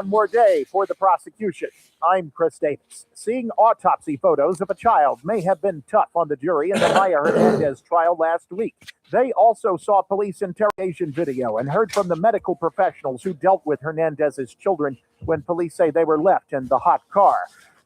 One more day for the prosecution. I'm Chris Davis. Seeing autopsy photos of a child may have been tough on the jury in the Maya Hernandez trial last week. They also saw police interrogation video and heard from the medical professionals who dealt with Hernandez's children when police say they were left in the hot car.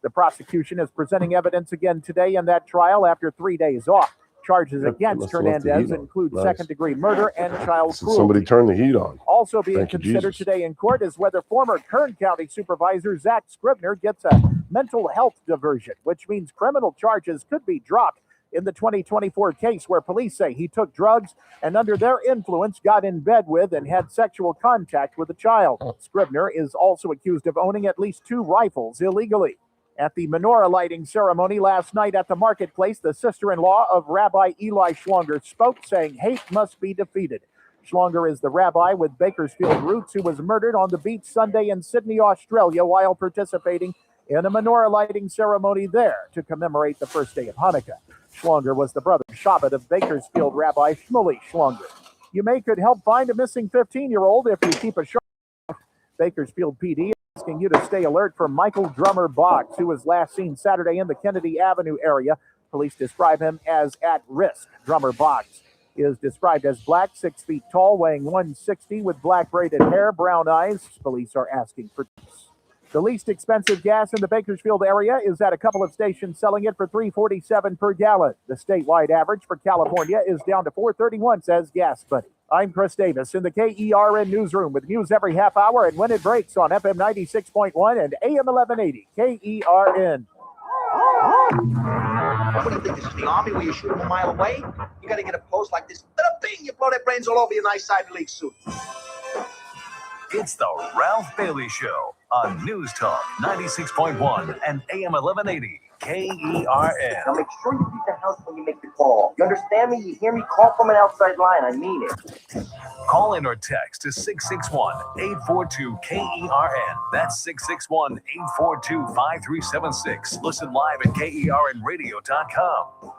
The prosecution is presenting evidence again today in that trial after 3 days off. Charges against Hernandez include second-degree murder and child cruelty. Somebody turn the heat on. Also being considered today in court is whether former Kern County Supervisor Zach Scribner gets a mental health diversion, which means criminal charges could be dropped in the 2024 case where police say he took drugs and under their influence got in bed with and had sexual contact with a child. Scribner is also accused of owning at least 2 rifles illegally. At the menorah lighting ceremony last night at the marketplace, the sister-in-law of Rabbi Eli Schlonger spoke, saying hate must be defeated. Schlonger is the rabbi with Bakersfield roots who was murdered on the beach Sunday in Sydney, Australia, while participating in a menorah lighting ceremony there to commemorate the first day of Hanukkah. Schlonger was the brother Shabbat of Bakersfield Rabbi Shmuley Schlonger. You could help find a missing 15-year-old if you keep a sharp. Bakersfield PD asking you to stay alert for Michael Drummer Boggs, who was last seen Saturday in the Kennedy Avenue area. Police describe him as at risk. Drummer Boggs is described as black, 6 feet tall, weighing 160 with black braided hair, brown eyes. Police are asking for tips. The least expensive gas in the Bakersfield area is at a couple of stations selling it for $3.47 per gallon. The statewide average for California is down to $4.31, says Gas Buddy. I'm Chris Davis in the KERN newsroom with news every half hour and when it breaks on FM 96.1 and AM 1180 KERN. What do you think? This is the Army where you shoot them a mile away? You got to get a post like this. Bing, you blow their brains all over your nice Ivy League suit. It's the Ralph Bailey Show on News Talk 96.1 and AM 1180 KERN. Now make sure you leave the house when you make the call. You understand me? You hear me? Call from an outside line. I mean it. Call in or text to 661-842-KERN. That's 661-842-5376. Listen live at KERNradio.com.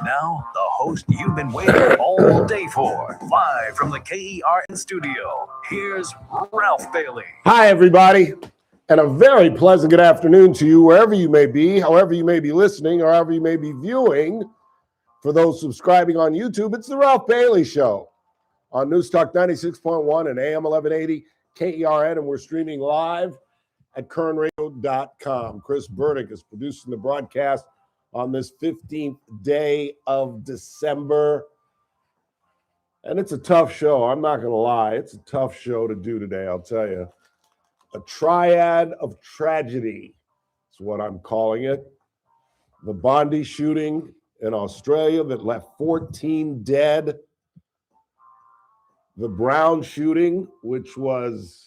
Now, the host you've been waiting all day for. Live from the KERN studio, here's Ralph Bailey. Hi, everybody, and a very pleasant good afternoon to you, wherever you may be, however you may be listening, or however you may be viewing. For those subscribing on YouTube, it's the Ralph Bailey Show on News Talk 96.1 and AM 1180 KERN, and we're streaming live at KERNradio.com. Chris Burdick is producing the broadcast on this 15th day of December. And it's a tough show. I'm not going to lie. It's a tough show to do today, I'll tell you. A triad of tragedy is what I'm calling it. The Bondi shooting in Australia that left 14 dead. The Brown shooting, which was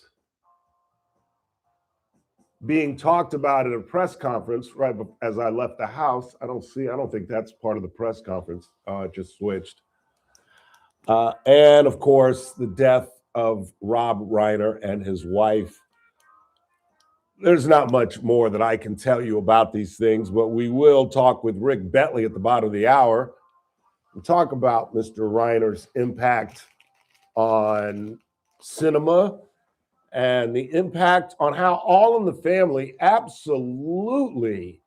being talked about at a press conference right as I left the house. I don't think that's part of the press conference. It just switched. And of course, the death of Rob Reiner and his wife. There's not much more that I can tell you about these things, but we will talk with Rick Bentley at the bottom of the hour. We'll talk about Mr. Reiner's impact on cinema and the impact on how All in the Family absolutely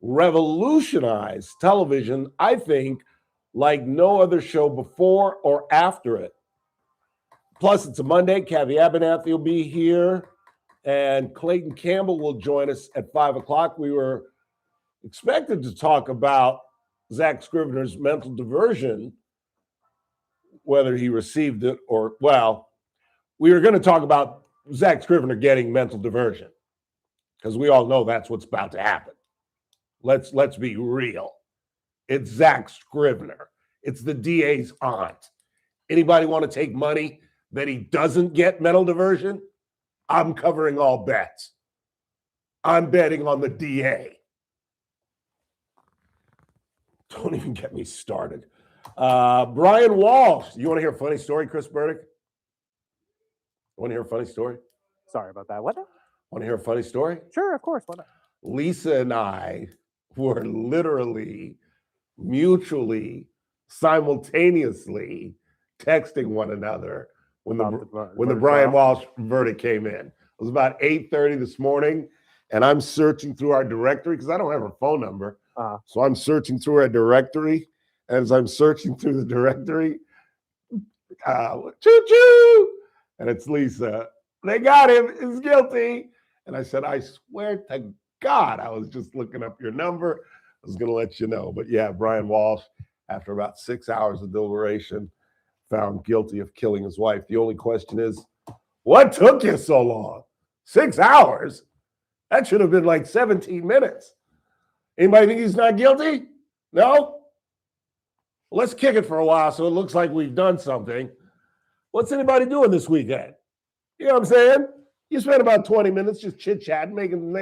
revolutionized television, I think, like no other show before or after it. Plus, it's a Monday. Kathy Abernathy will be here, and Clayton Campbell will join us at 5 o'clock. We were expected to talk about Zach Scrivener's mental diversion, whether he received it or, well, we were going to talk about Zach Scrivener getting mental diversion because we all know that's what's about to happen. Let's be real. It's Zach Scrivener. It's the DA's aunt. Anybody want to take money that he doesn't get mental diversion? I'm covering all bets. I'm betting on the DA. Don't even get me started. Brian Walsh. You want to hear a funny story, Chris Burdick? Want to hear a funny story? Sorry about that. What? Want to hear a funny story? Sure, of course. Why not? Lisa and I were literally, mutually, simultaneously texting one another when About the verdict Brian out. Walsh verdict came in. It was about 8:30 this morning, and I'm searching through our directory because I don't have her phone number. So I'm searching through our directory. As I'm searching through the directory, choo-choo, and it's Lisa. They got him. He's guilty. And I said, I swear to God, I was just looking up your number. I was going to let you know. But yeah, Brian Walsh, after about 6 hours of deliberation, found guilty of killing his wife. The only question is, what took you so long? 6 hours? That should have been like 17 minutes. Anybody think he's not guilty? No? Let's kick it for a while so it looks like we've done something. What's anybody doing this weekend? You know what I'm saying? You spent about 20 minutes just chit-chatting, making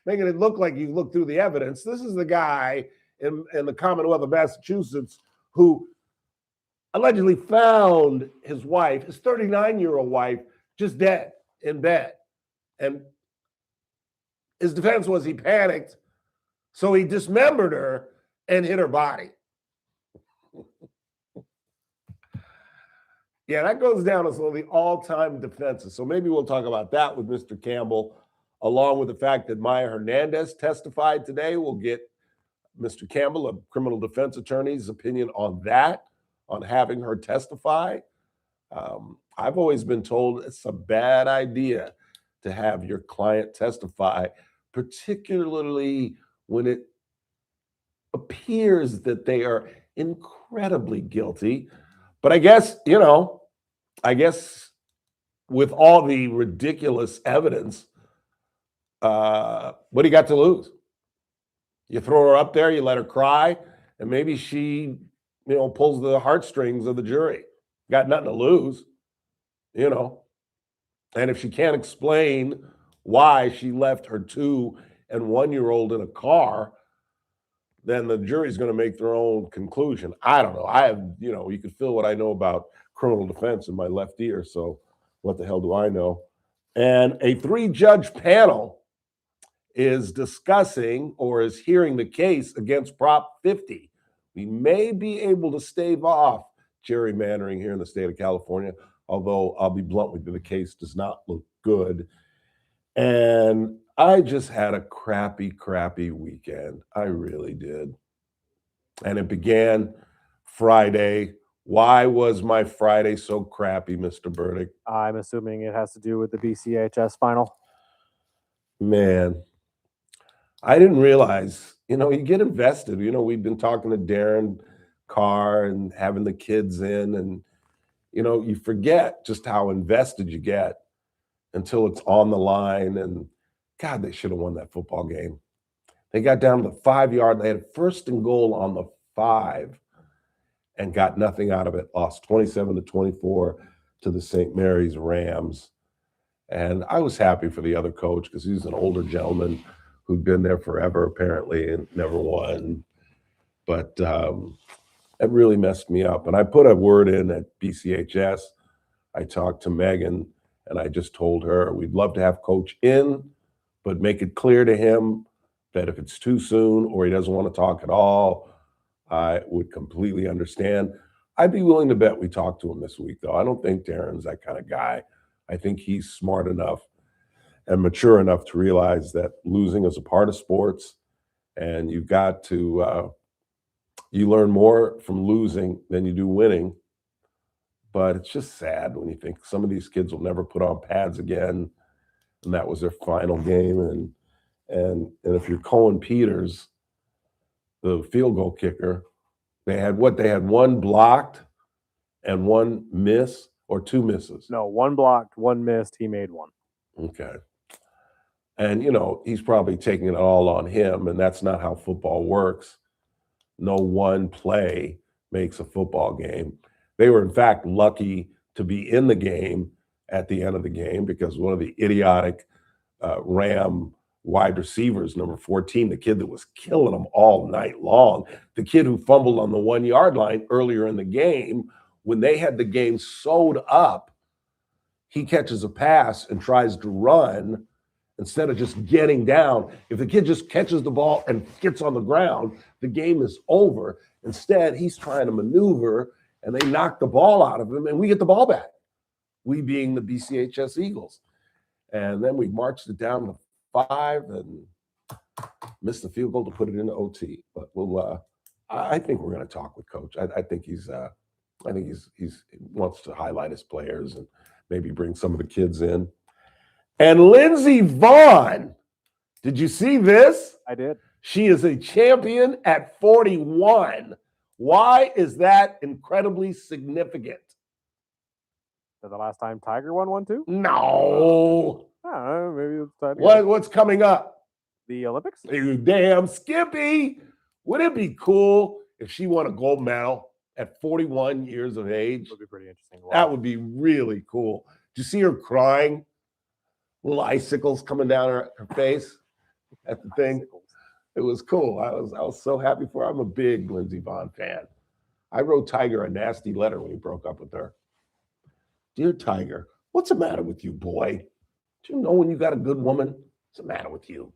it look like you looked through the evidence. This is the guy in the Commonwealth of Massachusetts who allegedly found his wife, his 39-year-old wife, just dead in bed. And his defense was he panicked, so he dismembered her and hid her body. Yeah, that goes down as one of the all-time defenses. So maybe we'll talk about that with Mr. Campbell, along with the fact that Maya Hernandez testified today. We'll get Mr. Campbell, a criminal defense attorney's opinion on that, on having her testify. I've always been told it's a bad idea to have your client testify, particularly when it appears that they are incredibly guilty. But I guess with all the ridiculous evidence, what do you got to lose? You throw her up there, you let her cry, and maybe she, pulls the heartstrings of the jury. Got nothing to lose, And if she can't explain why she left her 2- and 1-year-old in a car, then the jury's going to make their own conclusion. I don't know. I have, you can feel what I know about criminal defense in my left ear. So what the hell do I know? And a 3-judge panel is discussing or is hearing the case against Prop 50. We may be able to stave off gerrymandering here in the state of California, although I'll be blunt with you, the case does not look good. And I just had a crappy weekend. I really did. And it began Friday. Why was my Friday so crappy, Mr. Burdick? I'm assuming it has to do with the BCHS final. Man, I didn't realize, you get invested. We've been talking to Darren Carr and having the kids in, and, you forget just how invested you get until it's on the line. And God, they should have won that football game. They got down to the 5-yard. They had 1st and goal on the 5 and got nothing out of it. Lost 27-24 to the St. Mary's Rams. And I was happy for the other coach because he's an older gentleman who'd been there forever, apparently, and never won. But it really messed me up. And I put a word in at BCHS. I talked to Megan, and I just told her we'd love to have Coach in, but make it clear to him that if it's too soon or he doesn't want to talk at all, I would completely understand. I'd be willing to bet we talk to him this week, though. I don't think Darren's that kind of guy. I think he's smart enough and mature enough to realize that losing is a part of sports, and you've got to you learn more from losing than you do winning. But it's just sad when you think some of these kids will never put on pads again, and that was their final game. And if you're Cohen Peters, the field goal kicker, they had 1 blocked and 1 miss, or 2 misses? No, 1 blocked, 1 missed. He made 1. Okay. And, he's probably taking it all on him, and that's not how football works. No one play makes a football game. They were, in fact, lucky to be in the game at the end of the game because one of the idiotic Ram wide receivers, number 14, the kid that was killing them all night long, the kid who fumbled on the 1-yard line earlier in the game, when they had the game sewed up, he catches a pass and tries to run instead of just getting down. If the kid just catches the ball and gets on the ground, the game is over. Instead, he's trying to maneuver, and they knock the ball out of him, and we get the ball back. we being the BCHS Eagles. And then we marched it down to 5 and missed the field goal to put it into OT. But I think we're going to talk with Coach. I think he's wants to highlight his players and maybe bring some of the kids in. And Lindsey Vonn, did you see this? I did. She is a champion at 41. Why is that incredibly significant? Is that the last time Tiger won one too? No. I don't know, maybe it's time to go. What's coming up? The Olympics? You damn Skippy. Would it be cool if she won a gold medal at 41 years of age? It would be pretty interesting. That would be really cool. Did you see her crying? Little icicles coming down her face at the thing. It was cool. I was so happy for her. I'm a big Lindsey Vonn fan. I wrote Tiger a nasty letter when he broke up with her. Dear Tiger, what's the matter with you, boy? Do you know when you got a good woman? What's the matter with you?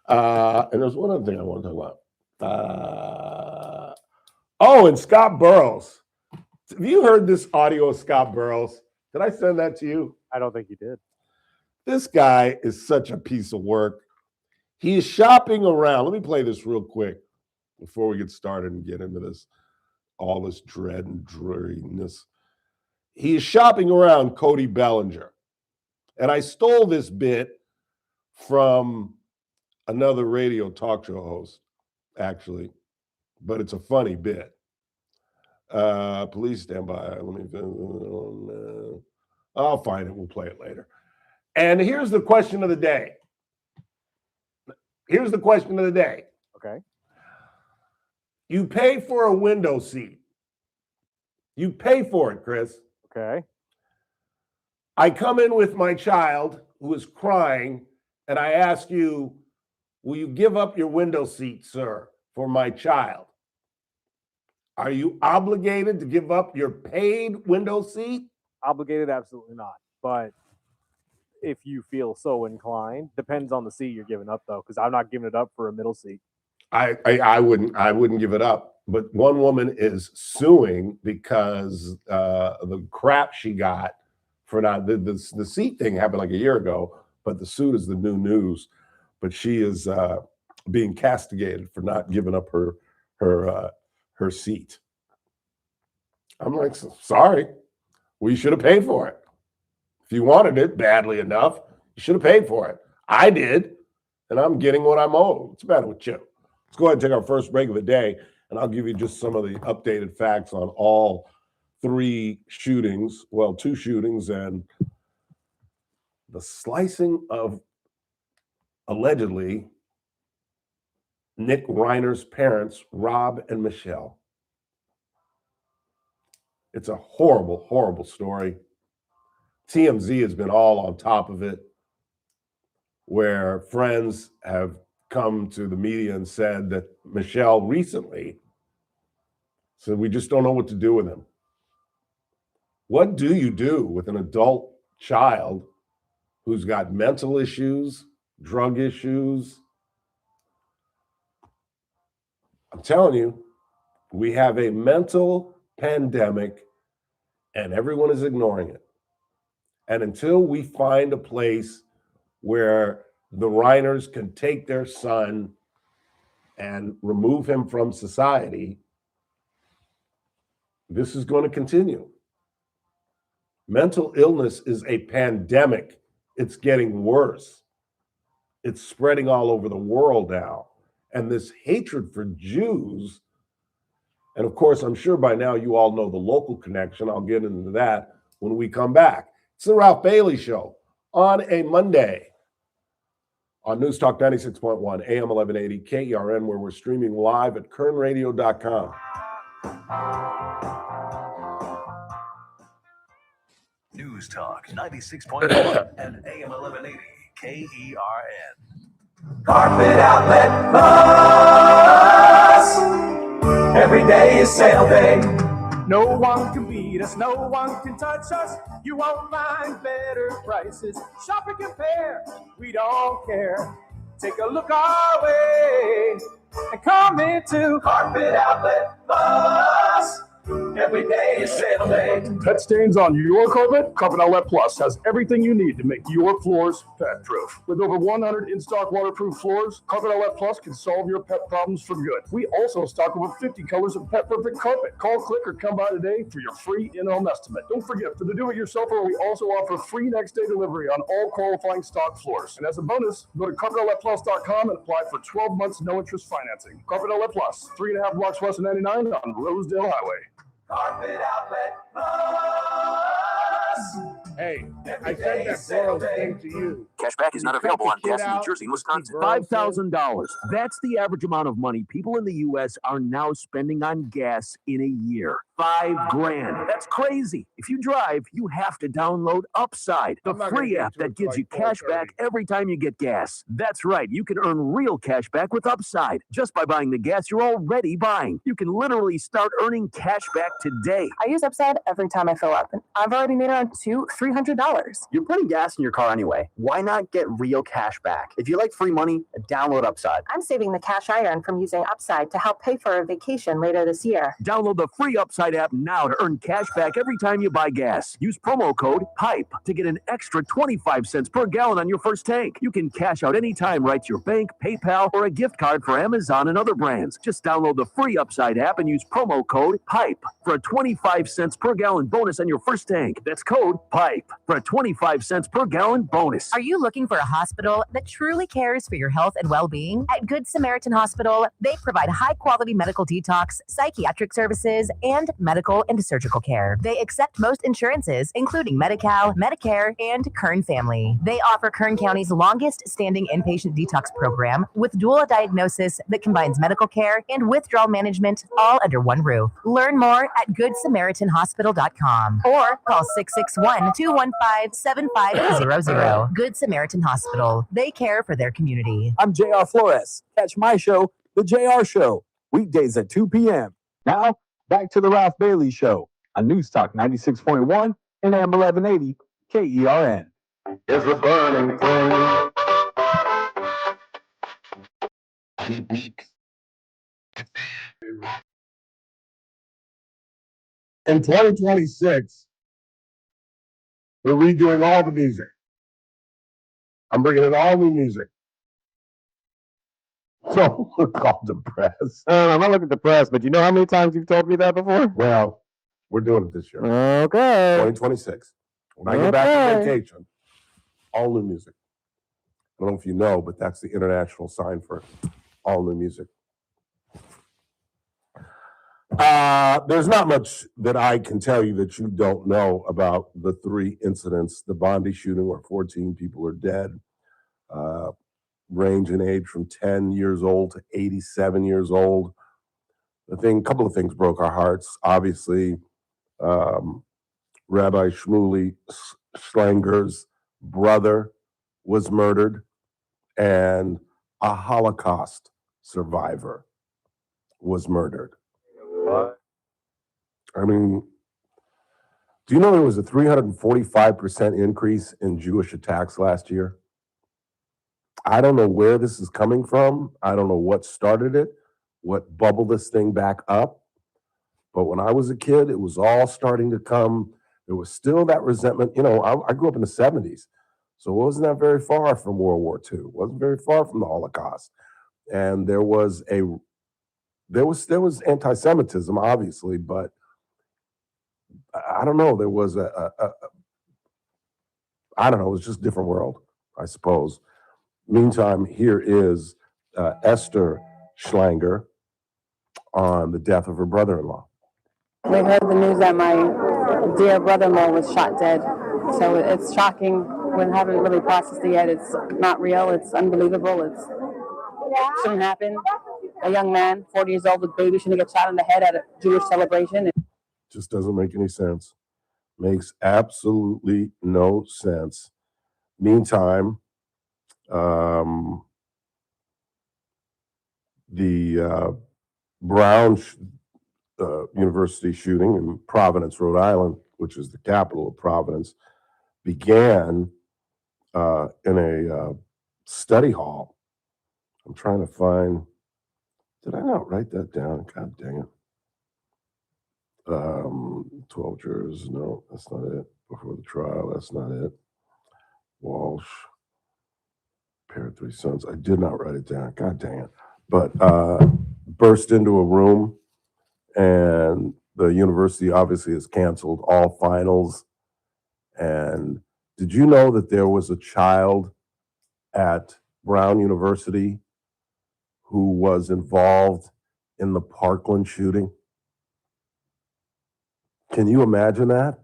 And there's one other thing I want to talk about. And Scott Burrows. Have you heard this audio of Scott Burrows? Did I send that to you? I don't think you did. This guy is such a piece of work. He is shopping around. Let me play this real quick before we get started and get into this, all this dread and dreariness. He is shopping around Cody Bellinger. And I stole this bit from another radio talk show host, actually, but it's a funny bit. Please stand by. I'll find it. We'll play it later. And here's the question of the day. Okay. You pay for a window seat. You pay for it, Chris. Okay. I come in with my child who is crying, and I ask you, will you give up your window seat, sir, for my child? Are you obligated to give up your paid window seat? Obligated? Absolutely not. But if you feel so inclined, depends on the seat you're giving up, though, because I'm not giving it up for a middle seat. I wouldn't give it up. But one woman is suing because the crap she got for not the seat thing happened like a year ago, but the suit is the new news. But she is being castigated for not giving up her seat. I'm like, sorry, we should have paid for it. If you wanted it badly enough, you should have paid for it. I did, and I'm getting what I'm owed. What's the matter with you? Let's go ahead and take our first break of the day, and I'll give you just some of the updated facts on all 3 shootings, well, 2 shootings, and the slicing of, allegedly, Nick Reiner's parents, Rob and Michelle. It's a horrible, horrible story. TMZ has been all on top of it, where friends have come to the media and said that Michelle recently said, we just don't know what to do with him. What do you do with an adult child who's got mental issues, drug issues? I'm telling you, we have a mental pandemic and everyone is ignoring it. And until we find a place where the Reiners can take their son and remove him from society, this is going to continue. Mental illness is a pandemic. It's getting worse. It's spreading all over the world now. And this hatred for Jews, and of course, I'm sure by now you all know the local connection. I'll get into that when we come back. It's the Ralph Bailey Show on a Monday on News Talk 96.1, AM 1180, KERN, where we're streaming live at kernradio.com. News Talk 96.1 and AM 1180, KERN. Carpet Outlet Plus. Every day is sale day. No one can beat us, no one can touch us. You won't find better prices. Shop and compare, we don't care. Take a look our way and come into Carpet Outlet Plus. Every day is sale day. Pet stains on your carpet? Carpet Outlet Plus has everything you need to make your floors pet-proof. With over 100 in-stock waterproof floors, Carpet Outlet Plus can solve your pet problems for good. We also stock over 50 colors of pet-perfect carpet. Call, click, or come by today for your free in-home estimate. Don't forget, for the do-it-yourselfer, we also offer free next-day delivery on all qualifying stock floors. And as a bonus, go to carpetoutletplus.com and apply for 12 months no-interest financing. Carpet Outlet Plus, 3.5 blocks west of 99 on Rosedale Highway. Carpet Outlet Plus. Hey, I said that girl thing to you. Cashback is not available on gas in New Jersey and Wisconsin. $5,000. That's the average amount of money people in the U.S. are now spending on gas in a year. $5,000. That's crazy. If you drive, you have to download Upside, the free app that gives you cash back every time you get gas. That's right. You can earn real cash back with Upside just by buying the gas you're already buying. You can literally start earning cash back today. I use Upside every time I fill up, and I've already made around $300. You're putting gas in your car anyway. Why not get real cash back? If you like free money, download Upside. I'm saving the cash I earn from using Upside to help pay for a vacation later this year. Download the free Upside app now to earn cash back every time you buy gas. Use promo code PIPE to get an extra 25 cents per gallon on your first tank. You can cash out anytime right to your bank, PayPal, or a gift card for Amazon and other brands. Just download the free Upside app and use promo code PIPE for a 25 cents per gallon bonus on your first tank. That's code PIPE for a 25 cents per gallon bonus. Are you looking for a hospital that truly cares for your health and well-being? At Good Samaritan Hospital, they provide high-quality medical detox, psychiatric services, and medical and surgical care. They accept most insurances, including Medi-Cal, Medicare, and Kern Family. They offer Kern County's longest-standing inpatient detox program with dual diagnosis that combines medical care and withdrawal management all under one roof. Learn more at GoodSamaritanHospital.com or call 661-215-7500. Good Samaritan Hospital. They care for their community. I'm JR Flores. Catch my show, The JR Show, weekdays at 2 p.m. Now, back to the Ralph Bailey Show on News Talk 96.1 and AM 1180 KERN. It's a burning thing. In 2026, we're redoing all the music. I'm bringing in all new music. So look all depressed. I'm not looking depressed, but you know how many times you've told me that before? Well, we're doing it this year. Okay. 2026. When I get back from vacation, all new music. I don't know if you know, but that's the international sign for all new music. There's not much that I can tell you that you don't know about the three incidents. The Bondi shooting where 14 people are dead, range in age from 10 years old to 87 years old. A couple of things broke our hearts. Obviously, Rabbi Shmuley Schlanger's brother was murdered, and a Holocaust survivor was murdered. I mean, do you know there was a 345% increase in Jewish attacks last year? I don't know where this is coming from. I don't know what started it, what bubbled this thing back up. But when I was a kid, it was all starting to come. There was still that resentment. You know, I grew up in the 70s, so it wasn't that very far from World War II. It wasn't very far from the Holocaust. And there was anti-Semitism, obviously, but I don't know. There was I don't know. It was just a different world, I suppose. Meantime, here is Esther Schlanger on the death of her brother-in-law. We heard the news that my dear brother-in-law was shot dead. So it's shocking. We haven't really processed it yet. It's not real. It's unbelievable. It shouldn't happen. A young man, 40 years old with baby, shouldn't get shot in the head at a Jewish celebration. Just doesn't make any sense. Makes absolutely no sense. Meantime, the Brown University shooting in Providence, Rhode Island, which is the capital of Providence, began in a study hall. I'm trying to find, did I not write that down? God dang it. 12 jurors. No, that's not it. Before the trial, that's not it. Walsh, pair of 3 sons. I did not write it down. God dang it. But burst into a room, and the university obviously has canceled all finals. And did you know that there was a child at Brown University who was involved in the Parkland shooting? Can you imagine that?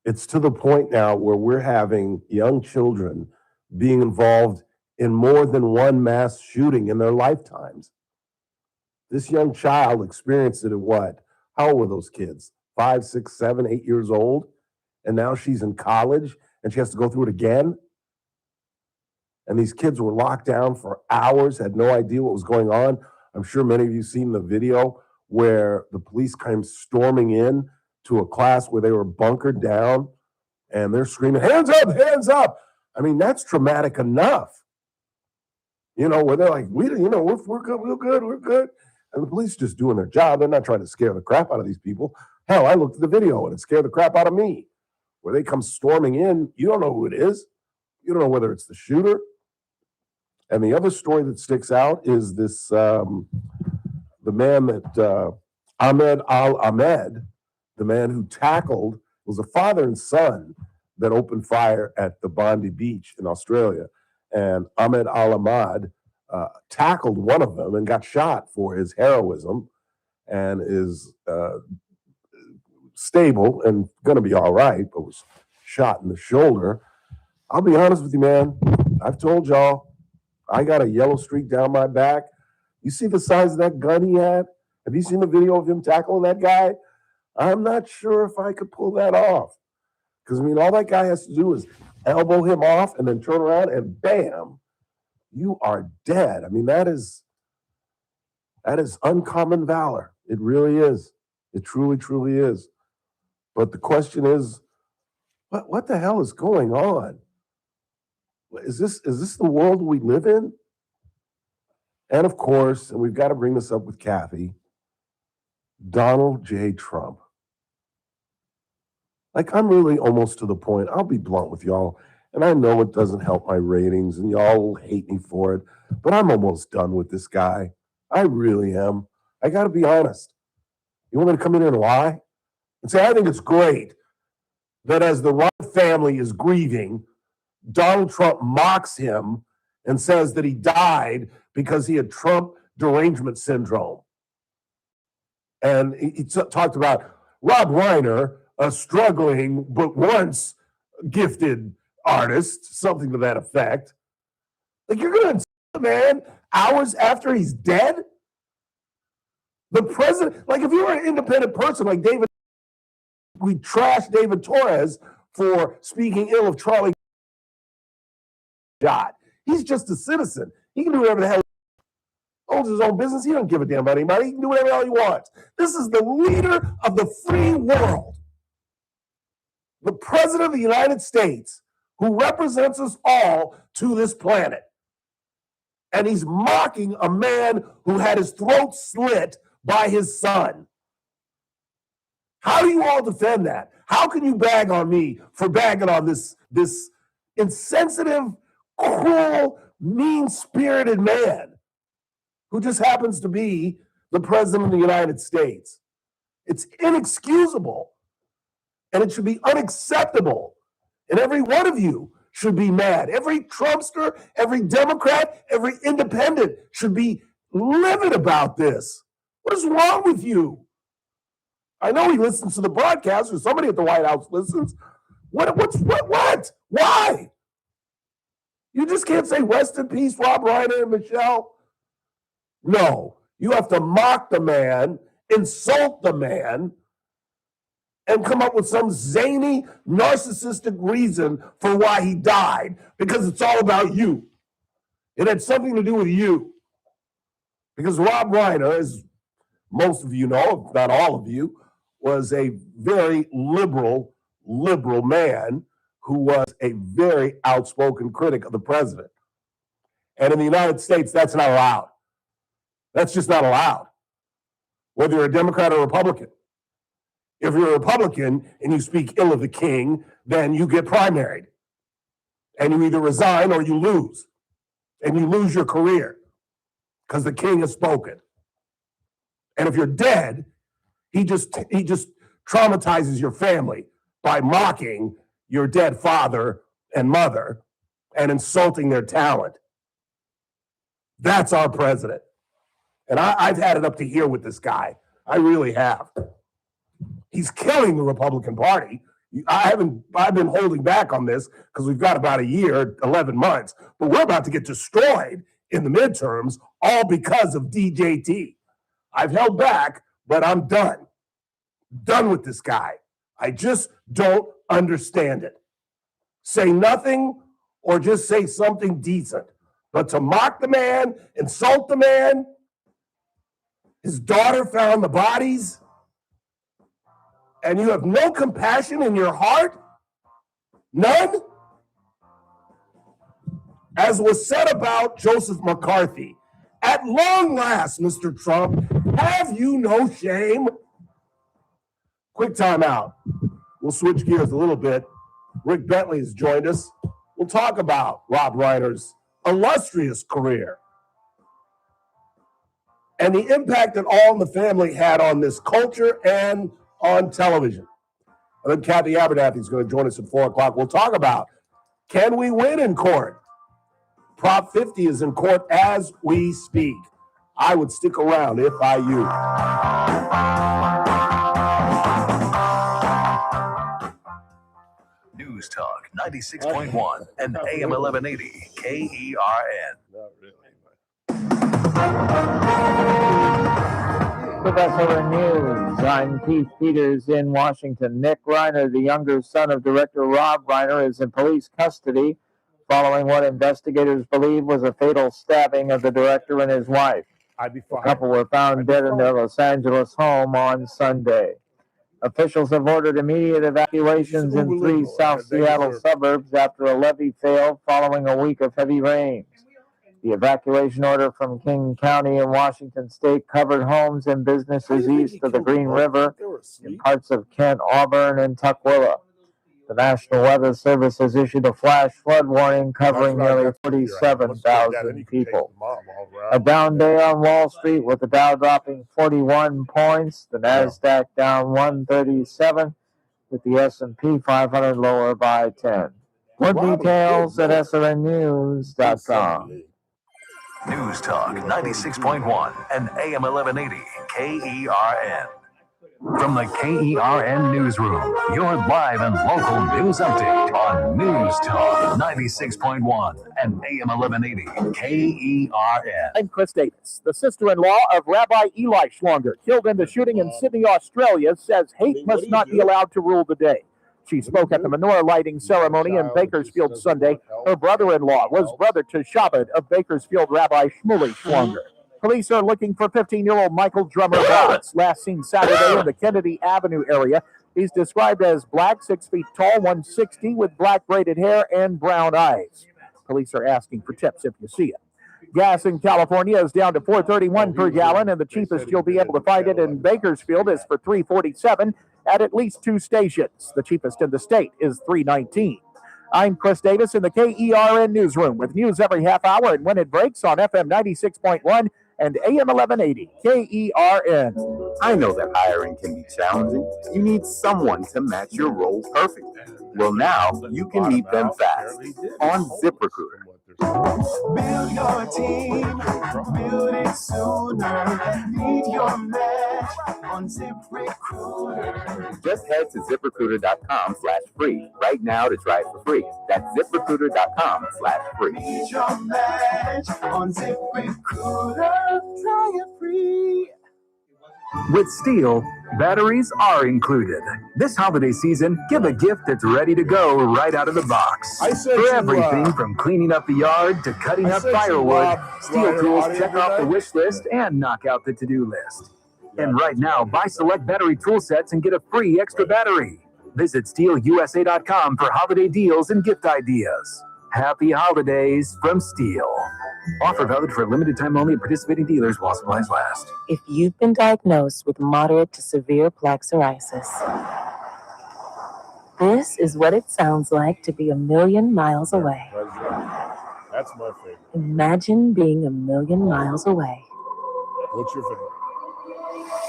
It's to the point now where we're having young children being involved in more than one mass shooting in their lifetimes. This young child experienced it at what? How old were those kids? 5, 6, 7, 8 years old? And now she's in college and she has to go through it again? And these kids were locked down for hours, had no idea what was going on. I'm sure many of you seen the video where the police came storming in to a class where they were bunkered down and they're screaming, hands up, hands up. I mean, that's traumatic enough. You know, where they're like, we're good, we're good. And the police just doing their job. They're not trying to scare the crap out of these people. Hell, I looked at the video and it scared the crap out of me. Where they come storming in, you don't know who it is. You don't know whether it's the shooter. And the other story that sticks out is this, the man that, Ahmed Al-Ahmed, the man who tackled, was a father and son that opened fire at the Bondi Beach in Australia. And Ahmed Al-Ahmed tackled one of them and got shot for his heroism and is stable and going to be all right, but was shot in the shoulder. I'll be honest with you, man. I've told y'all, I got a yellow streak down my back. You see the size of that gun he had? Have you seen the video of him tackling that guy? I'm not sure if I could pull that off. Because, I mean, all that guy has to do is elbow him off and then turn around and bam, you are dead. I mean, that is uncommon valor. It really is. It truly, truly is. But the question is, what the hell is going on? Is this the world we live in? And of course, and we've got to bring this up with Kathy, Donald J. Trump. Like, I'm really almost to the point, I'll be blunt with y'all, and I know it doesn't help my ratings, and y'all will hate me for it, but I'm almost done with this guy. I really am. I got to be honest. You want me to come in here and lie? And say, I think it's great that as the Rudd family is grieving, Donald Trump mocks him and says that he died because he had Trump derangement syndrome. And he talked about Rob Reiner, a struggling but once gifted artist, something to that effect. Like, you're going to insult the man hours after he's dead? The president, like, if you were an independent person like David, we trashed David Torres for speaking ill of Charlie. God, he's just a citizen. He can do whatever the hell he owns his own business. He don't give a damn about anybody. He can do whatever the hell he wants. This is the leader of the free world. The president of the United States, who represents us all to this planet. And he's mocking a man who had his throat slit by his son. How do you all defend that? How can you bag on me for bagging on this insensitive, cruel, mean-spirited man who just happens to be the president of the United States? It's inexcusable, and it should be unacceptable. And every one of you should be mad. Every Trumpster, every Democrat, every independent should be livid about this. What is wrong with you? I know he listens to the broadcast, or somebody at the White House listens. What? Why? You just can't say rest in peace, Rob Reiner and Michelle. No, you have to mock the man, insult the man, and come up with some zany, narcissistic reason for why he died, because it's all about you. It had something to do with you. Because Rob Reiner, as most of you know, if not all of you, was a very liberal man who was a very outspoken critic of the president. And in the United States, that's not allowed. That's just not allowed, whether you're a Democrat or Republican. If you're a Republican and you speak ill of the king, then you get primaried. And you either resign or you lose. And you lose your career because the king has spoken. And if you're dead, he just traumatizes your family by mocking your dead father and mother and insulting their talent. That's our president. And I've had it up to here with this guy. I really have. He's killing the Republican Party. I've been holding back on this because we've got about a year, 11 months, but we're about to get destroyed in the midterms, all because of DJT. I've held back, but I'm done. Done with this guy. I just don't understand it. Say nothing or just say something decent. But to mock the man, insult the man, his daughter found the bodies, and you have no compassion in your heart? None? As was said about Joseph McCarthy, at long last, Mr. Trump, have you no shame? Quick time out. We'll switch gears a little bit. Rick Bentley has joined us. We'll talk about Rob Reiner's illustrious career and the impact that All in the Family had on this culture and on television. And then Kathy Abernathy is going to join us at 4 o'clock. We'll talk about, can we win in court? Prop 50 is in court as we speak. I would stick around if I you. News Talk 96.1 and AM 1180 KERN. Not really. With SRN News, I'm Keith Peters in Washington. Nick Reiner, the younger son of director Rob Reiner, is in police custody following what investigators believe was a fatal stabbing of the director and his wife. The couple were found dead in their Los Angeles home on Sunday. Officials have ordered immediate evacuations in 3 South Seattle suburbs after a levee failed following a week of heavy rains. The evacuation order from King County in Washington state covered homes and businesses east of the Green River in parts of Kent, Auburn, and Tukwila. The National Weather Service has issued a flash flood warning covering nearly 47,000 people. A down day on Wall Street with the Dow dropping 41 points, the NASDAQ down 137, with the S&P 500 lower by 10. More details at srnnews.com. News Talk 96.1 and AM 1180 KERN. From the KERN Newsroom, your live and local news update on News Talk 96.1 and AM 1180 KERN. I'm Chris Davis. The sister-in-law of Rabbi Eli Schlonger, killed in the shooting in Sydney, Australia, says hate must not be allowed to rule the day. She spoke at the menorah lighting ceremony in Bakersfield Sunday. Her brother-in-law was brother to Shabbat of Bakersfield Rabbi Shmuley Schlonger. Police are looking for 15-year-old Michael Drummer Roberts, last seen Saturday in the Kennedy Avenue area. He's described as black, 6 feet tall, 160, with black braided hair and brown eyes. Police are asking for tips if you see it. Gas in California is down to $4.31 per gallon, and the cheapest you'll be able to find it in Bakersfield is for $3.47 at least 2 stations. The cheapest in the state is $3.19. I'm Chris Davis in the KERN Newsroom with news every half hour and when it breaks on FM 96.1 and AM 1180 KERN. I know that hiring can be challenging. You need someone to match your role perfectly. Well, now you can meet them fast on ZipRecruiter. Build your team, build it sooner. Need your match on ZipRecruiter. Just head to ZipRecruiter.com/free right now to try it for free. That's ZipRecruiter.com/free. Need your match on ZipRecruiter. Try it free. With Steel, batteries are included. This holiday season, give a gift that's ready to go right out of the box. For everything from cleaning up the yard to cutting up firewood, Steel tools check off the wish list and knock out the to-do list. And right now, buy select battery tool sets and get a free extra battery. Visit SteelUSA.com for holiday deals and gift ideas. Happy holidays from Steel. Offer valid for a limited time only at participating dealers while supplies last. If you've been diagnosed with moderate to severe plaque psoriasis, this is what it sounds like to be a million miles away. That's my favorite. Imagine being a million miles away. What's your favorite?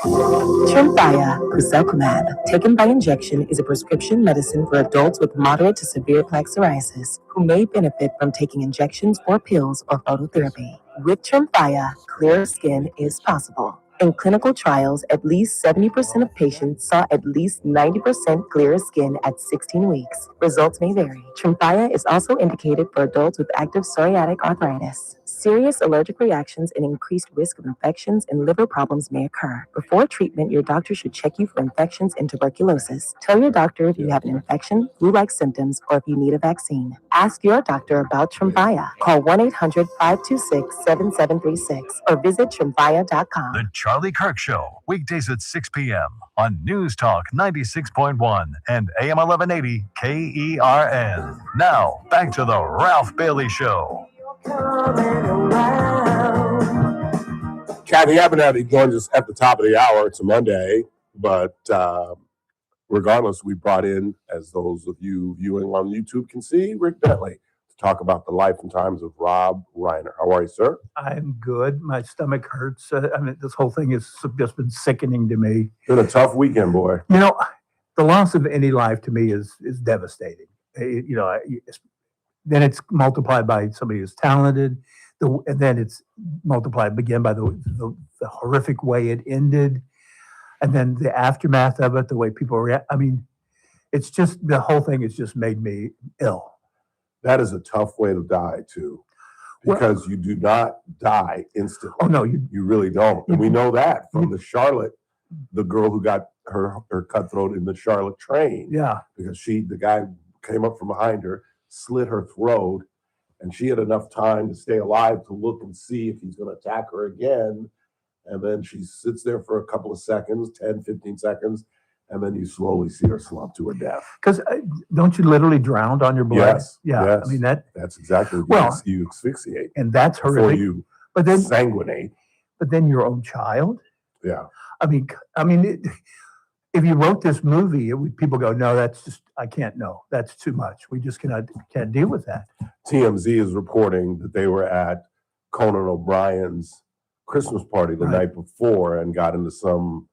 Tremfya crucelcumab, taken by injection, is a prescription medicine for adults with moderate to severe plaque psoriasis who may benefit from taking injections or pills or phototherapy. With Tremfya, clearer skin is possible. In clinical trials, at least 70% of patients saw at least 90% clearer skin at 16 weeks. Results may vary. Tremfya is also indicated for adults with active psoriatic arthritis. Serious allergic reactions and increased risk of infections and liver problems may occur. Before treatment, your doctor should check you for infections and tuberculosis. Tell your doctor if you have an infection, flu-like symptoms, or if you need a vaccine. Ask your doctor about Tremfya. Call 1-800-526-7736 or visit Tremfya.com. The Charlie Kirk Show, weekdays at 6 p.m. on News Talk 96.1 and AM 1180 KERN. Now, back to the Ralph Bailey Show. Kathy Abernathy joins us at the top of the hour. It's a Monday, but regardless, we brought in, as those of you viewing on YouTube can see, Rick Bentley to talk about the life and times of Rob Reiner. How are you, sir? I'm good. My stomach hurts. This whole thing has just been sickening to me. Been a tough weekend, boy. You know, the loss of any life to me is devastating. Then it's multiplied by somebody who's talented, and then it's multiplied again by the horrific way it ended, and then the aftermath of it, the way people react. I mean, it's just, the whole thing has just made me ill. That is a tough way to die, too, because you do not die instantly. Oh, no. You really don't. And we know that from the Charlotte, the girl who got her cutthroat in the Charlotte train. Yeah. Because the guy came up from behind her, slit her throat, and she had enough time to stay alive to look and see if he's going to attack her again. And then she sits there for a couple of seconds, 10, 15 seconds, and then you slowly see her slump to her death. Because don't you literally drown on your blood? Yes. Yeah. Yes. I mean, that's exactly what you asphyxiate. And that's horrific. You but then sanguinate. But then your own child. Yeah. I mean, if you wrote this movie, people go, no, that's just, I can't, no, that's too much. We just can't deal with that. TMZ is reporting that they were at Conan O'Brien's Christmas party the night before and got into some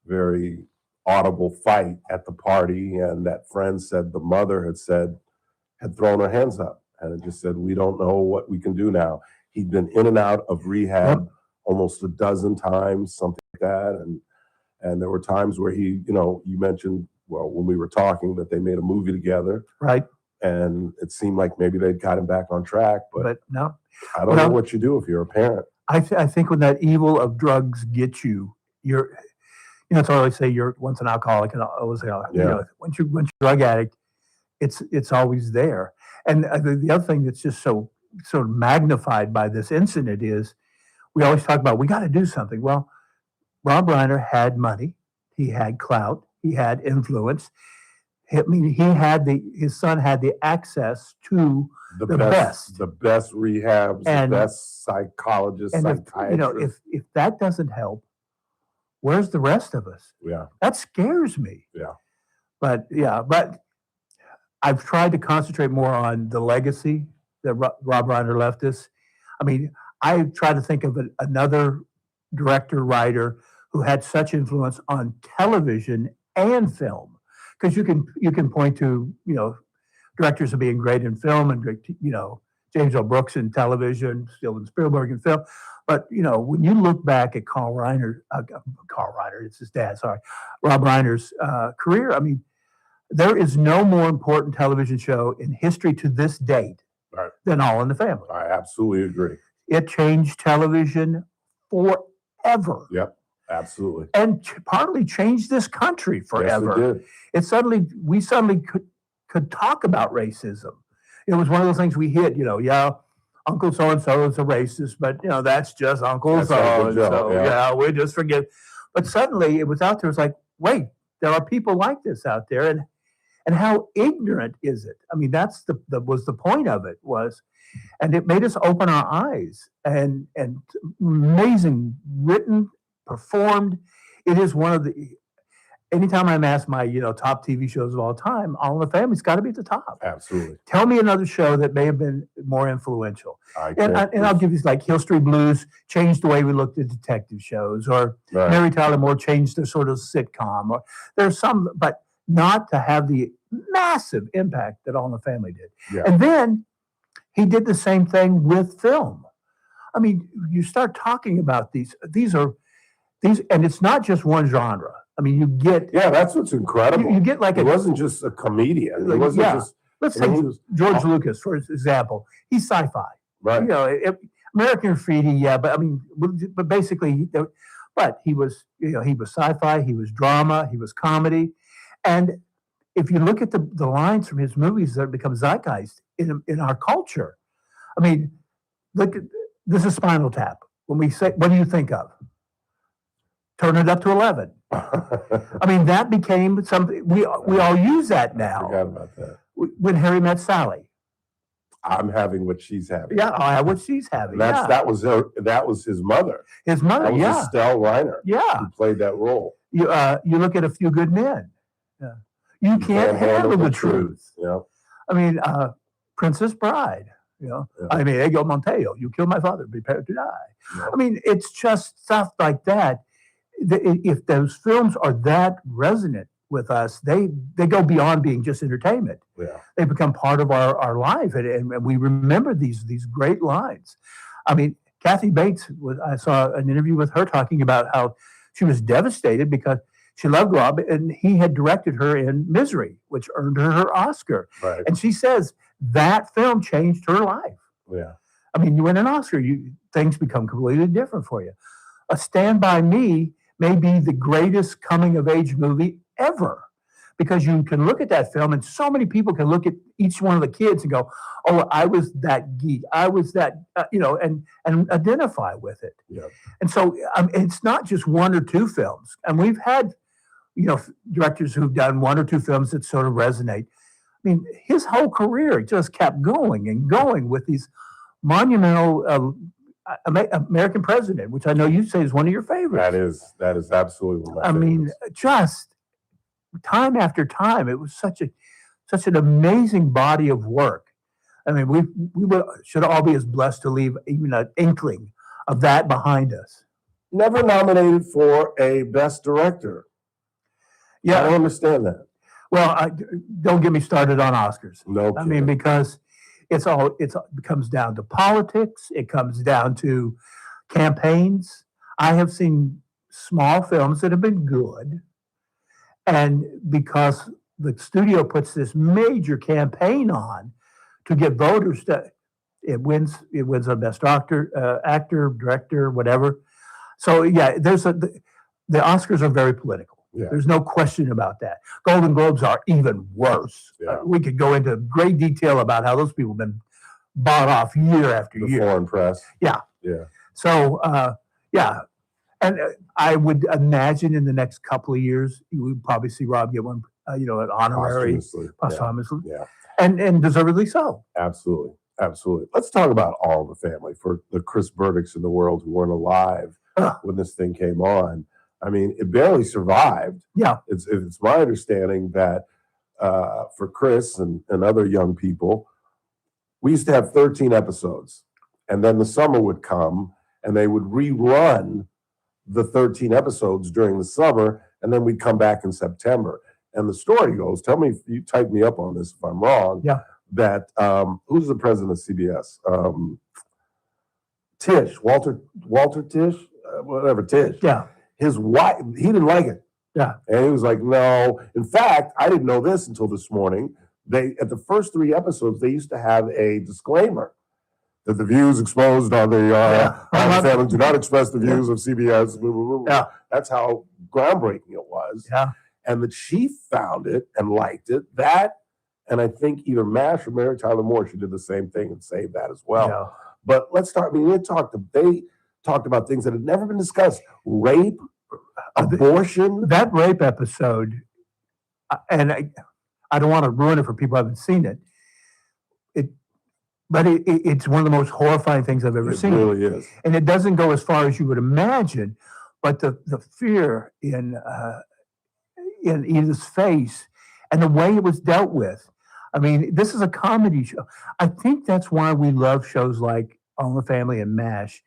very audible fight at the party. And that friend said the mother had thrown her hands up and it just said, we don't know what we can do now. He'd been in and out of rehab almost a dozen times, something like that. And there were times where he, you mentioned, well, when we were talking that they made a movie together. Right. And it seemed like maybe they'd got him back on track. But no. I don't know what you do if you're a parent. I think when that evil of drugs gets you, it's always say you're once an alcoholic and always, once you're a drug addict, it's always there. And the other thing that's just so magnified by this incident is we always talk about, we got to do something. Well, Rob Reiner had money, he had clout, he had influence. I mean, his son had the access to the best rehabs, the best psychologists, psychiatrists. If that doesn't help, where's the rest of us? Yeah, that scares me. Yeah, but I've tried to concentrate more on the legacy that Rob Reiner left us. I mean, I try to think of another director, writer who had such influence on television and film, because you can point to directors of being great in film and James L. Brooks in television, Steven Spielberg in film, but when you look back at Carl Reiner, it's his dad, sorry, Rob Reiner's career, I mean, there is no more important television show in history to this date than All in the Family. I absolutely agree. It changed television forever. Yep. Absolutely. And partly changed this country forever. Yes, it did. We suddenly could talk about racism. It was one of those things we hit, Uncle so-and-so is a racist, but that's just Uncle so-and-so. Yeah, we just forget. But suddenly it was out there. It was like, wait, there are people like this out there. And how ignorant is it? I mean, that's was the point of it was, and it made us open our eyes and amazing written, performed. It is one of the, anytime I'm asked my, top TV shows of all time, All in the Family's got to be at the top. Absolutely. Tell me another show that may have been more influential. And I'll give you like Hill Street Blues changed the way we looked at detective shows, or Mary Tyler Moore changed the sort of sitcom. Or there's some, but not to have the massive impact that All in the Family did. Yeah. And then he did the same thing with film. I mean, you start talking about these, and it's not just one genre. I mean, you get. Yeah, that's what's incredible. You get like it wasn't just a comedian. It wasn't just. Let's take George Lucas, for example. He's sci-fi. Right. American Graffiti, but I mean, but basically, but he was, he was sci-fi, he was drama, he was comedy. And if you look at the lines from his movies that become zeitgeist in our culture, I mean, look at, this is Spinal Tap. When we say, what do you think of? Turn it up to 11. I mean, that became something, we all use that now. I forgot about that. When Harry Met Sally. I'm having what she's having. Yeah, I have what she's having. That was his mother. His mother, that was Estelle Reiner. Yeah. Who played that role. You look at A Few Good Men. Yeah. You can't handle the truth. Yeah. I mean, Princess Bride. I mean, Ego Montejo, you killed my father, prepare to die. Yeah. I mean, it's just stuff like that. If those films are that resonant with us, they go beyond being just entertainment. Yeah. They become part of our life, and we remember these great lines. I mean, Kathy Bates, I saw an interview with her talking about how she was devastated because she loved Rob, and he had directed her in Misery, which earned her Oscar. Right. And she says that film changed her life. Yeah. I mean, you win an Oscar, things become completely different for you. A Stand By Me may be the greatest coming-of-age movie ever, because you can look at that film and so many people can look at each one of the kids and go, oh, I was that geek. I was that, and identify with it. Yeah. And so it's not just one or two films. And we've had, directors who've done one or two films that sort of resonate. I mean, his whole career just kept going and going with these monumental American President, which I know you say is one of your favorites. That is absolutely one of my favorites. mean, just time after time, it was such an amazing body of work. I mean, we should all be as blessed to leave even an inkling of that behind us. Never nominated for a Best Director. Yeah, I don't understand that. Well, don't get me started on Oscars. No, I mean, because it comes down to politics. It comes down to campaigns. I have seen small films that have been good, and because the studio puts this major campaign on to get voters to, it wins a Best Actor, Director, whatever. So yeah, the Oscars are very political. Yeah. There's no question about that. Golden Globes are even worse. Yeah. We could go into great detail about how those people have been bought off year after year. Foreign press. Yeah. Yeah. So, and I would imagine in the next couple of years, you would probably see Rob get one, an honorary, posthumously. Yeah. And deservedly so. Absolutely. Absolutely. Let's talk about All in the Family for the Chris Burdicks in the world who weren't alive when this thing came on. I mean, it barely survived. Yeah. It's my understanding that for Chris and other young people, we used to have 13 episodes, and then the summer would come and they would rerun the 13 episodes during the summer, and then we'd come back in September. And the story goes, tell me if you type me up on this if I'm wrong, that who's the president of CBS? Tish, Walter Tish, whatever Tish. Yeah. His wife, he didn't like it. Yeah. And he was like, no. In fact, I didn't know this until this morning. At the first 3 episodes, they used to have a disclaimer that the views exposed on the family do not express the views of CBS. Blah, blah, blah. Yeah. That's how groundbreaking it was. Yeah. And that she found it and liked it. That, and I think either MASH or Mary Tyler Moore, she did the same thing and saved that as well. Yeah. But let's start. I mean, they talked about things that had never been discussed: rape, abortion. That rape episode, and I don't want to ruin it for people who haven't seen it. But it's one of the most horrifying things I've ever seen. It really is. And it doesn't go as far as you would imagine, but the fear in Edith's face and the way it was dealt with. I mean, this is a comedy show. I think that's why we love shows like All in the Family and MASH.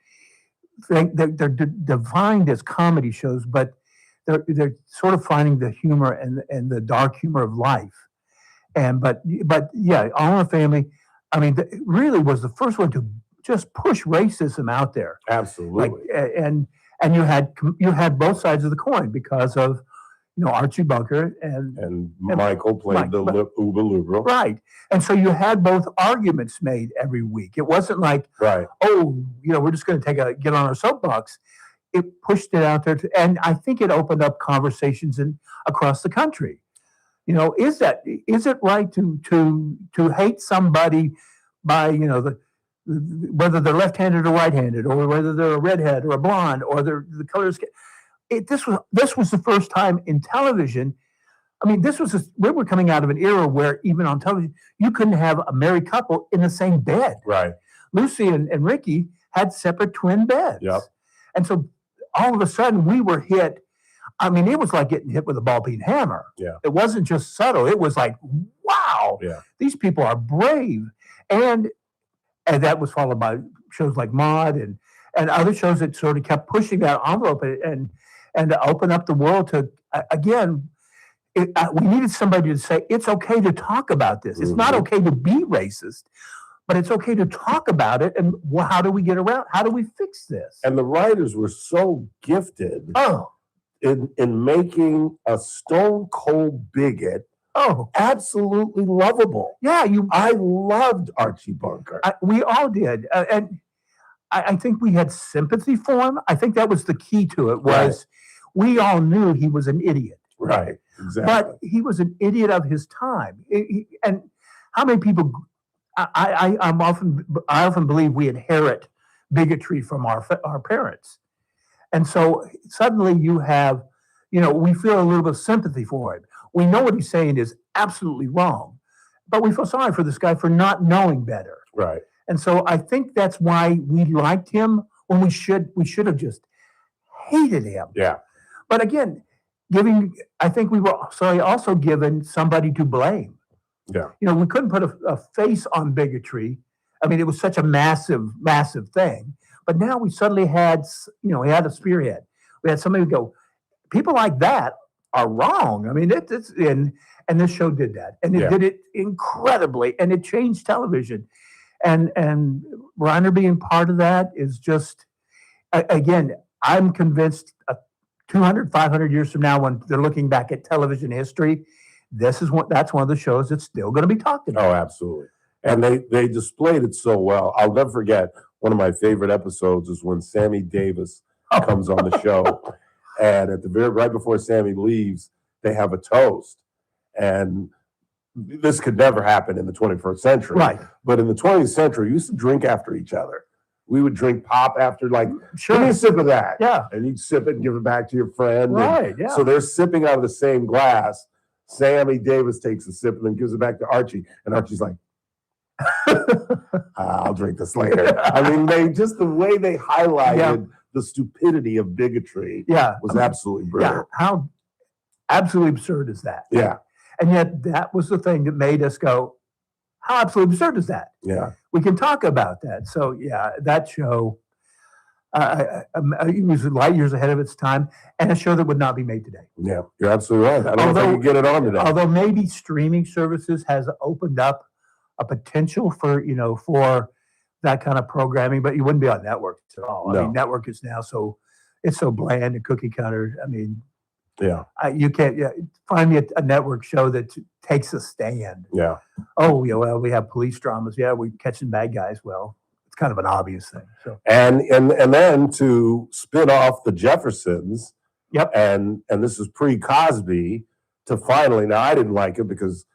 They're defined as comedy shows, but they're sort of finding the humor and the dark humor of life. But yeah, All in the Family, I mean, it really was the first one to just push racism out there. Absolutely. And you had both sides of the coin because of Archie Bunker and Michael played the uber liberal. Right. And so you had both arguments made every week. It wasn't like, we're just going to get on our soapbox. It pushed it out there, and I think it opened up conversations across the country. Is it right to hate somebody by whether they're left-handed or right-handed, or whether they're a redhead or a blonde, or the color skin? This was the first time in television. I mean, we were coming out of an era where even on television you couldn't have a married couple in the same bed. Right. Lucy and Ricky had separate twin beds. Yep. And so all of a sudden we were hit. I mean, it was like getting hit with a ball-peen hammer. Yeah. It wasn't just subtle. It was like, wow, these people are brave. And that was followed by shows like Maude and other shows that sort of kept pushing that envelope and to open up the world to, again, we needed somebody to say, it's okay to talk about this. It's not okay to be racist, but it's okay to talk about it. And how do we get around? How do we fix this? And the writers were so gifted in making a stone cold bigot absolutely lovable. Yeah, I loved Archie Bunker. We all did. And I think we had sympathy for him. I think that was the key to it, was we all knew he was an idiot. Right, exactly. But he was an idiot of his time. And how many people, I often believe we inherit bigotry from our parents. And so suddenly you have, we feel a little bit of sympathy for him. We know what he's saying is absolutely wrong, but we feel sorry for this guy for not knowing better. Right. And so I think that's why we liked him when we should have just hated him. Yeah. But again, I think we were also given somebody to blame. Yeah. We couldn't put a face on bigotry. I mean, it was such a massive, massive thing. But now we suddenly had, we had a spearhead. We had somebody go, people like that are wrong. I mean, and this show did that, and it did it incredibly, and it changed television. And Reiner being part of that is just, again, I'm convinced 200, 500 years from now, when they're looking back at television history, that's one of the shows that's still going to be talked about. Oh, absolutely. And they displayed it so well. I'll never forget, one of my favorite episodes is when Sammy Davis comes on the show. And right before Sammy leaves, they have a toast. And this could never happen in the 21st century. Right. But in the 20th century, we used to drink after each other. We would drink pop after, like, sure, give me a sip of that. Yeah. And you'd sip it and give it back to your friend. Right, yeah. So they're sipping out of the same glass. Sammy Davis takes a sip and then gives it back to Archie. And Archie's like, I'll drink this later. I mean, the way they highlighted the stupidity of bigotry was absolutely brilliant. Yeah. How absolutely absurd is that? Yeah. And yet that was the thing that made us go, how absolutely absurd is that? Yeah. We can talk about that. So, yeah, that show, it was light years ahead of its time, and a show that would not be made today. Yeah, you're absolutely right. I don't know if I can get it on today. Although maybe streaming services has opened up a potential for that kind of programming, but you wouldn't be on networks at all. I mean, network is now so bland and cookie cutter. I mean, you can't find me a network show that takes a stand. Yeah. Oh, yeah. Well, we have police dramas. Yeah, we're catching bad guys. Well, it's kind of an obvious thing. So and then to spin off the Jeffersons. Yep. And this is pre-Cosby. To finally, now I didn't like it because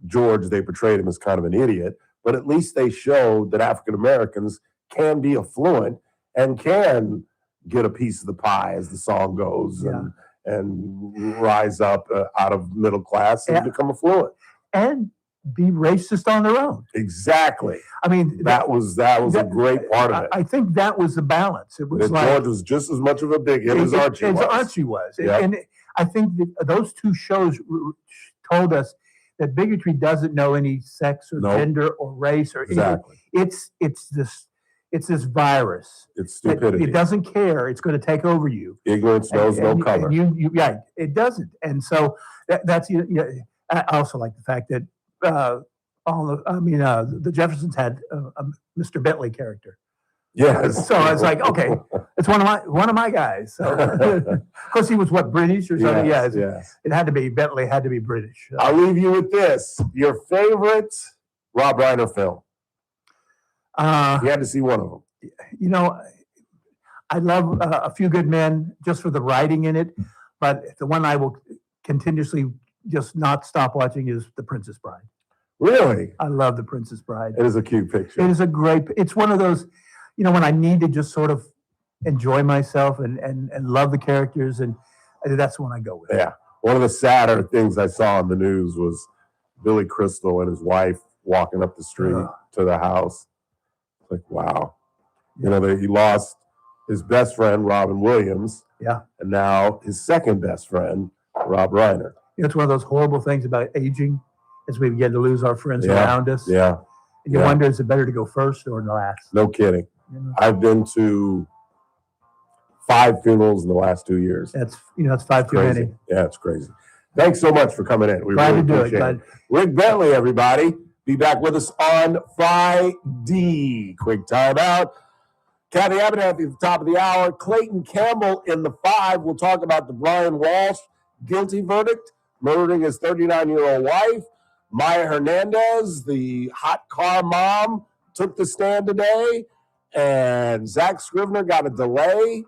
George, they portrayed him as kind of an idiot, but at least they showed that African Americans can be affluent and can get a piece of the pie, as the song goes, and rise up out of middle class and become affluent. and be racist on their own. Exactly. I mean, that was a great part of it. I think that was the balance. It was that like George was just as much of a bigot as Archie was. Archie was. Yep. And I think that those two shows told us that bigotry doesn't know any sex or gender or race or exactly. It's this virus. It's stupidity. It doesn't care. It's going to take over you. Ignorance knows no color. Yeah, it doesn't. And so that's I also like the fact that the Jeffersons had a Mr. Bentley character. Yes. So I was like, okay, it's one of my guys. So because he was British or something. Yes. It had to be Bentley. Had to be British. I'll leave you with this: your favorite Rob Reiner film. You had to see one of them. I love A Few Good Men just for the writing in it, but the one I will continuously just not stop watching is The Princess Bride. Really? I love The Princess Bride. It is a cute picture. It is it's one of those, when I need to just sort of enjoy myself and love the characters, and that's the one I go with. Yeah. One of the sadder things I saw in the news was Billy Crystal and his wife walking up the street to the house. It's like, wow. He lost his best friend, Robin Williams. Yeah. And now his second best friend, Rob Reiner. It's one of those horrible things about aging, as we begin to lose our friends around us. Yeah. And you wonder, is it better to go first or last? No kidding. I've been to 5 funerals in the last 2 years. That's 5 too many. Yeah, it's crazy. Thanks so much for coming in. We Glad really to do appreciate it. Rick Bentley, everybody. Be back with us on Friday. Quick timeout. Kathy Abernathy at the top of the hour. Clayton Campbell in the 5. We'll talk about the Brian Walsh guilty verdict, murdering his 39-year-old wife. Maya Hernandez, the hot car mom, took the stand today. And Zach Scrivener got a delay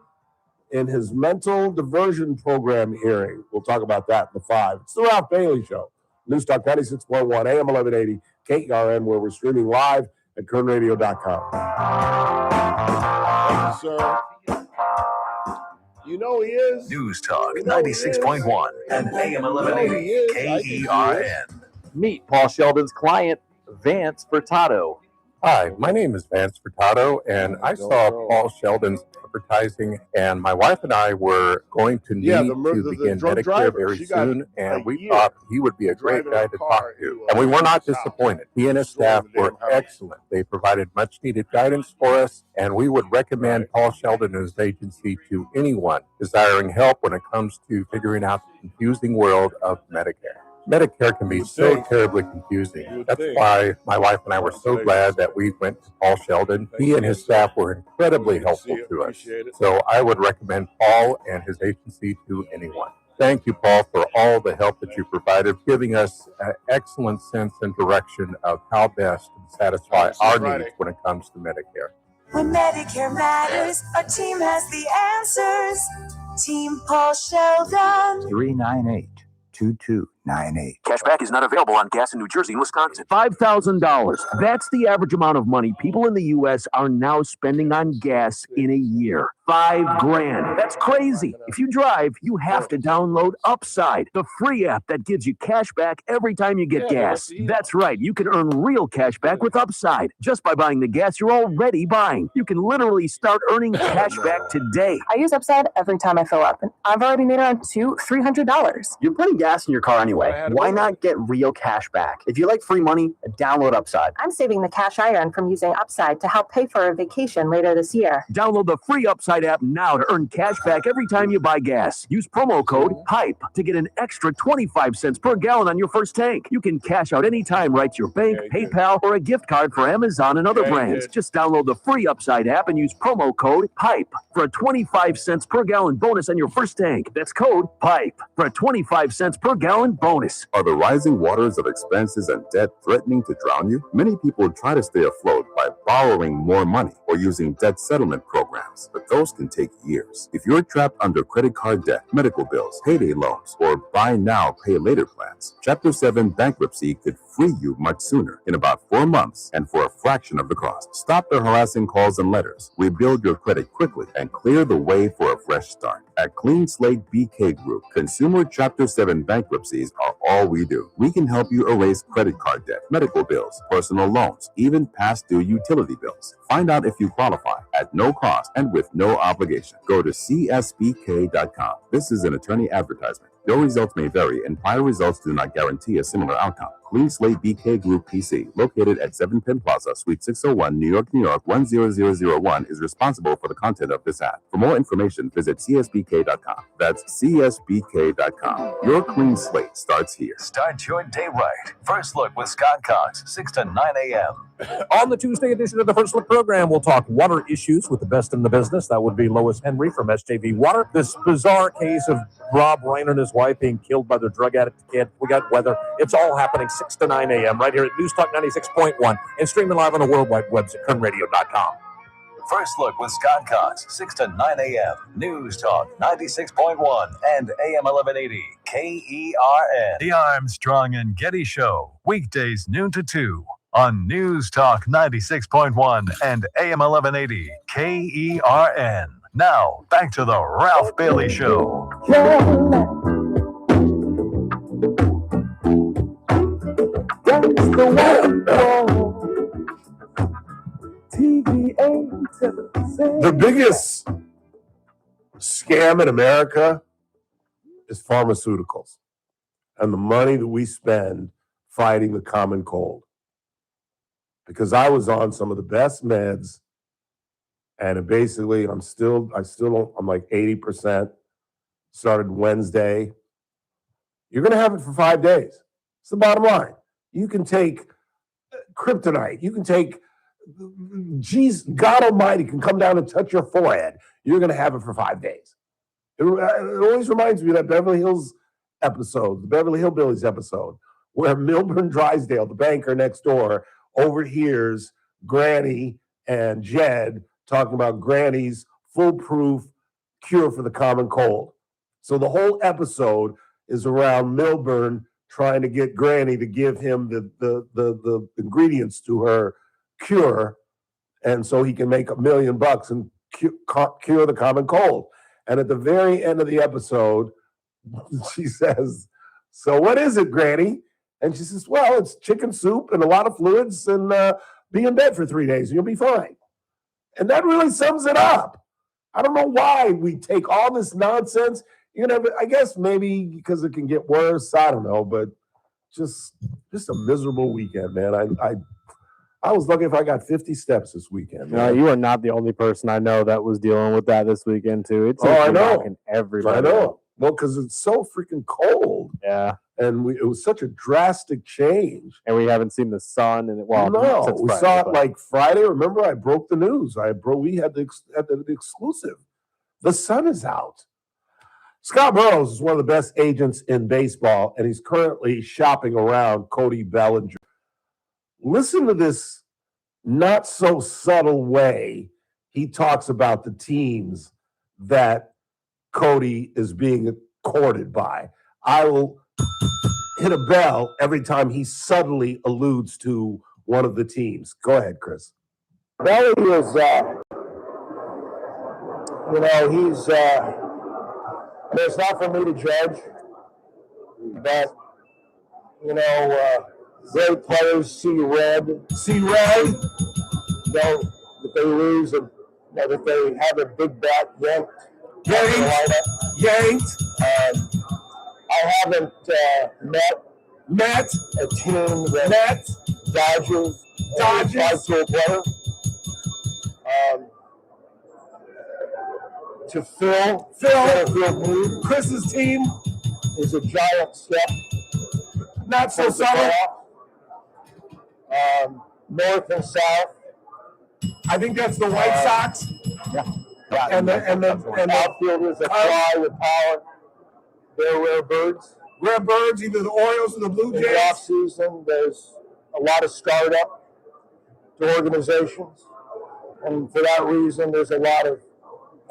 in his mental diversion program hearing. We'll talk about that in the 5. It's the Ralph Bailey Show. News Talk 96.1, AM 1180, KERN, where we're streaming live at kernradio.com. Thank you, sir. You know he is. News Talk 96.1 and AM 1180, KERN. Meet Paul Sheldon's client, Vance Furtado. Hi, my name is Vance Furtado, and I saw Paul Sheldon's advertising, and my wife and I were going to need to begin Medicare very soon, and we thought he would be a great guy to talk to. And we were not disappointed. He and his staff were excellent. They provided much-needed guidance for us, and we would recommend Paul Sheldon and his agency to anyone desiring help when it comes to figuring out the confusing world of Medicare. Medicare can be so terribly confusing. That's why my wife and I were so glad that we went to Paul Sheldon. He and his staff were incredibly helpful to us. So I would recommend Paul and his agency to anyone. Thank you, Paul, for all the help that you provided, giving us an excellent sense and direction of how best to satisfy our needs when it comes to Medicare. When Medicare matters, our team has the answers. Team Paul Sheldon. 398-2298. Cashback is not available on gas in New Jersey and Wisconsin. $5,000. That's the average amount of money people in the U.S. are now spending on gas in a year. $5,000. That's crazy. If you drive, you have to download Upside, the free app that gives you cash back every time you get gas. That's right. You can earn real cash back with Upside just by buying the gas you're already buying. You can literally start earning cash back today. I use Upside every time I fill up, and I've already made around $300. You're putting gas in your car anyway. Why not get real cash back? If you like free money, download Upside. I'm saving the cash I earn from using Upside to help pay for a vacation later this year. Download the free Upside app now to earn cash back every time you buy gas. Use promo code PIPE to get an extra 25 cents per gallon on your first tank. You can cash out anytime right to your bank, PayPal, or a gift card for Amazon and other brands. Just download the free Upside app and use promo code PIPE for a 25 cents per gallon bonus on your first tank. That's code PIPE for a 25 cents per gallon bonus. Are the rising waters of expenses and debt threatening to drown you? Many people try to stay afloat by borrowing more money or using debt settlement programs, but those can take years. If you're trapped under credit card debt, medical bills, payday loans, or buy now, pay later plans, Chapter 7 bankruptcy could free you much sooner, in about 4 months and for a fraction of the cost. Stop the harassing calls and letters, rebuild your credit quickly, and clear the way for a fresh start. At Clean Slate BK Group, consumer Chapter 7 bankruptcies are all we do. We can help you erase credit card debt, medical bills, personal loans, even past due utility bills. Find out if you qualify at no cost and with no obligation. Go to csbk.com. This is an attorney advertisement. Your results may vary, and prior results do not guarantee a similar outcome. Clean Slate BK Group PC, located at 7 Penn Plaza, Suite 601, New York, 10001, is responsible for the content of this ad. For more information, visit csbk.com. That's csbk.com. Your clean slate starts here. Start your day right. First Look with Scott Cox, 6 to 9 a.m. On the Tuesday edition of the First Look program, we'll talk water issues with the best in the business. That would be Lois Henry from SJV Water. This bizarre case of Rob Reiner and his wife being killed by their drug addict kid. We got weather. It's all happening 6 to 9 a.m. right here at News Talk 96.1 and streaming live on the World Wide Web at kernradio.com. First Look with Scott Cox, 6 to 9 a.m. News Talk 96.1 and AM 1180 KERN. The Armstrong and Getty Show, weekdays noon to 2 on News Talk 96.1 and AM 1180 KERN. Now, back to the Ralph Bailey Show. The biggest scam in America is pharmaceuticals and the money that we spend fighting the common cold. Because I was on some of the best meds, and it basically, I'm like 80%. Started Wednesday. You're going to have it for 5 days. It's the bottom line. You can take kryptonite. You can take, God Almighty can come down and touch your forehead. You're going to have it for 5 days. It always reminds me of that Beverly Hills episode, the Beverly Hillbillies episode, where Milburn Drysdale, the banker next door, overhears Granny and Jed talking about Granny's foolproof cure for the common cold. So the whole episode is around Milburn trying to get Granny to give him the ingredients to her cure, and so he can make $1 million and cure the common cold. And at the very end of the episode, she says, "So what is it, Granny?" And she says, "Well, it's chicken soup and a lot of fluids and be in bed for 3 days and you'll be fine." And that really sums it up. I don't know why we take all this nonsense. I guess maybe because it can get worse. I don't know, but just a miserable weekend, man. I was lucky if I got 50 steps this weekend. No, you are not the only person I know that was dealing with that this weekend too. It's I know. Everybody. I know. Well, because it's so freaking cold. Yeah. And it was such a drastic change. And we haven't seen the sun. And we saw it like Friday. Remember, I broke the news. We had the exclusive. The sun is out. Scott Burrows is one of the best agents in baseball, and he's currently shopping around Cody Bellinger. Listen to this not so subtle way he talks about the teams that Cody is being courted by. I will hit a bell every time he subtly alludes to one of the teams. Go ahead, Chris. Belly is, it's not for me to judge, but, great players see red. See red? That they lose, and that they have a big bat yanked. I haven't met a team that Dodgers to a player. To Phil, Chris's team is a giant step. Not so subtle. North and south. I think that's the White Sox. Yeah. And the outfielders that fly with power. They're rare birds. Rare birds, either the Orioles or the Blue Jays. In the offseason, there's a lot of startup to organizations. And for that reason, there's a lot of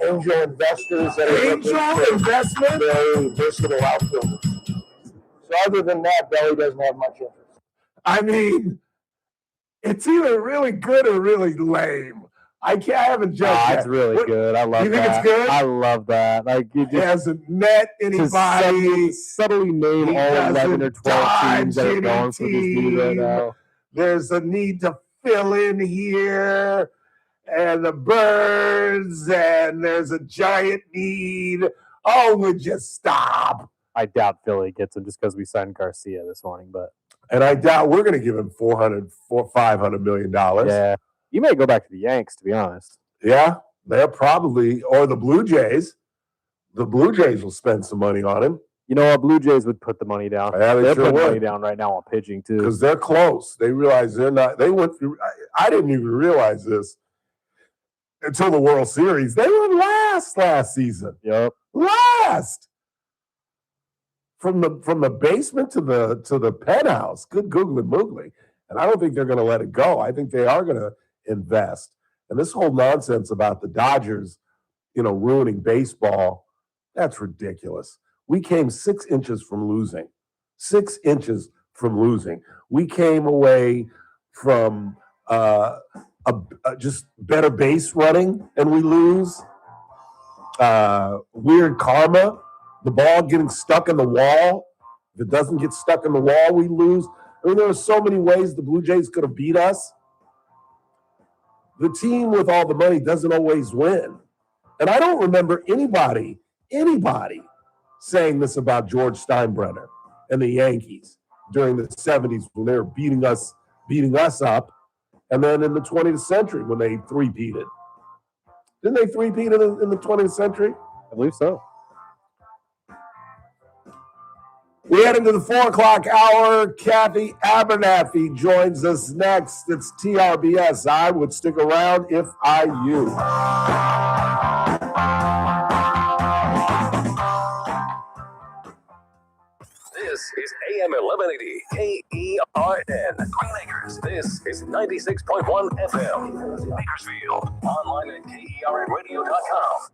angel investors that are very versatile outfielders. So other than that, Belly doesn't have much interest. I mean, it's either really good or really lame. I haven't judged yet. It's really good. I love that. You think it's good? I love that. Like you He hasn't met anybody. Subtly name He all 11 or doesn't 12 teams that are dodge going for this dude right any now. There's a need to fill in here, and the Birds, and there's a giant need. Oh, would you stop? I doubt Philly gets him just because we signed Garcia this morning, but And I doubt we're going to give him $500 million. yeah, you may go back to the Yanks, to be honest. Yeah, they're probably, or the Blue Jays. The Blue Jays will spend some money on him. You know what? Blue Jays would put the money down. Yeah, they're sure putting would. money down right now on pitching too, Because they're close. They realize they're not. They went through. I didn't even realize this until the World Series. They were last season. Yep, last. From the basement to the penthouse. Good googly moogly. And I don't think they're going to let it go. I think they are going to invest. And this whole nonsense about the Dodgers, ruining baseball, that's ridiculous. We came 6 inches from losing. 6 inches from losing. We came away from just better base running, and we lose. Weird karma. The ball getting stuck in the wall. If it doesn't get stuck in the wall, we lose. I mean, there are so many ways the Blue Jays could have beat us. The team with all the money doesn't always win. And I don't remember anybody saying this about George Steinbrenner and the Yankees during the 70s when they were beating us up. And then in the 20th century when they three-peated. Didn't they three-peat in the 20th century? I believe so. We head into the 4 o'clock hour. Kathy Abernathy joins us next. It's TRBS. I would stick around if I you. This is AM 1180 KERN. Green Acres. This is 96.1 FM. Bakersfield. Online at KERNradio.com.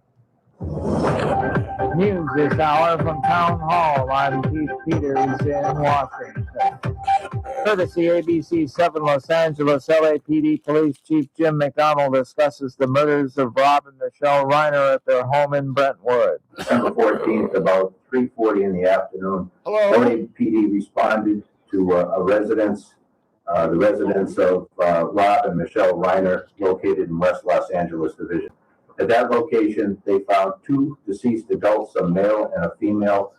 News this hour from Town Hall. I'm Keith Peters in Washington. Courtesy ABC 7 Los Angeles, LAPD Police Chief Jim McDonald discusses the murders of Rob and Michelle Reiner at their home in Brentwood. December 14th, about 3:40 in the afternoon, LAPD responded to a residence, the residence of Rob and Michelle Reiner, located in West Los Angeles Division. At that location, they found 2 deceased adults, a male and a female.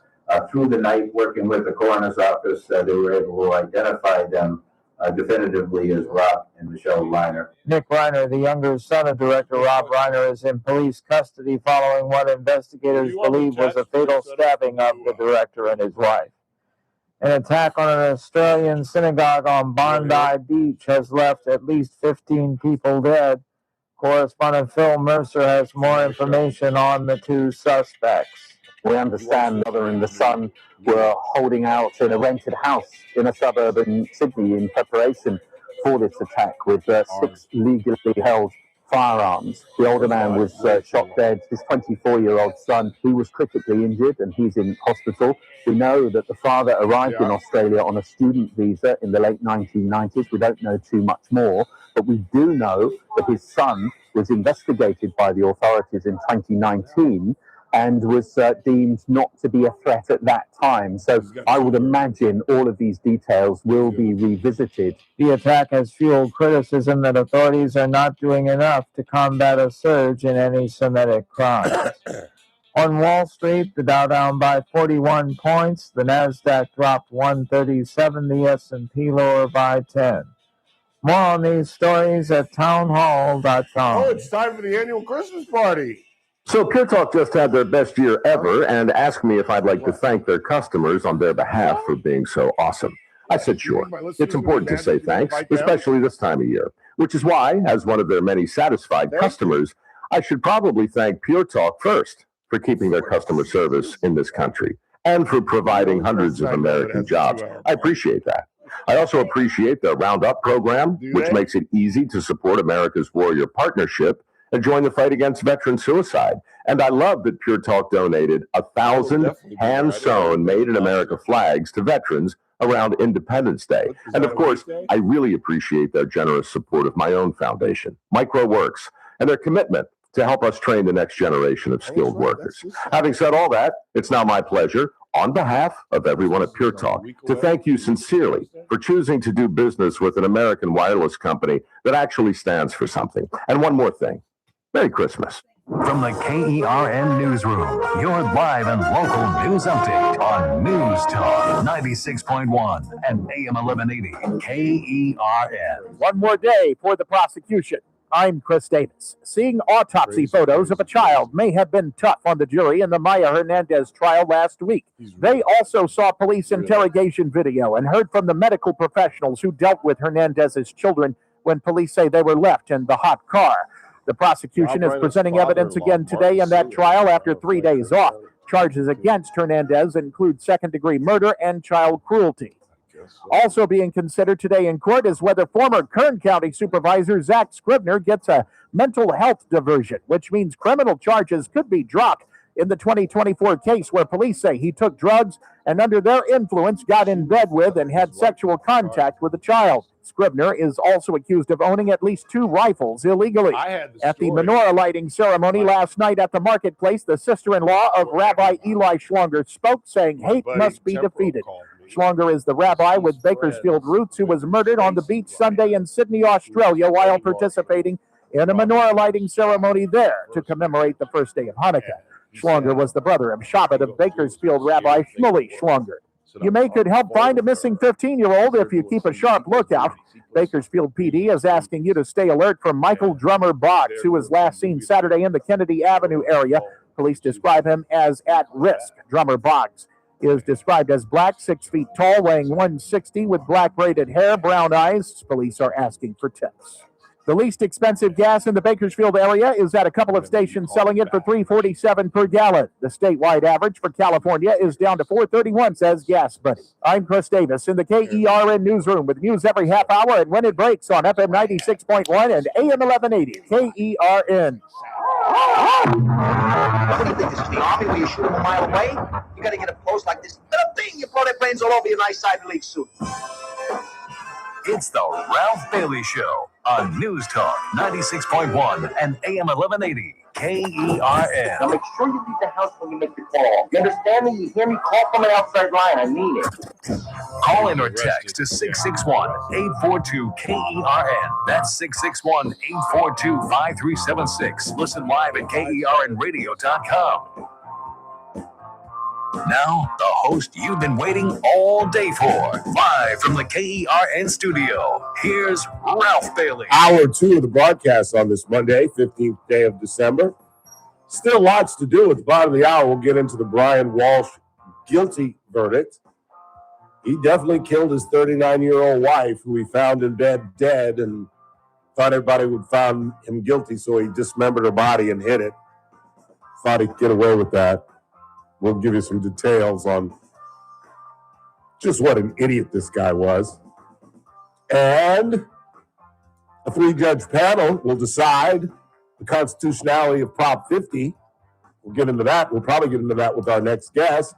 Through the night, working with the coroner's office, they were able to identify them definitively as Rob and Michelle Reiner. Nick Reiner, the younger son of director Rob Reiner, is in police custody following what investigators believe was a fatal stabbing of the director and his wife. An attack on an Australian synagogue on Bondi Beach has left at least 15 people dead. Correspondent Phil Mercer has more information on the 2 suspects. We understand the mother and the son were holding out in a rented house in a suburb in Sydney in preparation for this attack with 6 legally held firearms. The older man was shot dead. His 24-year-old son, he was critically injured and he's in hospital. We know that the father arrived in Australia on a student visa in the late 1990s. We don't know too much more, but we do know that his son was investigated by the authorities in 2019 and was deemed not to be a threat at that time. So I would imagine all of these details will be revisited. The attack has fueled criticism that authorities are not doing enough to combat a surge in anti-Semitic crimes. On Wall Street, the Dow down by 41 points, the Nasdaq dropped 137, the S&P lower by 10. More on these stories at townhall.com. Oh, it's time for the annual Christmas party. So Pure Talk just had their best year ever and asked me if I'd like to thank their customers on their behalf for being so awesome. I said sure. It's important to say thanks, especially this time of year, which is why, as one of their many satisfied customers, I should probably thank Pure Talk first for keeping their customer service in this country and for providing hundreds of American jobs. I appreciate that. I also appreciate the Roundup program, which makes it easy to support America's Warrior Partnership and join the fight against veteran suicide. And I love that Pure Talk donated 1,000 hand-sewn Made in America flags to veterans around Independence Day. And of course, I really appreciate their generous support of my own foundation, MicroWorks. and their commitment to help us train the next generation of skilled workers. Having said all that, it's now my pleasure, on behalf of everyone at Pure Talk, to thank you sincerely for choosing to do business with an American wireless company that actually stands for something. And one more thing. Merry Christmas. From the KERN Newsroom, your live and local news update on News Talk 96.1 and AM 1180 KERN. One more day for the prosecution. I'm Chris Davis. Seeing autopsy photos of a child may have been tough on the jury in the Maya Hernandez trial last week. They also saw police interrogation video and heard from the medical professionals who dealt with Hernandez's children when police say they were left in the hot car. The prosecution is presenting evidence again today in that trial after 3 days off. Charges against Hernandez include second-degree murder and child cruelty. Also being considered today in court is whether former Kern County Supervisor Zach Scribner gets a mental health diversion, which means criminal charges could be dropped in the 2024 case where police say he took drugs and under their influence got in bed with and had sexual contact with a child. Scribner is also accused of owning at least 2 rifles illegally. At the menorah lighting ceremony last night at the marketplace, the sister-in-law of Rabbi Eli Schlonger spoke, saying hate must be defeated. Schlonger is the rabbi with Bakersfield roots who was murdered on the beach Sunday in Sydney, Australia, while participating in a menorah lighting ceremony there to commemorate the first day of Hanukkah. Schlonger was the brother of Shabbat of Bakersfield Rabbi Shmuley Schlonger. You could help find a missing 15-year-old if you keep a sharp lookout. Bakersfield PD is asking you to stay alert for Michael Drummer Boggs, who was last seen Saturday in the Kennedy Avenue area. Police describe him as at risk. Drummer Boggs is described as black, 6 feet tall, weighing 160 with black braided hair, brown eyes. Police are asking for tips. The least expensive gas in the Bakersfield area is at a couple of stations selling it for $3.47 per gallon. The statewide average for California is down to $4.31, says Gas Buddy. I'm Chris Davis in the KERN Newsroom with news every half hour and when it breaks on FM 96.1 and AM 1180 KERN. What do you think? This is the Army where you shoot them a mile away? You got to get up close like this little thing. You blow their brains all over your nice Ivy League suit. It's the Ralph Bailey Show on News Talk 96.1 and AM 1180 KERN. Now make sure you leave the house when you make the call. You understand me? You hear me? Call from an outside line. I mean it. Call in or text to 661-842-KERN. That's 661-842-5376. Listen live at KERNradio.com. Now, the host you've been waiting all day for. Live from the KERN studio, here's Ralph Bailey. Hour 2 of the broadcast on this Monday, 15th day of December. Still lots to do. At the bottom of the hour, we'll get into the Brian Walsh guilty verdict. He definitely killed his 39-year-old wife, who he found in bed dead, and thought everybody would find him guilty, so he dismembered her body and hid it. Thought he'd get away with that. We'll give you some details on just what an idiot this guy was. And a 3-judge panel will decide the constitutionality of Prop 50. We'll get into that. We'll probably get into that with our next guest.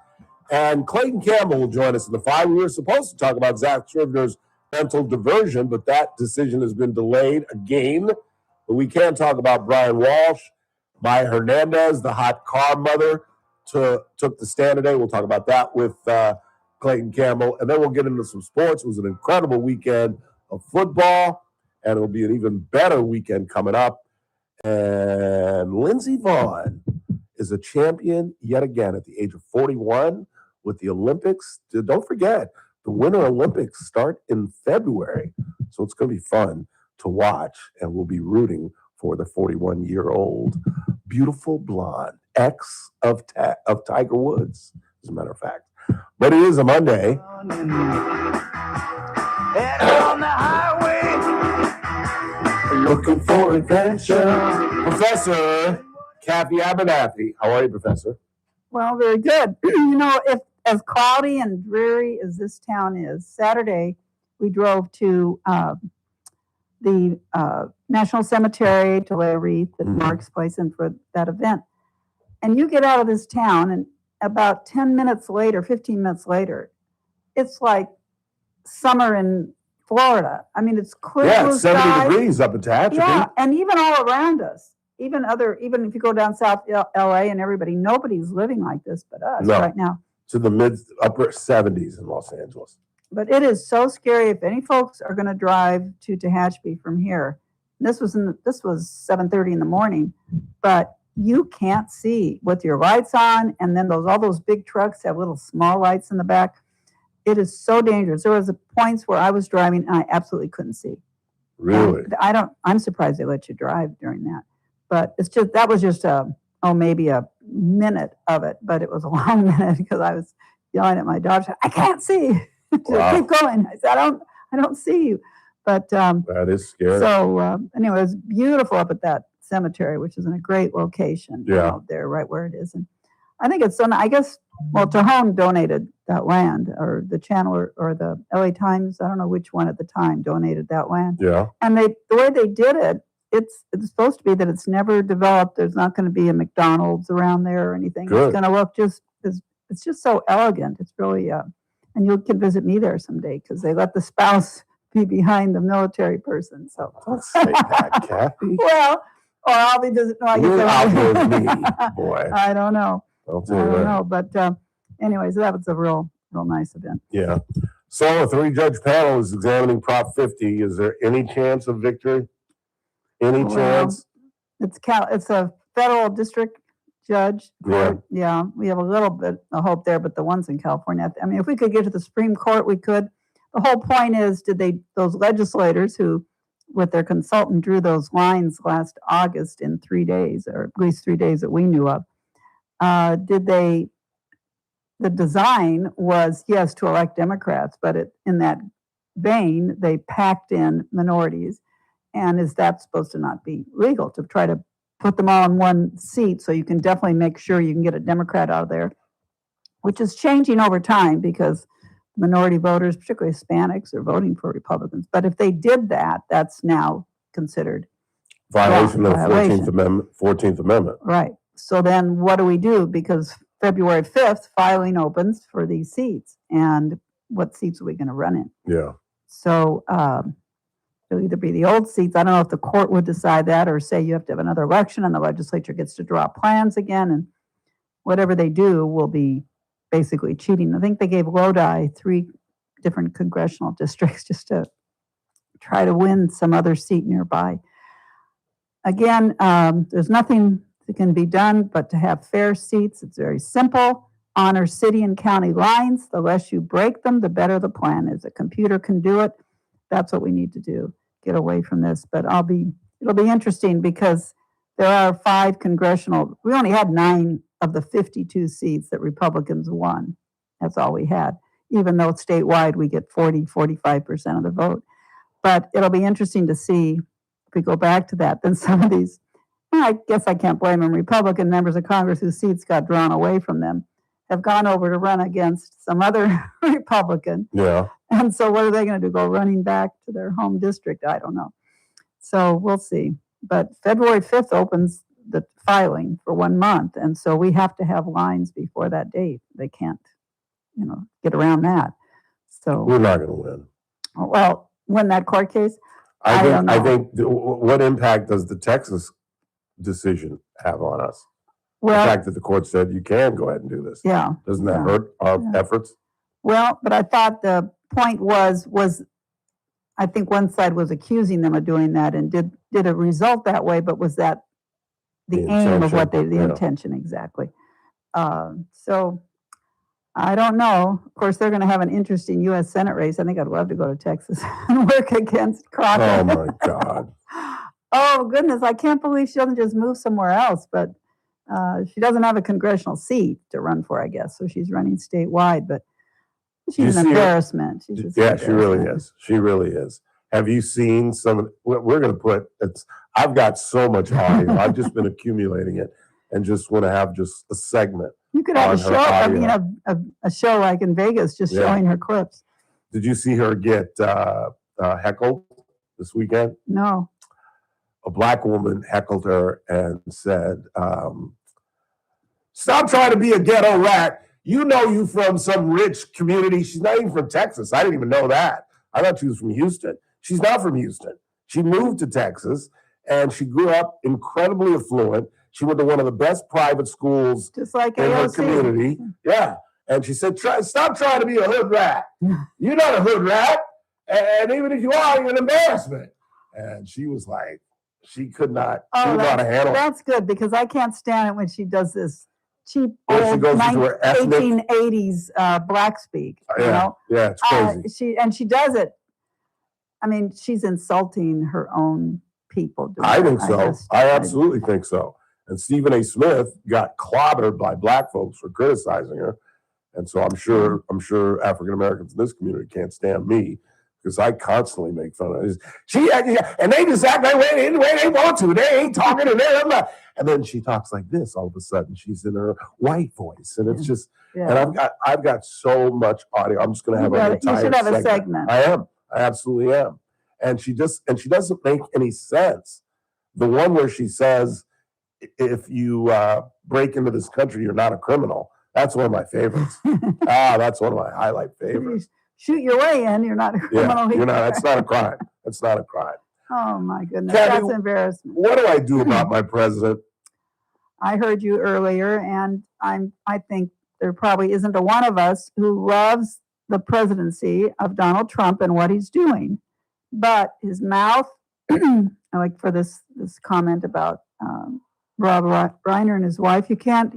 And Clayton Campbell will join us in the 5. We were supposed to talk about Zach Scribner's mental diversion, but that decision has been delayed again. But we can talk about Brian Walsh, Maya Hernandez, the hot car mother, took the stand today. We'll talk about that with Clayton Campbell. And then we'll get into some sports. It was an incredible weekend of football, and it'll be an even better weekend coming up. And Lindsey Vonn is a champion yet again at the age of 41 with the Olympics. Don't forget, the Winter Olympics start in February. So it's going to be fun to watch, and we'll be rooting for the 41-year-old beautiful blonde, ex of Tiger Woods, as a matter of fact. But it is a Monday. And on the highway, looking for adventure. Professor Kathy Abernathy. How are you, Professor? Well, very good. You know, if as cloudy and dreary as this town is, Saturday we drove to the National Cemetery to lay a wreath at Mark's place and for that event. And you get out of this town, and about 10 minutes later, 15 minutes later, it's like summer in Florida. I mean, it's clear. Yeah, it's 70 degrees up at Tehachapi. Yeah, and even all around us, even if you go down South LA and everybody, nobody's living like this but us right now. To the upper 70s in Los Angeles. But it is so scary. If any folks are going to drive to Tehachapi from here, this was 7:30 in the morning, but you can't see with your lights on, and then all those big trucks have little small lights in the back. It is so dangerous. There was points where I was driving and I absolutely couldn't see. Really? I'm surprised they let you drive during that. But that was just maybe a minute of it, but it was a long minute because I was yelling at my dog. I can't see. Wow. Keep going. I said, I don't see you. But that is scary. So anyway, it was beautiful up at that cemetery, which is in a great location. Yeah. There, right where it is. And I think it's I guess, Tejon donated that land, or the Channel or the LA Times, I don't know which one at the time, donated that land. Yeah. And the way they did it, it's supposed to be that it's never developed. There's not going to be a McDonald's around there or anything. Good. It's going to look it's just so elegant. It's really, and you can visit me there someday because they let the spouse be behind the military person. So don't say that, Kathy. Well, or I'll be visiting. No, You're out with me, boy. I don't know. I don't know. But anyways, that was a real nice event. Yeah. So a 3-judge panel is examining Prop 50. Is there any chance of victory? Any chance? It's a federal district judge court. Yeah, we have a little bit of hope there, but the ones in California, I mean, if we could get to the Supreme Court, we could. The whole point is, those legislators who, with their consultant, drew those lines last August in 3 days, or at least 3 days that we knew of, the design was, yes, to elect Democrats, but in that vein, they packed in minorities. And is that supposed to not be legal to try to put them all in one seat? So you can definitely make sure you can get a Democrat out of there, which is changing over time because minority voters, particularly Hispanics, are voting for Republicans. But if they did that, that's now considered violation of the 14th Amendment. Right. So then what do we do? Because February 5th, filing opens for these seats. And what seats are we going to run in? Yeah. So it'll either be the old seats. I don't know if the court would decide that, or say you have to have another election and the legislature gets to draw plans again. And whatever they do will be basically cheating. I think they gave Lodi 3 different congressional districts just to try to win some other seat nearby. Again, there's nothing that can be done but to have fair seats. It's very simple. Honor city and county lines. The less you break them, the better the plan is. A computer can do it. That's what we need to do. Get away from this. But it'll be interesting because there are 5 congressional. We only had 9 of the 52 seats that Republicans won. That's all we had, even though statewide we get 45% of the vote. But it'll be interesting to see if we go back to that, then some of these, I guess I can't blame them, Republican members of Congress whose seats got drawn away from them have gone over to run against some other Republican. Yeah. And so what are they going to do? Go running back to their home district? I don't know. So we'll see. But February 5th opens the filing for 1 month. And so we have to have lines before that date. They can't, get around that. So we're not going to win. Well, win that court case? I think what impact does the Texas decision have on us? Well, the fact that the court said you can go ahead and do this. Yeah. Doesn't that hurt our efforts? Well, but I thought the point was I think one side was accusing them of doing that, and did it result that way, but was that the aim of what the intention exactly? So I don't know. Of course, they're going to have an interesting U.S. Senate race. I think I'd love to go to Texas and work against Crockett. Oh my God. Oh goodness, I can't believe she doesn't just move somewhere else, but she doesn't have a congressional seat to run for, I guess. So she's running statewide, but she's an embarrassment. She really is. She really is. Have you seen some? We're going to put. I've got so much audio. I've just been accumulating it, and just want to have just a segment. You could have a show. I mean, a show like in Vegas, just showing her clips. Did you see her get heckled this weekend? No. A black woman heckled her and said, "Stop trying to be a ghetto rat. You know you from some rich community." She's not even from Texas. I didn't even know that. I thought she was from Houston. She's not from Houston. She moved to Texas, and she grew up incredibly affluent. She went to one of the best private schools just like in her AOC. community. Yeah. And she said, stop trying to be a hood rat. You're not a hood rat. And even if you are, you're an embarrassment. And she was like, she could not, she didn't know how to handle it. That's good, because I can't stand it when she does this cheap When she old goes into her ethnic- 1880s black speak. You know? Yeah, it's crazy. She does it. I mean, she's insulting her own people. I think so. I absolutely think so. And Stephen A. Smith got clobbered by black folks for criticizing her. And so I'm sure African Americans in this community can't stand me, because I constantly make fun of it. And they just act the way they want to. They ain't talking and they're not. And then she talks like this all of a sudden. She's in her white voice. And it's just, and I've got so much audio. I'm just going to have an entire You should have a segment. I am. I absolutely am. And she doesn't make any sense. The one where she says, if you break into this country, you're not a criminal. That's one of my favorites. That's one of my highlight favorites. Shoot your way in, you're not a criminal. Yeah, you're not. That's not a crime. That's not a crime. Oh my goodness, Kathy, that's embarrassment. What do I do about my president? I heard you earlier, and I think there probably isn't a one of us who loves the presidency of Donald Trump and what he's doing. But his mouth, like for this comment about Rob Reiner and his wife, you can't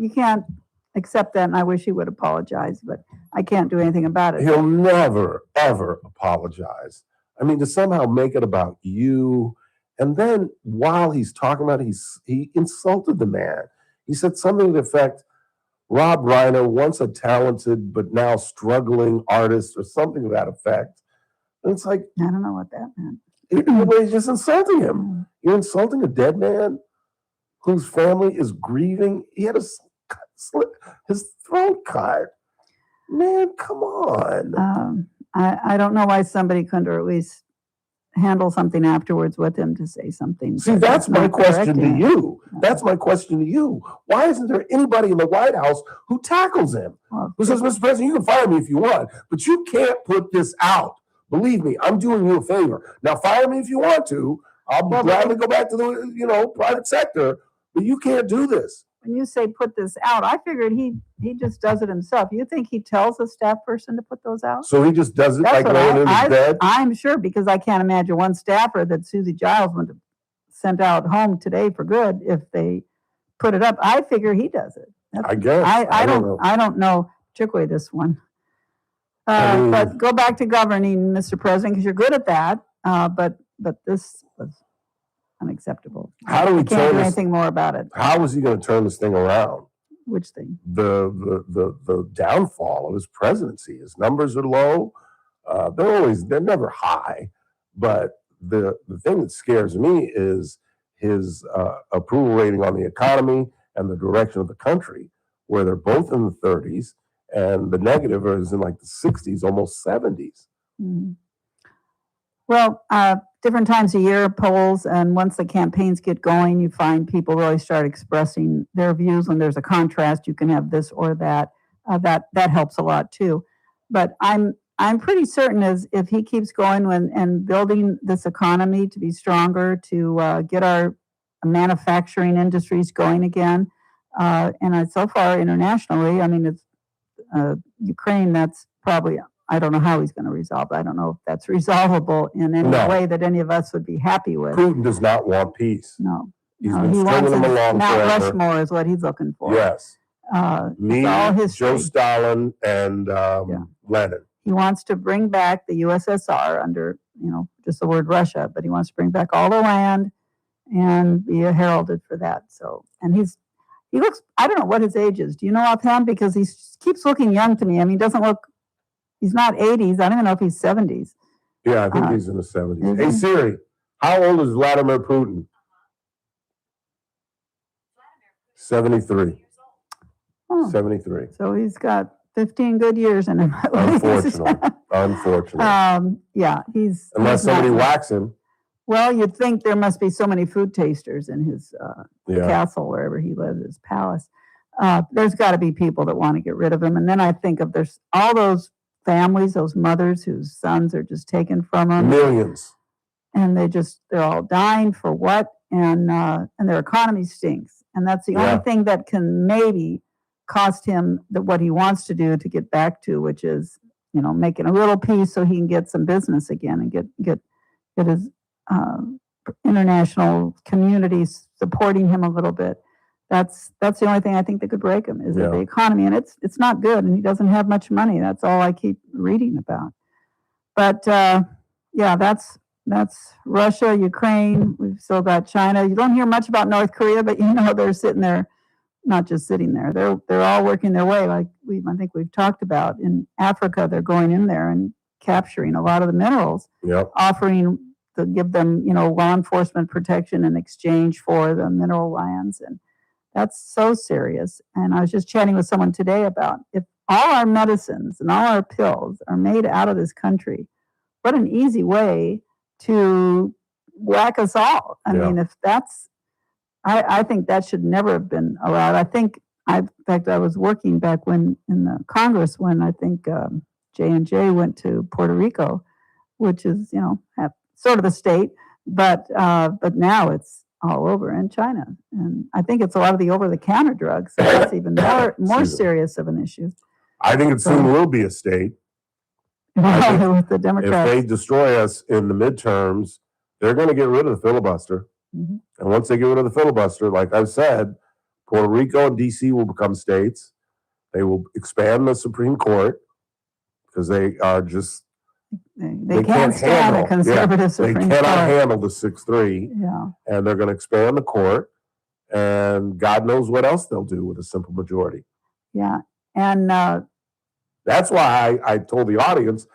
accept that, and I wish he would apologize, but I can't do anything about it. He'll never, ever apologize. I mean, to somehow make it about you, and then while he's talking about it, he insulted the man. He said something to the effect, Rob Reiner, once a talented but now struggling artist, or something to that effect. And it's like, I don't know what that meant. You're just insulting him. You're insulting a dead man whose family is grieving. He had his throat cut. Man, come on. I don't know why somebody couldn't, or at least handle something afterwards with him to say something. See, that's my question to you. That's my question to you. Why isn't there anybody in the White House who tackles him? Who says, Mr. President, you can fire me if you want, but you can't put this out. Believe me, I'm doing you a favor. Now, fire me if you want to. I'll gladly go back to the private sector, but you can't do this. When you say put this out, I figured he just does it himself. You think he tells a staff person to put those out? So he just does it like laying in his bed? I'm sure, because I can't imagine one staffer that Susie Giles would have sent out home today for good if they put it up. I figure he does it. I guess. I don't know, particularly this one. But go back to governing, Mr. President, because you're good at that. But this was unacceptable. How do we can't do anything more about it? How is he going to turn this thing around? Which thing? The downfall of his presidency. His numbers are low. They're never high. But the thing that scares me is his approval rating on the economy and the direction of the country, where they're both in the 30s, and the negative is in like the 60s, almost 70s. Mm-hmm. Well, different times of year, polls, and once the campaigns get going, you find people really start expressing their views. When there's a contrast, you can have this or that. That helps a lot too. But I'm pretty certain as if he keeps going and building this economy to be stronger, to get our manufacturing industries going again, and so far internationally, I mean, it's Ukraine. That's probably. I don't know how he's going to resolve it. I don't know if that's resolvable in any way that any of us would be happy with. Putin does not want peace. No. He's been stringing them along Mount forever. Rushmore is what he's looking for. Yes. Me, all history. Joe Stalin, and Lenin. He wants to bring back the USSR under, just the word Russia, but he wants to bring back all the land and be heralded for that. So, and he looks, I don't know what his age is. Do you know offhand? Because he keeps looking young to me. I mean, he doesn't look, he's not 80s. I don't even know if he's 70s. Yeah, I think he's in the 70s. Hey, Siri, how old is Vladimir Putin? 73. Oh. 73. So he's got 15 good years in him. Unfortunately. Yeah, unless somebody whacks him. Well, you'd think there must be so many food tasters in his castle, wherever he lives, his palace. There's got to be people that want to get rid of him. And then I think of there's all those families, those mothers whose sons are just taken from them. Millions. And they're all dying for what? and their economy stinks. And that's the only thing that can maybe cost him what he wants to do to get back to, which is, making a little peace so he can get some business again and get his international communities supporting him a little bit. That's the only thing I think that could break him is the economy, and it's not good, and he doesn't have much money. That's all I keep reading about. But that's Russia, Ukraine. We've still got China. You don't hear much about North Korea, but they're sitting there, not just sitting there. They're all working their way, like I think we've talked about. In Africa, they're going in there and capturing a lot of the minerals, offering to give them law enforcement protection in exchange for the mineral lands, and that's so serious. And I was just chatting with someone today about if all our medicines and all our pills are made out of this country, what an easy way to whack us all. I mean, if that's, I think that should never have been allowed. In fact, I was working back when in the Congress when I think J&J went to Puerto Rico, which is, sort of a state, but now it's all over in China. And I think it's a lot of the over-the-counter drugs. So that's even more serious of an issue. I think it soon will be a state. With the Democrats. If they destroy us in the midterms, they're going to get rid of the filibuster. Mm-hmm. And once they get rid of the filibuster, like I've said, Puerto Rico and D.C. will become states. They will expand the Supreme Court because they are just they can't stand a conservative Supreme Court. They cannot handle the 6-3. Yeah. And they're going to expand the court, and God knows what else they'll do with a simple majority. Yeah. And that's why I told the audience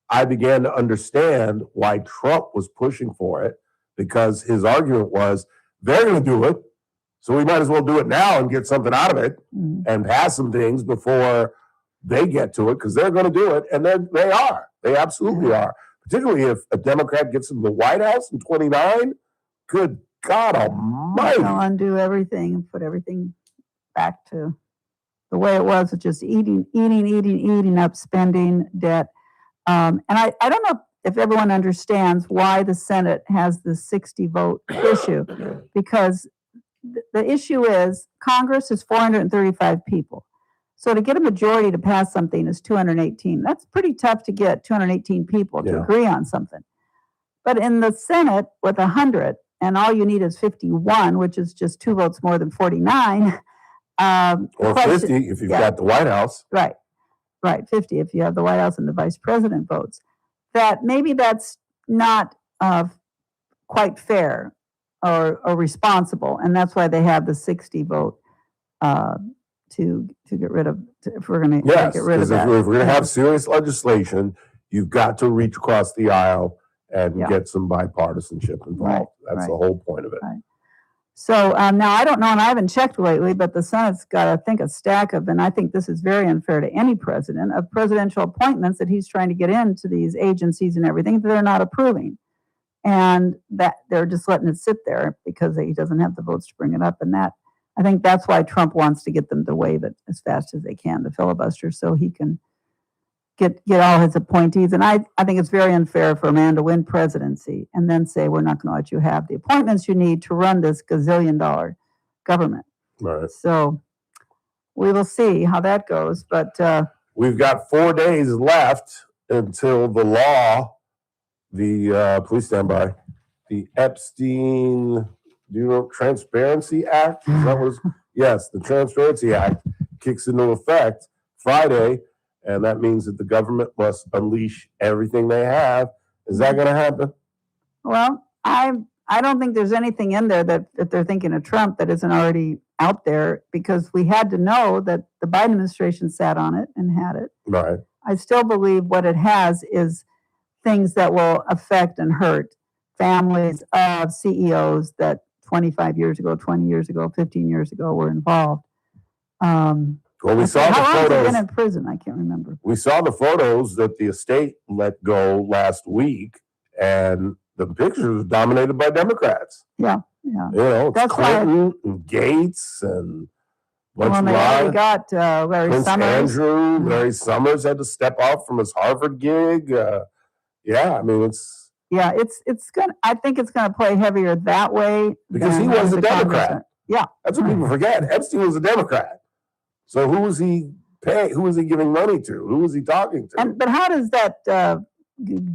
I began to understand why Trump was pushing for it, because his argument was they're going to do it, so we might as well do it now and get something out of it and pass some things before they get to it, because they're going to do it, and they are. They absolutely are. Particularly if a Democrat gets into the White House in 29, good God almighty. They'll undo everything and put everything back to the way it was, just eating up spending, debt. And I don't know if everyone understands why the Senate has the 60 vote issue, because the issue is Congress is 435 people. So to get a majority to pass something is 218. That's pretty tough to get 218 people to agree on something. But in the Senate with 100, and all you need is 51, which is just 2 votes more than 49. Or 50 if you've got the White House. Right, 50 if you have the White House and the vice president votes. That maybe that's not quite fair or responsible, and that's why they have the 60 vote to get rid of. If we're going to get rid of that, if we're going to have serious legislation, you've got to reach across the aisle and get some bipartisanship involved. That's the whole point of it. Right. So now I don't know, and I haven't checked lately, but the Senate's got, I think, a stack of, and I think this is very unfair to any president, of presidential appointments that he's trying to get into these agencies and everything that they're not approving. And that they're just letting it sit there because he doesn't have the votes to bring it up. And that, I think that's why Trump wants to get them to waive it as fast as they can, the filibuster, so he can get all his appointees. And I think it's very unfair for a man to win presidency and then say, we're not going to let you have the appointments you need to run this gazillion-dollar government. Right. So we will see how that goes. But we've got 4 days left until the law, please stand by, the Epstein, Transparency Act? Is that what it's, yes, the Transparency Act kicks into effect Friday. And that means that the government must unleash everything they have. Is that going to happen? Well, I don't think there's anything in there that if they're thinking of Trump that isn't already out there, because we had to know that the Biden administration sat on it and had it. Right. I still believe what it has is things that will affect and hurt families of CEOs that 25 years ago, 20 years ago, 15 years ago were involved. Well, we saw the How long has he photos. been in prison? I can't remember. We saw the photos that the estate let go last week, and the pictures were dominated by Democrats. Yeah. It's That's Clayton and Gates and they got Larry Prince Summers. Larry Summers had to step off from his Harvard gig. I mean, it's Yeah, it's gonna. I think it's gonna play heavier that way because he than was a the Democrat. Congress. Yeah, That's what people forget. Epstein was a Democrat. So who was he paying? Who was he giving money to? Who was he talking to? But how does that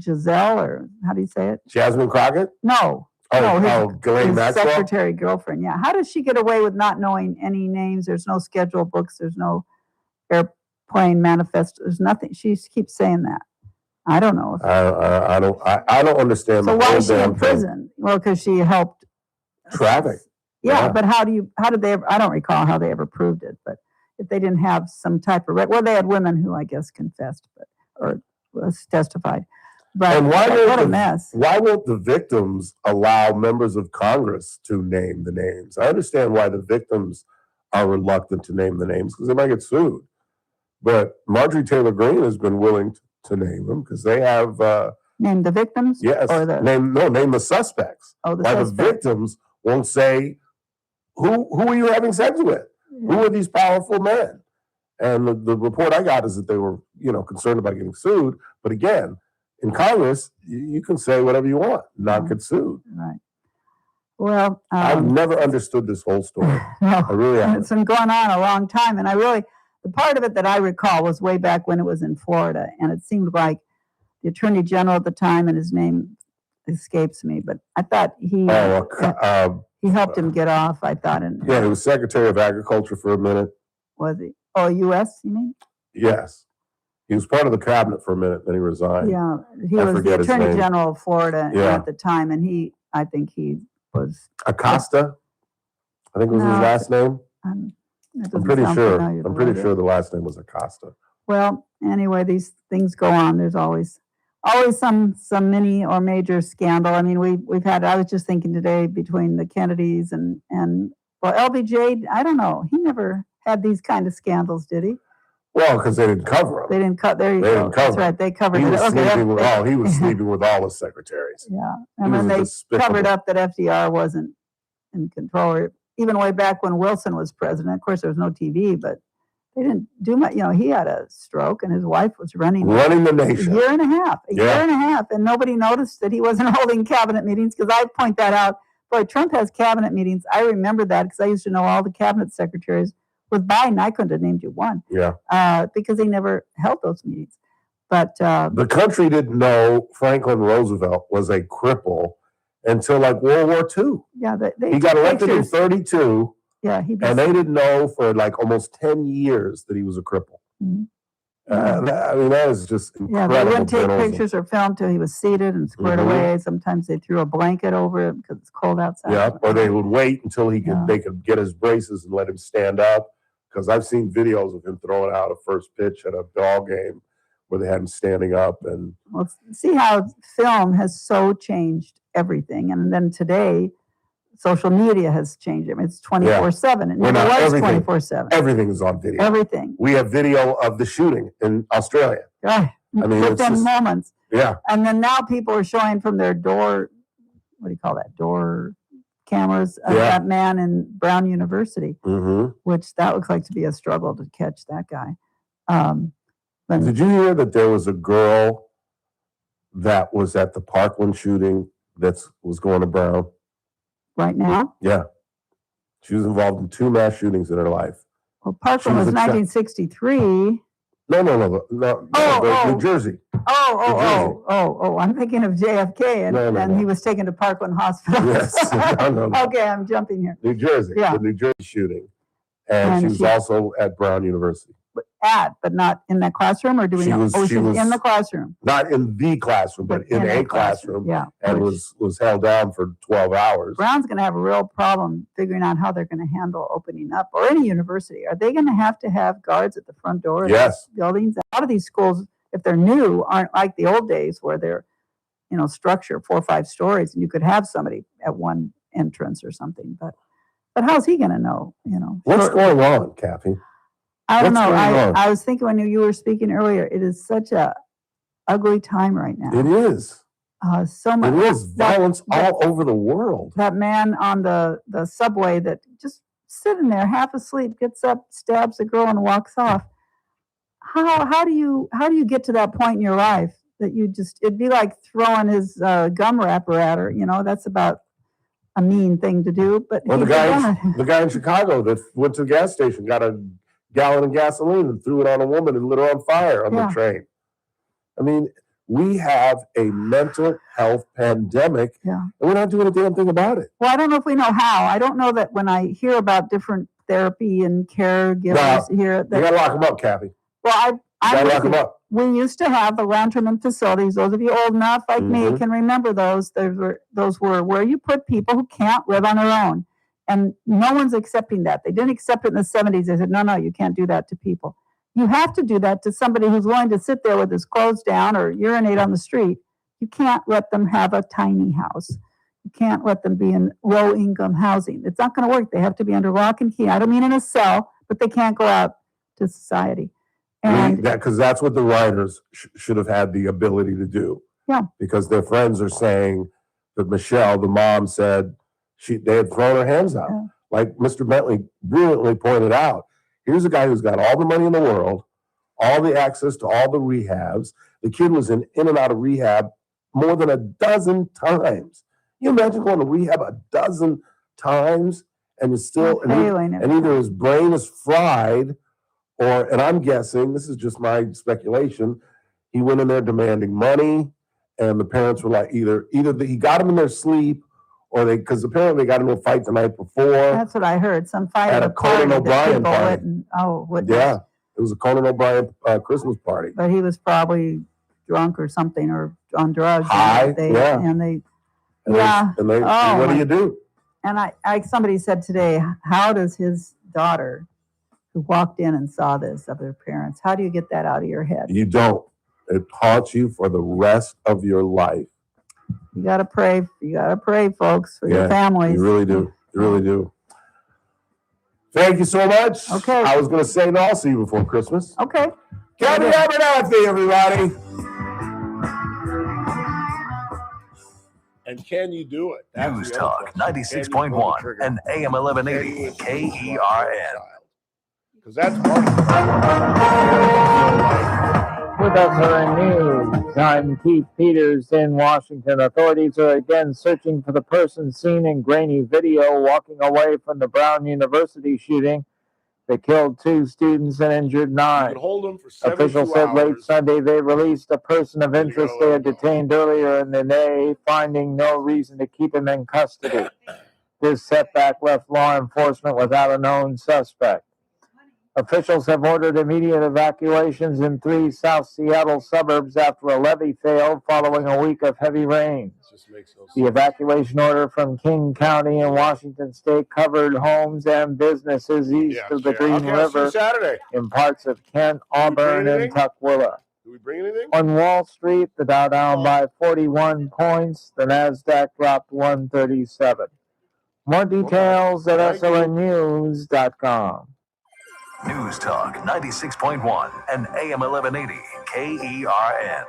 Giselle, or how do you say it? Jasmine Crockett? No. Ghislaine his Maxwell? secretary girlfriend. Yeah. How does she get away with not knowing any names? There's no schedule books. There's no airplane manifest. There's nothing. She keeps saying that. I don't know. I don't understand. So why is she in prison? Well, because she helped traffic. Yeah, but how did they ever, I don't recall how they ever proved it, but if they didn't have some type of, well, they had women who I guess confessed, or was testified. But and what a mess. Why won't the victims allow members of Congress to name the names? I understand why the victims are reluctant to name the names because they might get sued. But Marjorie Taylor Greene has been willing to name them because they have name the victims. Yes, or the, name the suspects. Oh, the why suspects. The victims won't say who are you having sex with? Yeah. Who are these powerful men? And the report I got is that they were concerned about getting sued. But again, in Congress, you can say whatever you want, not get sued. Right. Well, I've never understood this whole story. No, I really haven't. It's been going on a long time, and the part of it that I recall was way back when it was in Florida, and it seemed like the Attorney General at the time, and his name escapes me, but I thought he helped him get off. I thought, he was Secretary of Agriculture for a minute. Was he? Oh, U.S. You mean? Yes. He was part of the cabinet for a minute, then he resigned. Yeah, he was the Attorney General of Florida at the time, and I think he was Acosta. I think was his last name. I'm pretty sure. I'm pretty sure the last name was Acosta. Well, anyway, these things go on. There's always some mini or major scandal. I mean, we've had. I was just thinking today between the Kennedys and LBJ. I don't know. He never had these kind of scandals, did he? Well, because they didn't cover him. They didn't cut. There you go. That's right. They covered it. He was sleeping with all his secretaries. Yeah, and then they covered up that FDR wasn't in control. Even way back when Wilson was president. Of course, there was no TV, but they didn't do much. He had a stroke, and his wife was running the nation. A year and a half, and nobody noticed that he wasn't holding cabinet meetings. Because I point that out. Boy, Trump has cabinet meetings. I remember that because I used to know all the cabinet secretaries. With Biden, I couldn't have named you one. Yeah. Because he never held those meetings. But the country didn't know Franklin Roosevelt was a cripple until like World War II. Yeah, he got elected in 1932. Yeah, and they didn't know for like almost 10 years that he was a cripple. Mm-hmm. I mean, that is just incredible. Yeah, they wouldn't take pictures or film till he was seated and squared away. Sometimes they threw a blanket over him because it's cold outside. Yeah, or they would wait until they could get his braces and let him stand up. Because I've seen videos of him throwing out a first pitch at a ball game where they had him standing up. And well, see how film has so changed everything. And then today, social media has changed it. I mean, it's 24/7. It never was 24/7. Everything is on video. Everything. We have video of the shooting in Australia. Right. I mean, within moments. Yeah. And then now people are showing from their door, what do you call that? Door cameras of that man in Brown University, which that looks like to be a struggle to catch that guy. Did you hear that there was a girl that was at the Parkland shooting that was going to Brown? Right now? Yeah. She was involved in 2 mass shootings in her life. Well, Parkland was 1963. No, New Jersey. I'm thinking of JFK, and he was taken to Parkland Hospital. Yes. No. Okay, I'm jumping here. New Jersey. Yeah. The New Jersey shooting. And she was also at Brown University. But not in that classroom, or do we know? She was in the classroom. Not in the classroom, but in a classroom. Yeah. And was held down for 12 hours. Brown's going to have a real problem figuring out how they're going to handle opening up, or any university. Are they going to have guards at the front door of these buildings? A lot of these schools, if they're new, aren't like the old days where they're, structure 4 or 5 stories, and you could have somebody at one entrance or something. But how's he going to know? What's going on, Kathy? I don't know. I was thinking when you were speaking earlier, it is such a ugly time right now. It is. So much. It is violence all over the world. That man on the subway that just sitting there half asleep, gets up, stabs a girl, and walks off. How do you get to that point in your life that it'd be like throwing his gum wrapper at her. That's about a mean thing to do. But Well, the guy in Chicago that went to the gas station, got a gallon of gasoline and threw it on a woman and lit her on fire on the train. I mean, we have a mental health pandemic, and we're not doing a damn thing about it. Well, I don't know if we know how. I don't know that when I hear about different therapy and caregivers here, you gotta lock them up, Kathy. Well, lock them up. We used to have the Lanterman facilities. Those of you old enough like me can remember those. Those were where you put people who can't live on their own. And no one's accepting that. They didn't accept it in the 70s. They said, no, you can't do that to people. You have to do that to somebody who's willing to sit there with his clothes down or urinate on the street. You can't let them have a tiny house. You can't let them be in low-income housing. It's not going to work. They have to be under lock and key. I don't mean in a cell, but they can't go out to society. And because that's what the writers should have had the ability to do. Yeah. Because their friends are saying that Michelle, the mom, said they had thrown her hands up. Yeah. Like Mr. Bentley brilliantly pointed out, here's a guy who's got all the money in the world, all the access to all the rehabs. The kid was in and out of rehab more than a dozen times. You imagine going to rehab a dozen times and it's still, and either his brain is fried and I'm guessing, this is just my speculation, he went in there demanding money and the parents were like, either he got him in their sleep or because apparently they got into a fight the night before. That's what I heard. Some fight at a Conan O'Brien party. Yeah, it was a Conan O'Brien Christmas party. But he was probably drunk or something or on drugs. High, what do you do? And somebody said today, how does his daughter, who walked in and saw this of their parents, how do you get that out of your head? You don't. It haunts you for the rest of your life. You gotta pray. You gotta pray, folks, for your families. You really do. You really do. Thank you so much. Okay. I was going to say, and I'll see you before Christmas. Okay. Happy Abernathy, everybody. And can you do it? News Talk 96.1 and AM 1180 KERN. Because that's With us news, I'm Keith Peters in Washington. Authorities are again searching for the person seen in grainy video walking away from the Brown University shooting that killed 2 students and injured 9. Officials said late Sunday they released a person of interest they had detained earlier in the day, finding no reason to keep him in custody. This setback left law enforcement without a known suspect. Officials have ordered immediate evacuations in 3 South Seattle suburbs after a levee failed following a week of heavy rains. The evacuation order from King County in Washington State covered homes and businesses east of the Green River in parts of Kent, Auburn, and Tukwila. Do we bring anything? On Wall Street, the Dow down by 41 points. The NASDAQ dropped 137. More details at SLNnews.com. News Talk 96.1 and AM 1180 KERN.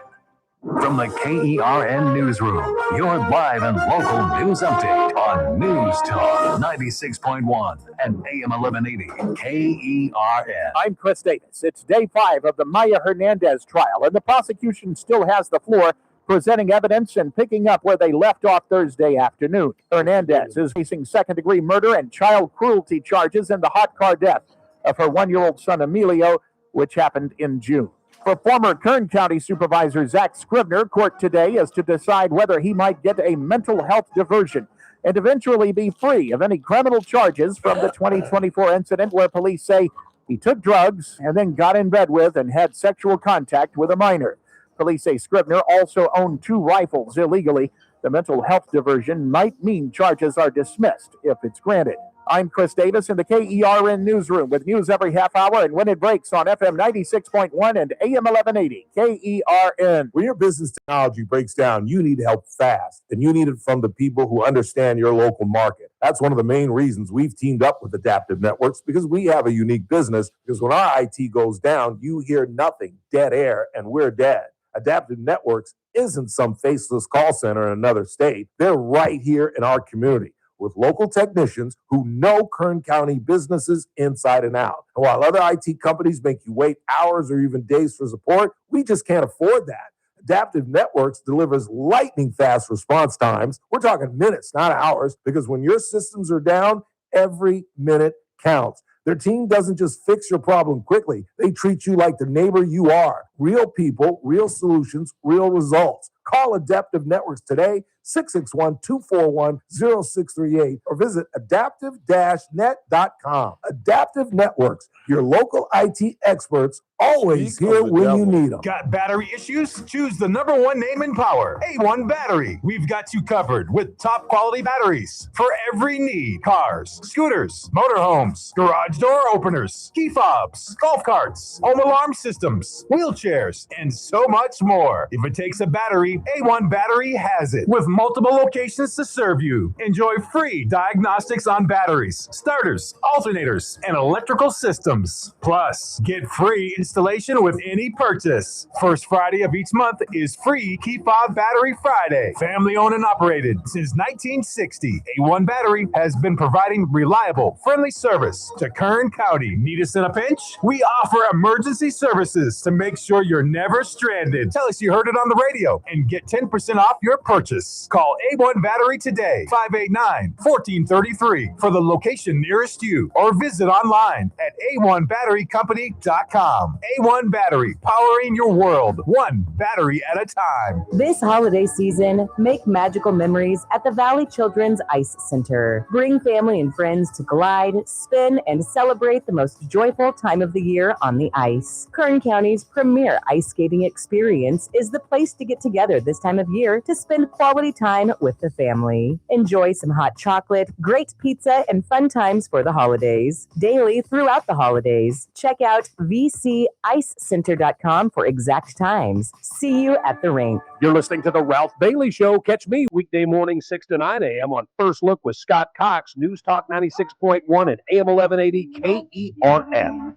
From the KERN Newsroom, your live and local news update on News Talk 96.1 and AM 1180 KERN. I'm Chris Davis. It's day 5 of the Maya Hernandez trial, and the prosecution still has the floor, presenting evidence and picking up where they left off Thursday afternoon. Hernandez is facing second-degree murder and child cruelty charges in the hot car death of her 1-year-old son Emilio, which happened in June. For former Kern County Supervisor Zach Scribner, court today is to decide whether he might get a mental health diversion and eventually be free of any criminal charges from the 2024 incident where police say he took drugs and then got in bed with and had sexual contact with a minor. Police say Scribner also owned 2 rifles illegally. The mental health diversion might mean charges are dismissed if it's granted. I'm Chris Davis in the KERN Newsroom with news every half hour and when it breaks on FM 96.1 and AM 1180 KERN. When your business technology breaks down, you need help fast, and you need it from the people who understand your local market. That's one of the main reasons we've teamed up with Adaptive Networks, because we have a unique business, because when our IT goes down, you hear nothing, dead air, and we're dead. Adaptive Networks isn't some faceless call center in another state. They're right here in our community, with local technicians who know Kern County businesses inside and out. And while other IT companies make you wait hours or even days for support, we just can't afford that. Adaptive Networks delivers lightning fast response times. We're talking minutes, not hours, because when your systems are down, every minute counts. Their team doesn't just fix your problem quickly. They treat you like the neighbor you are. Real people, real solutions, real results. Call Adaptive Networks today, 661-241-0638, or visit adaptive-net.com. Adaptive Networks, your local IT experts, always here when you need them. Got battery issues? Choose the #1 name in power, A1 Battery. We've got you covered with top quality batteries for every need. Cars, scooters, motorhomes, garage door openers, key fobs, golf carts, home alarm systems, wheelchairs, and so much more. If it takes a battery, A1 Battery has it. With multiple locations to serve you. Enjoy free diagnostics on batteries, starters, alternators, and electrical systems. Plus, get free installation with any purchase. First Friday of each month is free Key Fob Battery Friday. Family owned and operated since 1960. A1 Battery has been providing reliable, friendly service to Kern County. Need us in a pinch? We offer emergency services to make sure you're never stranded. Tell us you heard it on the radio and get 10% off your purchase. Call A1 Battery today, 589-1433 for the location nearest you, or visit online at a1batterycompany.com. A1 Battery, powering your world, one battery at a time. This holiday season, make magical memories at the Valley Children's Ice Center. Bring family and friends to glide, spin, and celebrate the most joyful time of the year on the ice. Kern County's premier ice skating experience is the place to get together this time of year to spend quality time with the family. Enjoy some hot chocolate, great pizza, and fun times for the holidays. Daily throughout the holidays. Check out vcicecenter.com for exact times. See you at the rink. You're listening to The Ralph Bailey Show. Catch me weekday morning 6 to 9 a.m. on First Look with Scott Cox, News Talk 96.1 and AM 1180 KERN.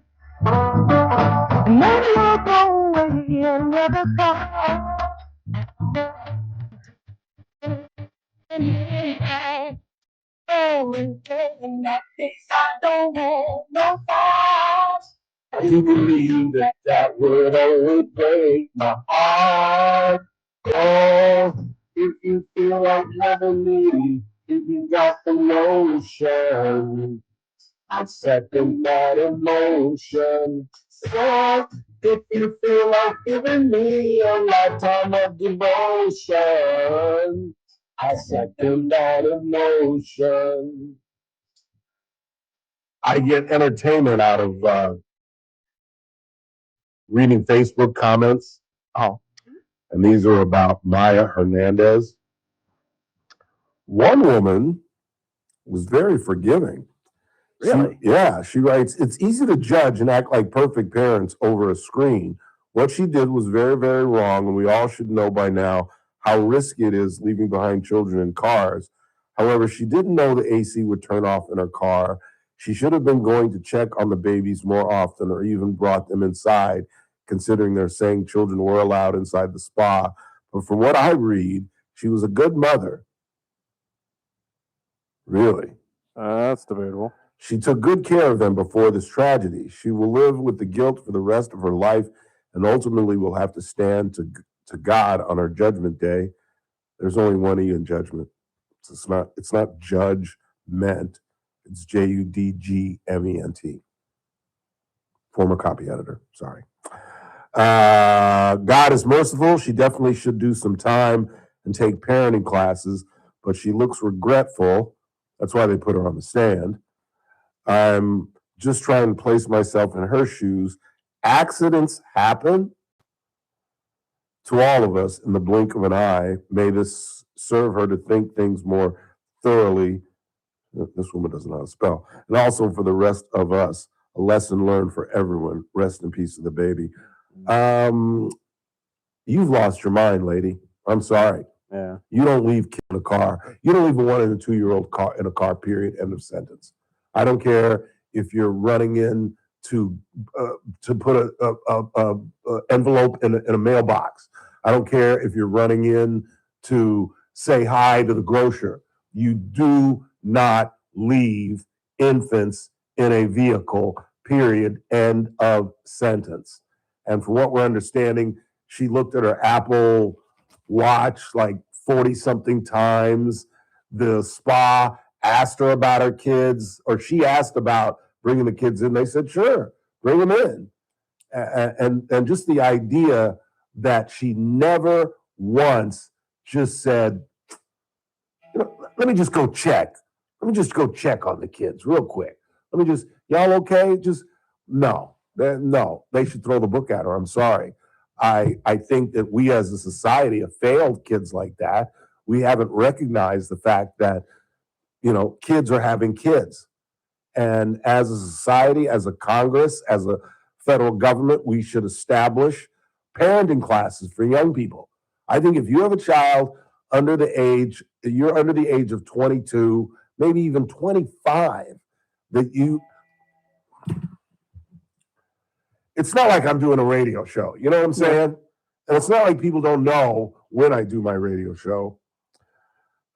I do believe that would only break my heart. Oh, if you feel like loving me, if you got the notion, I'm second that emotion. So, if you feel like giving me a lifetime of devotion, I second that emotion. I get entertainment out of reading Facebook comments. Oh. And these are about Maya Hernandez. One woman was very forgiving. Really? She writes, it's easy to judge and act like perfect parents over a screen. What she did was very, very wrong, and we all should know by now how risky it is leaving behind children in cars. However, she didn't know the AC would turn off in her car. She should have been going to check on the babies more often, or even brought them inside, considering they're saying children were allowed inside the spa. But from what I read, she was a good mother. Really? That's debatable. She took good care of them before this tragedy. She will live with the guilt for the rest of her life, and ultimately will have to stand to God on her judgment day. There's only one E in judgment. It's not judgment. It's JUDGMENT. Former copy editor. Sorry. God is merciful. She definitely should do some time and take parenting classes, but she looks regretful. That's why they put her on the stand. I'm just trying to place myself in her shoes. Accidents happen to all of us in the blink of an eye. May this serve her to think things more thoroughly. This woman doesn't know how to spell. And also for the rest of us, a lesson learned for everyone. Rest in peace to the baby. You've lost your mind, lady. I'm sorry. Yeah. You don't leave kids in a car. You don't leave a 1 and a 2-year-old car in a car, period, end of sentence. I don't care if you're running in to put a envelope in a mailbox. I don't care if you're running in to say hi to the grocer. You do not leave infants in a vehicle, period, end of sentence. And from what we're understanding, She looked at her Apple Watch like 40 something times. The spa asked her about her kids, or she asked about bringing the kids in. They said, sure, bring them in. And just the idea that she never once just said, let me just go check. Let me just go check on the kids real quick. Let me just, y'all okay? Just, no, they should throw the book at her. I'm sorry. I think that we as a society have failed kids like that. We haven't recognized the fact that, kids are having kids. And as a society, as a Congress, as a federal government, we should establish parenting classes for young people. I think if you have a child you're under the age of 22, maybe even 25, it's not like I'm doing a radio show. You know what I'm saying? And it's not like people don't know when I do my radio show.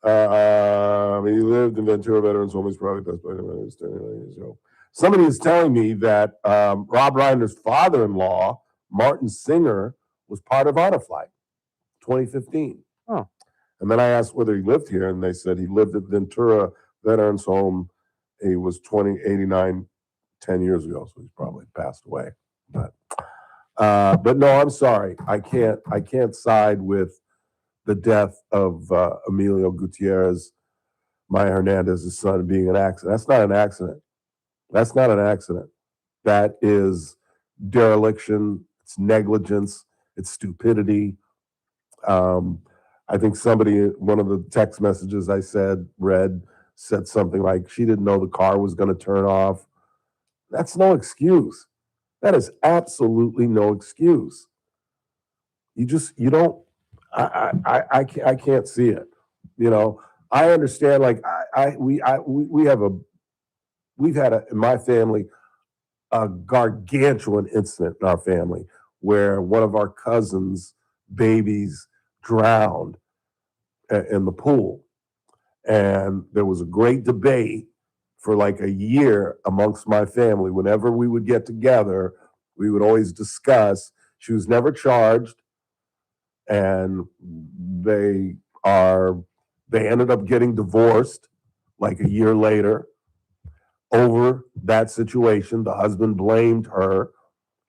He lived in Ventura Veterans Home. He's probably best by the Somebody is telling me that Rob Reiner's father-in-law, Martin Singer, was part of Honor Flight, 2015. Oh. And then I asked whether he lived here, and they said he lived at Ventura Veterans Home. He was 89, 10 years ago, so he's probably passed away. But no, I'm sorry. I can't side with the death of Emilio Gutierrez, Maya Hernandez's son, being an accident. That's not an accident. That's not an accident. That is dereliction. It's negligence. It's stupidity. I think one of the text messages I said something like, she didn't know the car was going to turn off. That's no excuse. That is absolutely no excuse. You don't, I can't see it. I understand, like, we've had in my family, a gargantuan incident in our family where one of our cousins' babies drowned in the pool. And there was a great debate for like a year amongst my family. Whenever we would get together, we would always discuss. She was never charged, and they ended up getting divorced like a year later over that situation. The husband blamed her.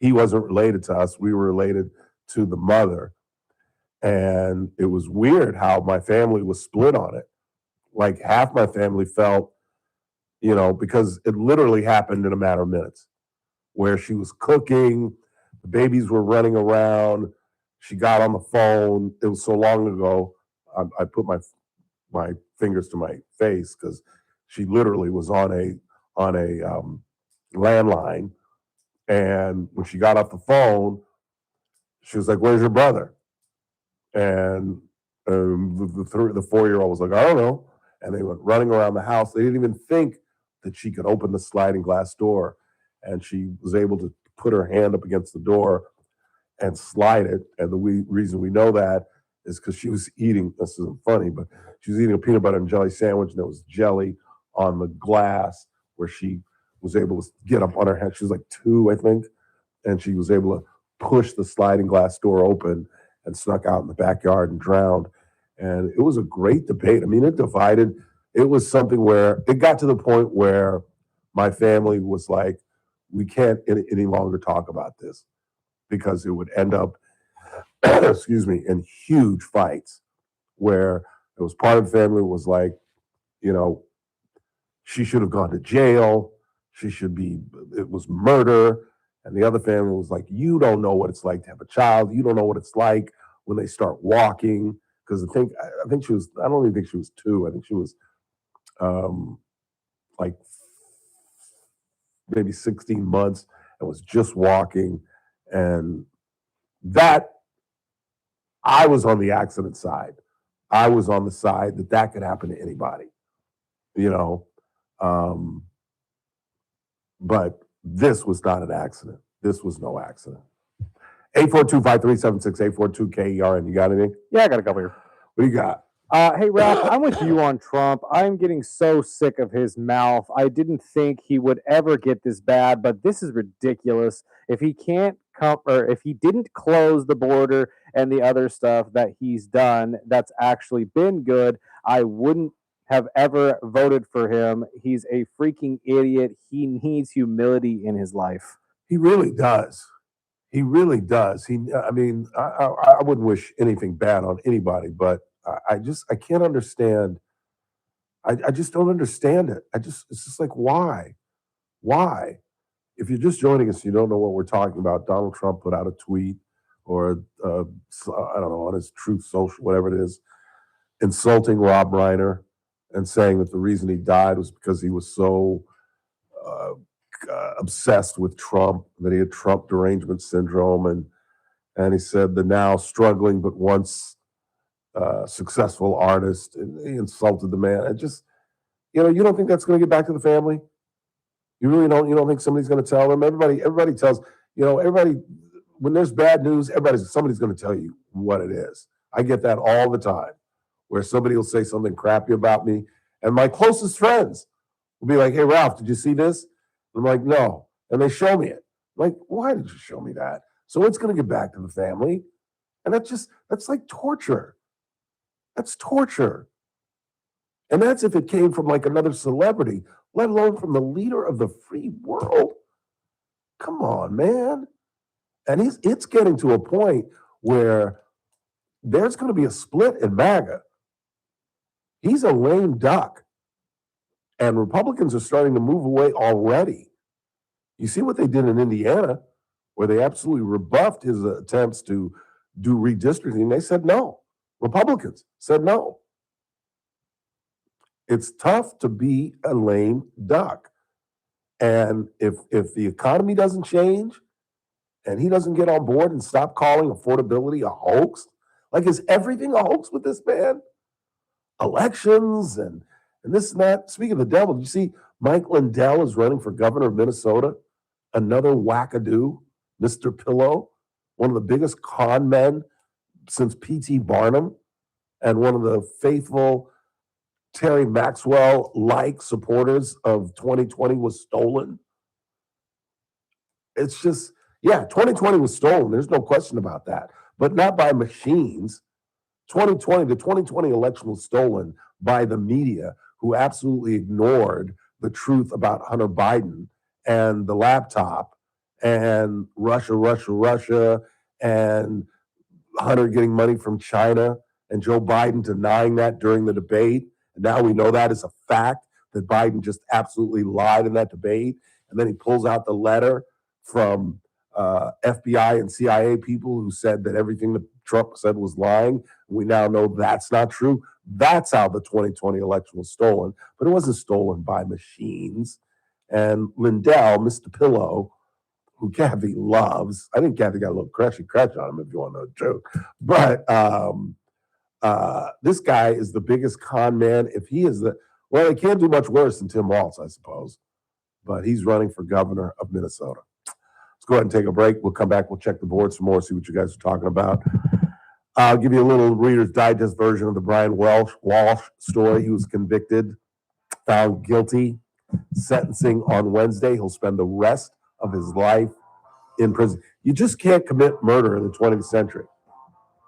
He wasn't related to us. We were related to the mother. And it was weird how my family was split on it. Like half my family felt, because it literally happened in a matter of minutes, where she was cooking, the babies were running around, she got on the phone. It was so long ago, I put my fingers to my face because she literally was on a landline. And when she got off the phone, she was like, "Where's your brother?" And the 4-year-old was like, "I don't know." And they went running around the house. They didn't even think that she could open the sliding glass door. And she was able to put her hand up against the door and slide it. And the reason we know that is because she was eating, this isn't funny, but she was eating a peanut butter and jelly sandwich, and there was jelly on the glass where she was able to get up on her head. She was like 2, I think. And she was able to push the sliding glass door open and snuck out in the backyard and drowned. And it was a great debate. I mean, it divided. It was something where it got to the point where my family was like, we can't any longer talk about this because it would end up, in huge fights where it was part of the family was like, she should have gone to jail. It was murder. And the other family was like, you don't know what it's like to have a child. You don't know what it's like when they start walking. Because I think she was, I don't even think she was 2. I think she was like maybe 16 months and was just walking. And that, I was on the accident side. I was on the side that could happen to anybody, but this was not an accident. This was no accident. 842-5376, 842-KERN. You got anything? Yeah, I got a couple here. What do you got? Hey, Ralph, I'm with you on Trump. I'm getting so sick of his mouth. I didn't think he would ever get this bad, but this is ridiculous. If he can't if he didn't close the border and the other stuff that he's done that's actually been good, I wouldn't have ever voted for him. He's a freaking idiot. He needs humility in his life. He really does. He really does. I wouldn't wish anything bad on anybody, but I can't understand. I just don't understand it. it's just like, why? Why? If you're just joining us, you don't know what we're talking about. Donald Trump put out a tweet or, I don't know, on his Truth Social, whatever it is, insulting Rob Reiner and saying that the reason he died was because he was so obsessed with Trump, that he had Trump derangement syndrome. And he said the now struggling but once successful artist, and he insulted the man. And just, you don't think that's going to get back to the family? You really don't? You don't think somebody's going to tell them? Everybody tells, everybody, when there's bad news, somebody's going to tell you what it is. I get that all the time, where somebody will say something crappy about me, and my closest friends will be like, "Hey, Ralph, did you see this?" I'm like, "No," and they show me it. I'm like, why did you show me that? So it's going to get back to the family, and that's like torture. That's torture, and that's if it came from like another celebrity, let alone from the leader of the free world. Come on, man. And it's getting to a point where there's going to be a split in MAGA. He's a lame duck. And Republicans are starting to move away already. You see what they did in Indiana, where they absolutely rebuffed his attempts to do redistricting. They said no. Republicans said no. It's tough to be a lame duck. And if the economy doesn't change and he doesn't get on board and stop calling affordability a hoax, like, is everything a hoax with this man? Elections and this and that. Speaking of the devil, did you see Mike Lindell is running for governor of Minnesota? Another wackadoo, Mr. Pillow, one of the biggest con men since P.T. Barnum, and one of the faithful Terry Maxwell-like supporters of 2020 was stolen. It's just, 2020 was stolen. There's no question about that, but not by machines. The 2020 election was stolen by the media, who absolutely ignored the truth about Hunter Biden and the laptop and Russia, and Hunter getting money from China and Joe Biden denying that during the debate. And now we know that is a fact, that Biden just absolutely lied in that debate. And then he pulls out the letter from FBI and CIA people who said that everything that Trump said was lying. We now know that's not true. That's how the 2020 election was stolen, but it wasn't stolen by machines. And Lindell, Mr. Pillow, who Kathy loves, I think Kathy got a little crutch on him, if you want to know the truth. But this guy is the biggest con man. If he is he can't do much worse than Tim Walz, I suppose. But he's running for governor of Minnesota. Let's go ahead and take a break. We'll come back. We'll check the board some more, see what you guys are talking about. I'll give you a little Reader's Digest version of the Brian Walsh story. He was convicted, found guilty, sentencing on Wednesday. He'll spend the rest of his life in prison. You just can't commit murder in the 20th century.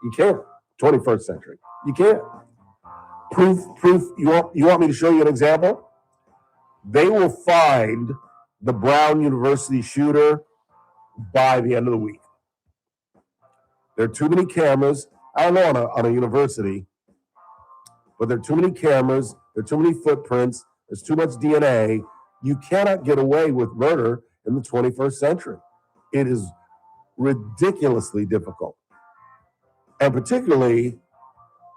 You can't. 21st century. You can't. Proof. You want me to show you an example? They will find the Brown University shooter by the end of the week. There are too many cameras. I don't know on a university, but there are too many cameras. There are too many footprints. There's too much DNA. You cannot get away with murder in the 21st century. It is ridiculously difficult. And particularly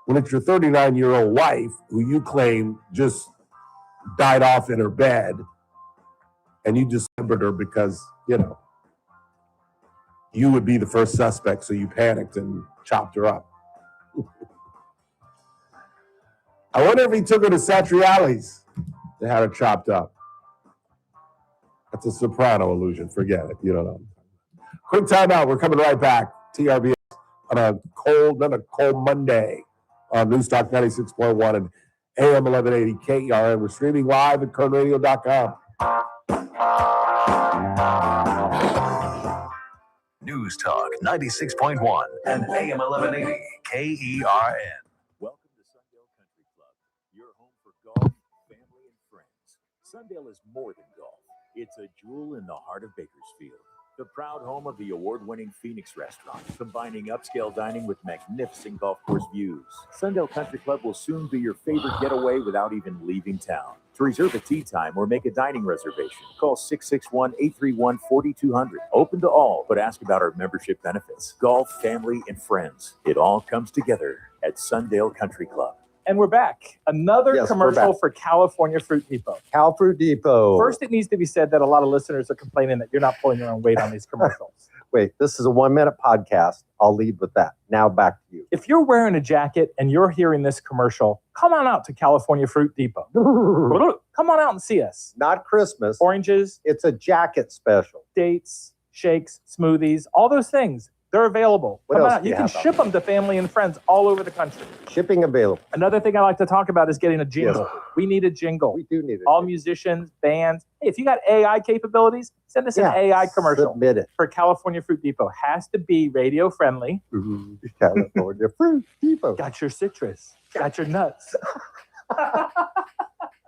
when it's your 39-year-old wife who you claim just died off in her bed, and you dismembered her because, you would be the first suspect, so you panicked and chopped her up. I wonder if he took her to Satriali's to have her chopped up. That's a Soprano illusion. Forget it. You don't know. Quick time out. We're coming right back. TRBS on a cold Monday on News Talk 96.1 and AM 1180 KERN. We're streaming live at KernRadio.com. News Talk 96.1 and AM 1180 KERN. Welcome to Sundale Country Club, your home for golf, family, and friends. Sundale is more than golf. It's a jewel in the heart of Bakersfield. The proud home of the award-winning Phoenix restaurant, combining upscale dining with magnificent golf course views. Sundale Country Club will soon be your favorite getaway without even leaving town. To reserve a tee time or make a dining reservation, call 661-831-4200. Open to all, but ask about our membership benefits. Golf, family, and friends. It all comes together at Sundale Country Club. And we're back. Another Yes, we're commercial back. for California Fruit Depot. Cal Fruit Depot. First, it needs to be said that a lot of listeners are complaining that you're not pulling your own weight on these commercials. Wait, this is a 1-minute podcast. I'll lead with that. Now back to you. If you're wearing a jacket and you're hearing this commercial, come on out to California Fruit Depot. Come on out and see us. Not Christmas. Oranges. It's a jacket special. Dates, shakes, smoothies, all those things. They're available. What Come else on out. do You you can have out ship them to family and friends all over the country. Shipping available. Another thing I like to talk about is getting a jingle. Yes. We need a jingle. We do need it. All musicians, bands. Hey, if you got AI capabilities, send us an AI commercial. Submit it. For California Fruit Depot. Has to be radio friendly. California Fruit Depot. Got your citrus. Got your nuts.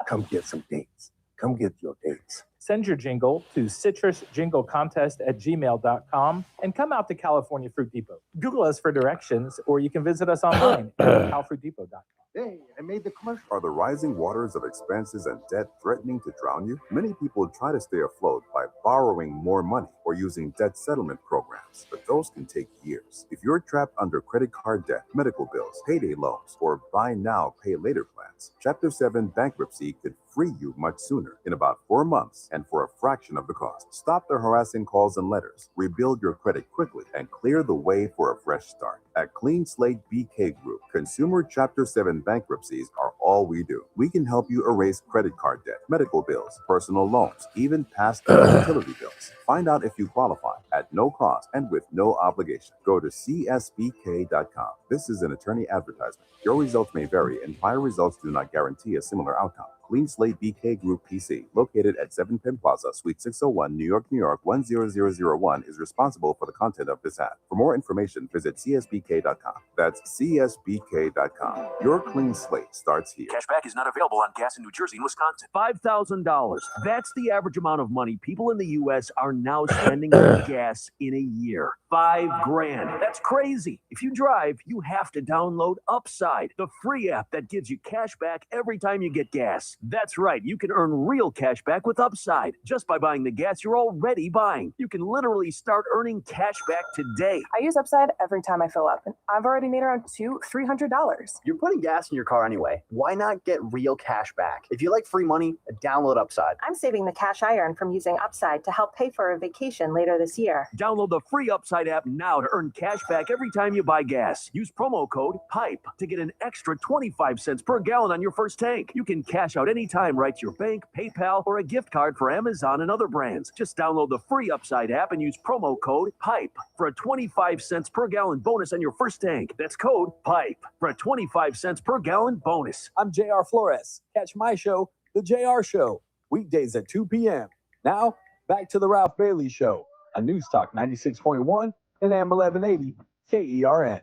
Come get some dates. Come get your dates. Send your jingle to citrusjinglecontest@gmail.com and come out to California Fruit Depot. Google us for directions, or you can visit us online at calfruitdepot.com. Hey, I made the commercial. Are the rising waters of expenses and debt threatening to drown you? Many people try to stay afloat by borrowing more money or using debt settlement programs, but those can take years. If you're trapped under credit card debt, medical bills, payday loans, or buy now, pay later plans, Chapter 7 bankruptcy could free you much sooner, in about 4 months and for a fraction of the cost. Stop the harassing calls and letters, rebuild your credit quickly, and clear the way for a fresh start. At Clean Slate BK Group, consumer Chapter 7 bankruptcies are all we do. We can help you erase credit card debt, medical bills, personal loans, even past due utility bills. Find out if you qualify at no cost and with no obligation. Go to csbk.com. This is an attorney advertisement. Your results may vary, and prior results do not guarantee a similar outcome. Clean Slate BK Group PC, located at 7 Penn Plaza, Suite 601, New York, 10001, is responsible for the content of this ad. For more information, visit csbk.com. That's csbk.com. Your clean slate starts here. Cashback is not available on gas in New Jersey and Wisconsin. $5,000. That's the average amount of money people in the U.S. are now spending on gas in a year. $5,000. That's crazy. If you drive, you have to download Upside, the free app that gives you cash back every time you get gas. That's right. You can earn real cash back with Upside just by buying the gas you're already buying. You can literally start earning cash back today. I use Upside every time I fill up, and I've already made around $300. You're putting gas in your car anyway. Why not get real cash back? If you like free money, download Upside. I'm saving the cash I earn from using Upside to help pay for a vacation later this year. Download the free Upside app now to earn cash back every time you buy gas. Use promo code PIPE to get an extra 25 cents per gallon on your first tank. You can cash out anytime right to your bank, PayPal, or a gift card for Amazon and other brands. Just download the free Upside app and use promo code PIPE for a 25 cents per gallon bonus on your first tank. That's code PIPE for a 25 cents per gallon bonus. I'm JR Flores. Catch my show, The JR Show, weekdays at 2 p.m. Now, back to the Ralph Bailey Show on News Talk 96.1 and AM 1180 KERN.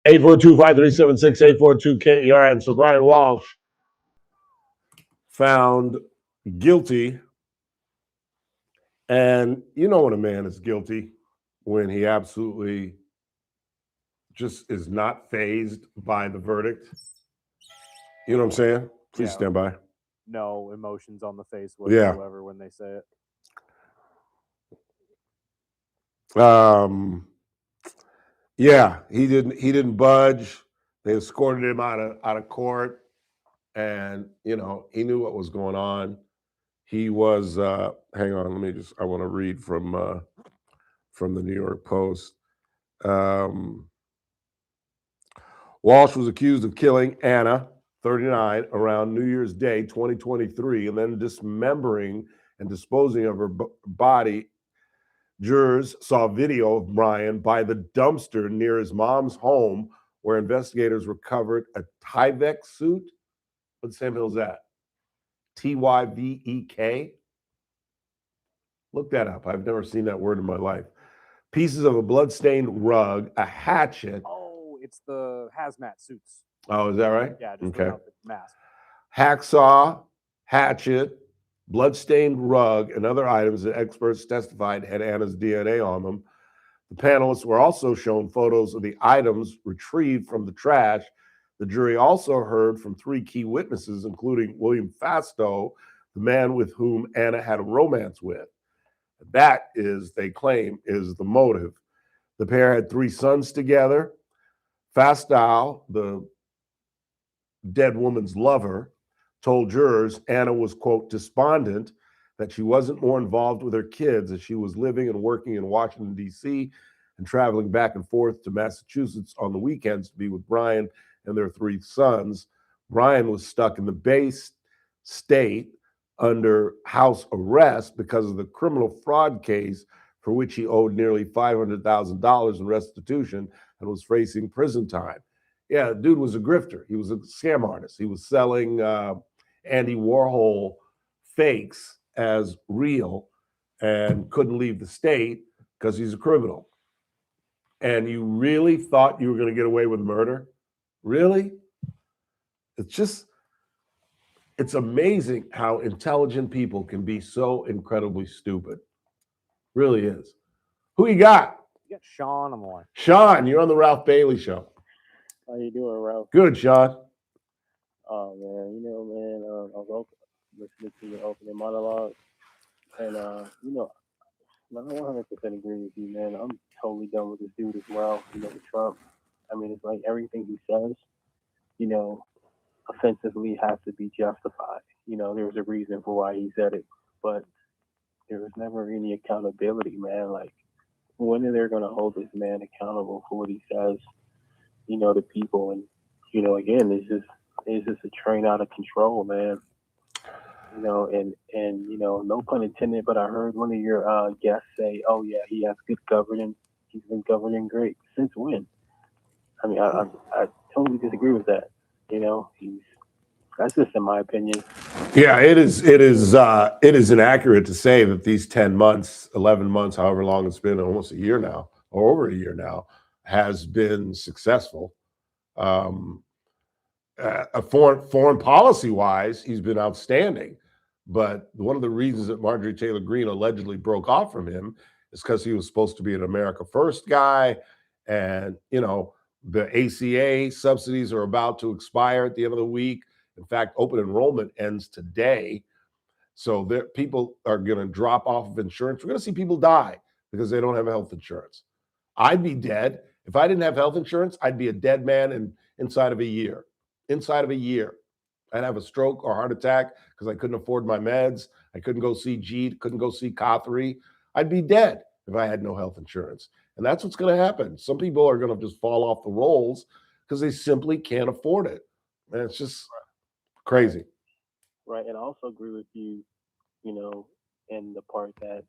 Eight 842-537-6842 KERN. So Brian Walsh found guilty. And you know when a man is guilty, when he absolutely just is not fazed by the verdict. You know what I'm saying? Please stand by. No emotions on the face Yeah. whatsoever when they say it. Yeah, he didn't budge. They escorted him out of court, and you know he knew what was going on. He was hang on, I want to read from the New York Post. Walsh was accused of killing Anna, 39, around New Year's Day 2023, and then dismembering and disposing of her body Jurors saw video of Brian by the dumpster near his mom's home, where investigators recovered a Tyvek suit. What the same hell is that? Tyvek? Look that up. I've never seen that word in my life. Pieces of a bloodstained rug, a hatchet. Oh, it's the hazmat suits. Oh, is that right? Yeah, just Okay. without the mask. Hacksaw, hatchet, bloodstained rug, and other items that experts testified had Anna's DNA on them. The panelists were also shown photos of the items retrieved from the trash. The jury also heard from 3 key witnesses, including William Fastow, the man with whom Anna had a romance with. That is, they claim, is the motive. The pair had 3 sons together. Fastow, the dead woman's lover, told jurors Anna was, quote, despondent, that she wasn't more involved with her kids as she was living and working in Washington, D.C., and traveling back and forth to Massachusetts on the weekends to be with Brian and their 3 sons. Brian was stuck in the Bay State under house arrest because of the criminal fraud case for which he owed nearly $500,000 in restitution and was facing prison time. Yeah, the dude was a grifter. He was a scam artist. He was selling Andy Warhol fakes as real and couldn't leave the state because he's a criminal. And you really thought you were going to get away with murder? Really? It's amazing how intelligent people can be so incredibly stupid. Really is. Who you got? You got Sean on the line. Sean, you're on the Ralph Bailey Show. How you doing, Ralph? Good, Sean. Oh man, I was listening to your opening monologue, and I 100% agree with you, man. I'm totally done with this dude as well. With Trump. I mean, it's like everything he says, offensively has to be justified. There's a reason for why he said it, but there was never any accountability, man. Like, when are they going to hold this man accountable for what he says, to people? And, again, it's just a train out of control, man. No pun intended, but I heard one of your guests say, oh, yeah, he has good governance. He's been governing great. Since when? I mean, I totally disagree with that. That's just in my opinion. Yeah, it is inaccurate to say that these 10 months, 11 months, however long it's been, almost a year now, or over a year now, has been successful. Foreign policy wise, he's been outstanding. But one of the reasons that Marjorie Taylor Greene allegedly broke off from him is because he was supposed to be an America First guy. And, the ACA subsidies are about to expire at the end of the week. In fact, open enrollment ends today. So people are going to drop off of insurance. We're going to see people die because they don't have health insurance. I'd be dead. If I didn't have health insurance, I'd be a dead man inside of a year. Inside of a year. I'd have a stroke or heart attack because I couldn't afford my meds. I couldn't go see Jeet, couldn't go see Cothery. I'd be dead if I had no health insurance. And that's what's going to happen. Some people are going to just fall off the rolls because they simply can't afford it. And it's just crazy. Right. And I also agree with you, in the part that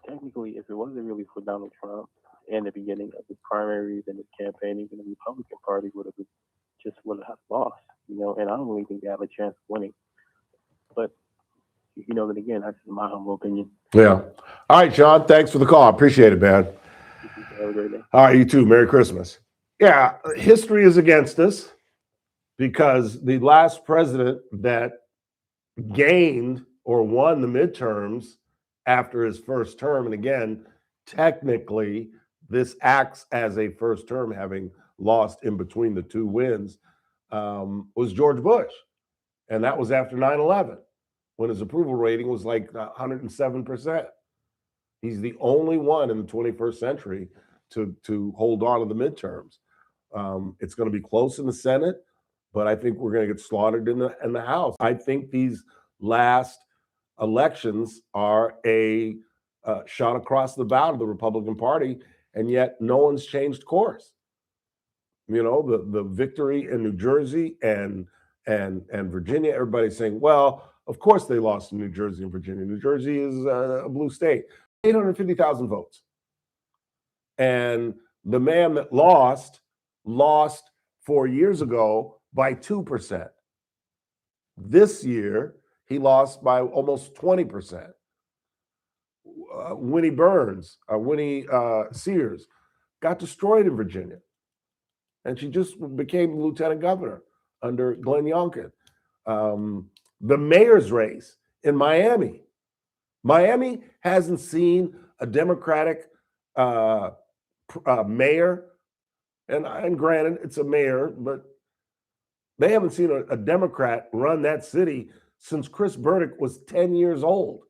technically, if it wasn't really for Donald Trump in the beginning of his primaries and his campaigning, the Republican Party would have lost, and I don't really think they have a chance of winning. But, then again, that's my humble opinion. Yeah. All right, Sean, thanks for the call. I appreciate it, man. Have a great day. All right, you too. Merry Christmas. Yeah, history is against us because the last president that gained or won the midterms after his first term, and again, technically, this acts as a first term, having lost in between the 2 wins, was George Bush. And that was after 9/11, when his approval rating was like 107%. He's the only one in the 21st century to hold on to the midterms. It's going to be close in the Senate, but I think we're going to get slaughtered in the House. I think these last elections are a shot across the bow to the Republican Party, and yet no one's changed course. The victory in New Jersey and Virginia, everybody's saying, well, of course they lost in New Jersey and Virginia. New Jersey is a blue state. 850,000 votes. And the man that lost 4 years ago by 2%. This year, he lost by almost 20%. Winnie Sears got destroyed in Virginia. And she just became lieutenant governor under Glenn Youngkin. The mayor's race in Miami. Miami hasn't seen a Democratic mayor, and granted, it's a mayor, but they haven't seen a Democrat run that city since Chris Burdick was 10 years old.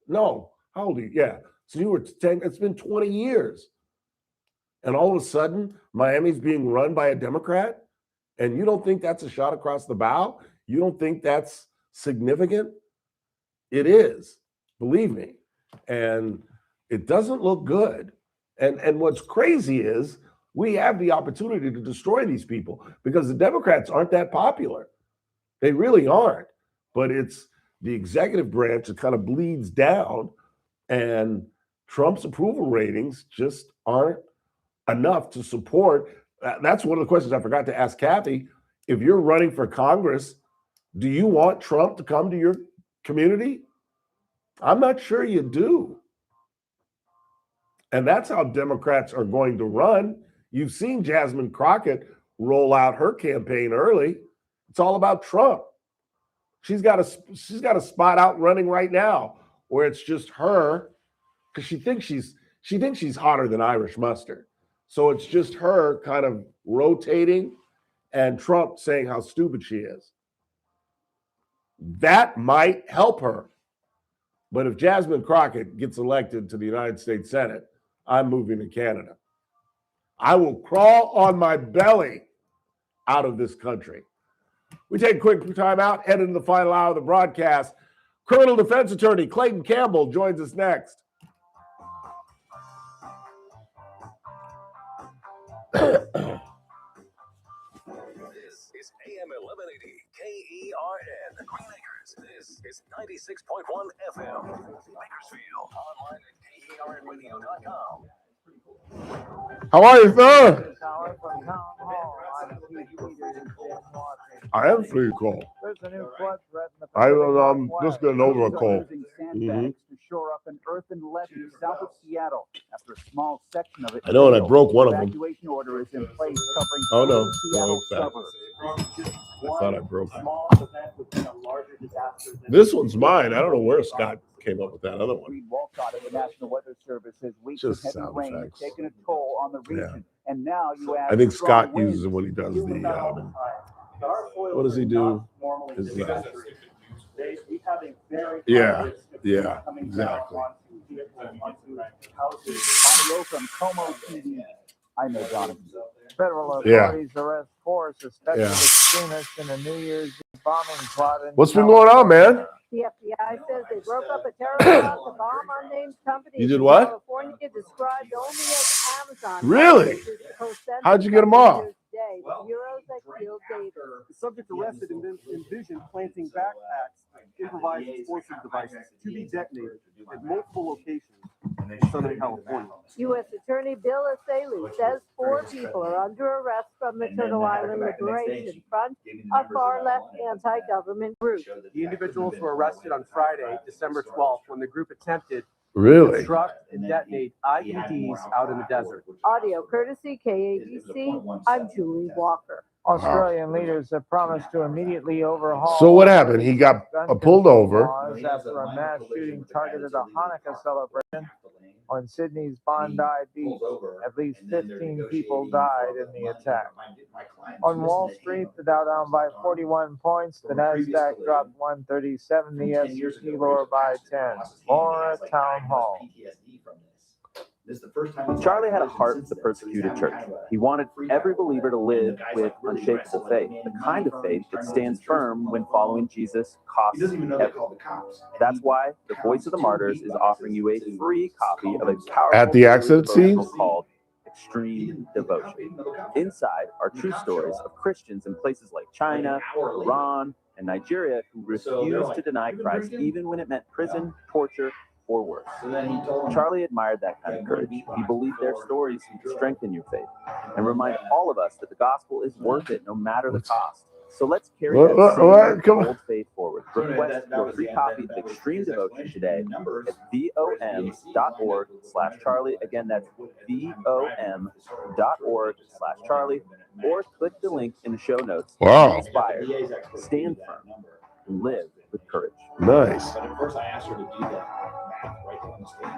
No, how old are you? Yeah, so you were 10, it's been 20 years. And all of a sudden, Miami's being run by a Democrat, and you don't think that's a shot across the bow? You don't think that's significant? It is, believe me. And it doesn't look good. And what's crazy is we have the opportunity to destroy these people because the Democrats aren't that popular. They really aren't. But it's the executive branch that kind of bleeds down, and Trump's approval ratings just aren't enough to support. That's one of the questions I forgot to ask Kathy. If you're running for Congress, do you want Trump to come to your community? I'm not sure you do. And that's how Democrats are going to run. You've seen Jasmine Crockett roll out her campaign early. It's all about Trump. She's got a spot out running right now where it's just her, because she thinks she's hotter than Irish mustard. So it's just her kind of rotating and Trump saying how stupid she is. That might help her. But if Jasmine Crockett gets elected to the United States Senate, I'm moving to Canada. I will crawl on my belly out of this country. We take a quick time out, head into the final hour of the broadcast. Criminal defense attorney Clayton Campbell joins us next. This is AM 1180 KERN. Green Acres. This is 96.1 FM. Bakersfield. Online at KERNradio.com. How are you, sir? I am pretty cold. I'm just getting over a cold. To shore up an earthen levee south of Seattle after a small section of it. I know, and I broke one of them. Evacuation order is in place covering Oh no, Seattle no, suburbs. I thought I broke it. Small event within a larger disaster. This one's mine. I don't know where Scott came up with that other one. Walcott of the National Weather Service says weeks of Just heavy sound rain effects. have taken a toll on the region. And now you add I think strong Scott winds. uses it when he does the. What does he do? His, yeah, exactly. Audio from Como TV. I'm Ed Donovan. Federal authorities arrest four suspected extremists in a New Year's Eve bombing plot. What's been going on, man? The FBI says they broke up a terror plot to bomb unnamed companies. You did what? California described only as Amazon. Really? How'd you get them off? The bureaus that killed David. The subject arrested envisioned planting backpacks, improvised explosive devices to be detonated at multiple locations in Southern California. U.S. Attorney Bill Asaley says 4 people are under arrest from the Turtle Island Liberation Front, a far-left anti-government group. The individuals were arrested on Friday, December 12th, when the group attempted to Really? construct and detonate IEDs out in the desert. Audio courtesy KABC. I'm Julie Walker. Australian leaders have promised to immediately overhaul. So what happened? He got pulled over. laws after a mass shooting targeted a Hanukkah celebration on Sydney's Bondi Beach. At least 15 people died in the attack. On Wall Street, the Dow down by 41 points. The Nasdaq dropped 137. The S&P lower by 10. More at Town Hall. Charlie had a heart for the persecuted church. He wanted every believer to live with unshakable faith, the kind of faith that stands firm when following Jesus costs everything. That's why the Voice of the Martyrs is offering you a free copy of a powerful At the accident scene? called Extreme Devotion. Inside are true stories of Christians in places like China, Iran, and Nigeria who refused to deny Christ even when it meant prison, torture, or worse. Charlie admired that kind of courage. He believed their stories would strengthen your faith and remind all of us that the gospel is worth it no matter the cost. So let's carry that same bold faith forward. Request your free copy of Extreme Devotion today at vom.org/Charlie. Again, that's vom.org/Charlie. Or click the link in the show notes. Wow. Be inspired, stand firm, and live with courage. Nice. But at first I asked her to do that math right there on the screen.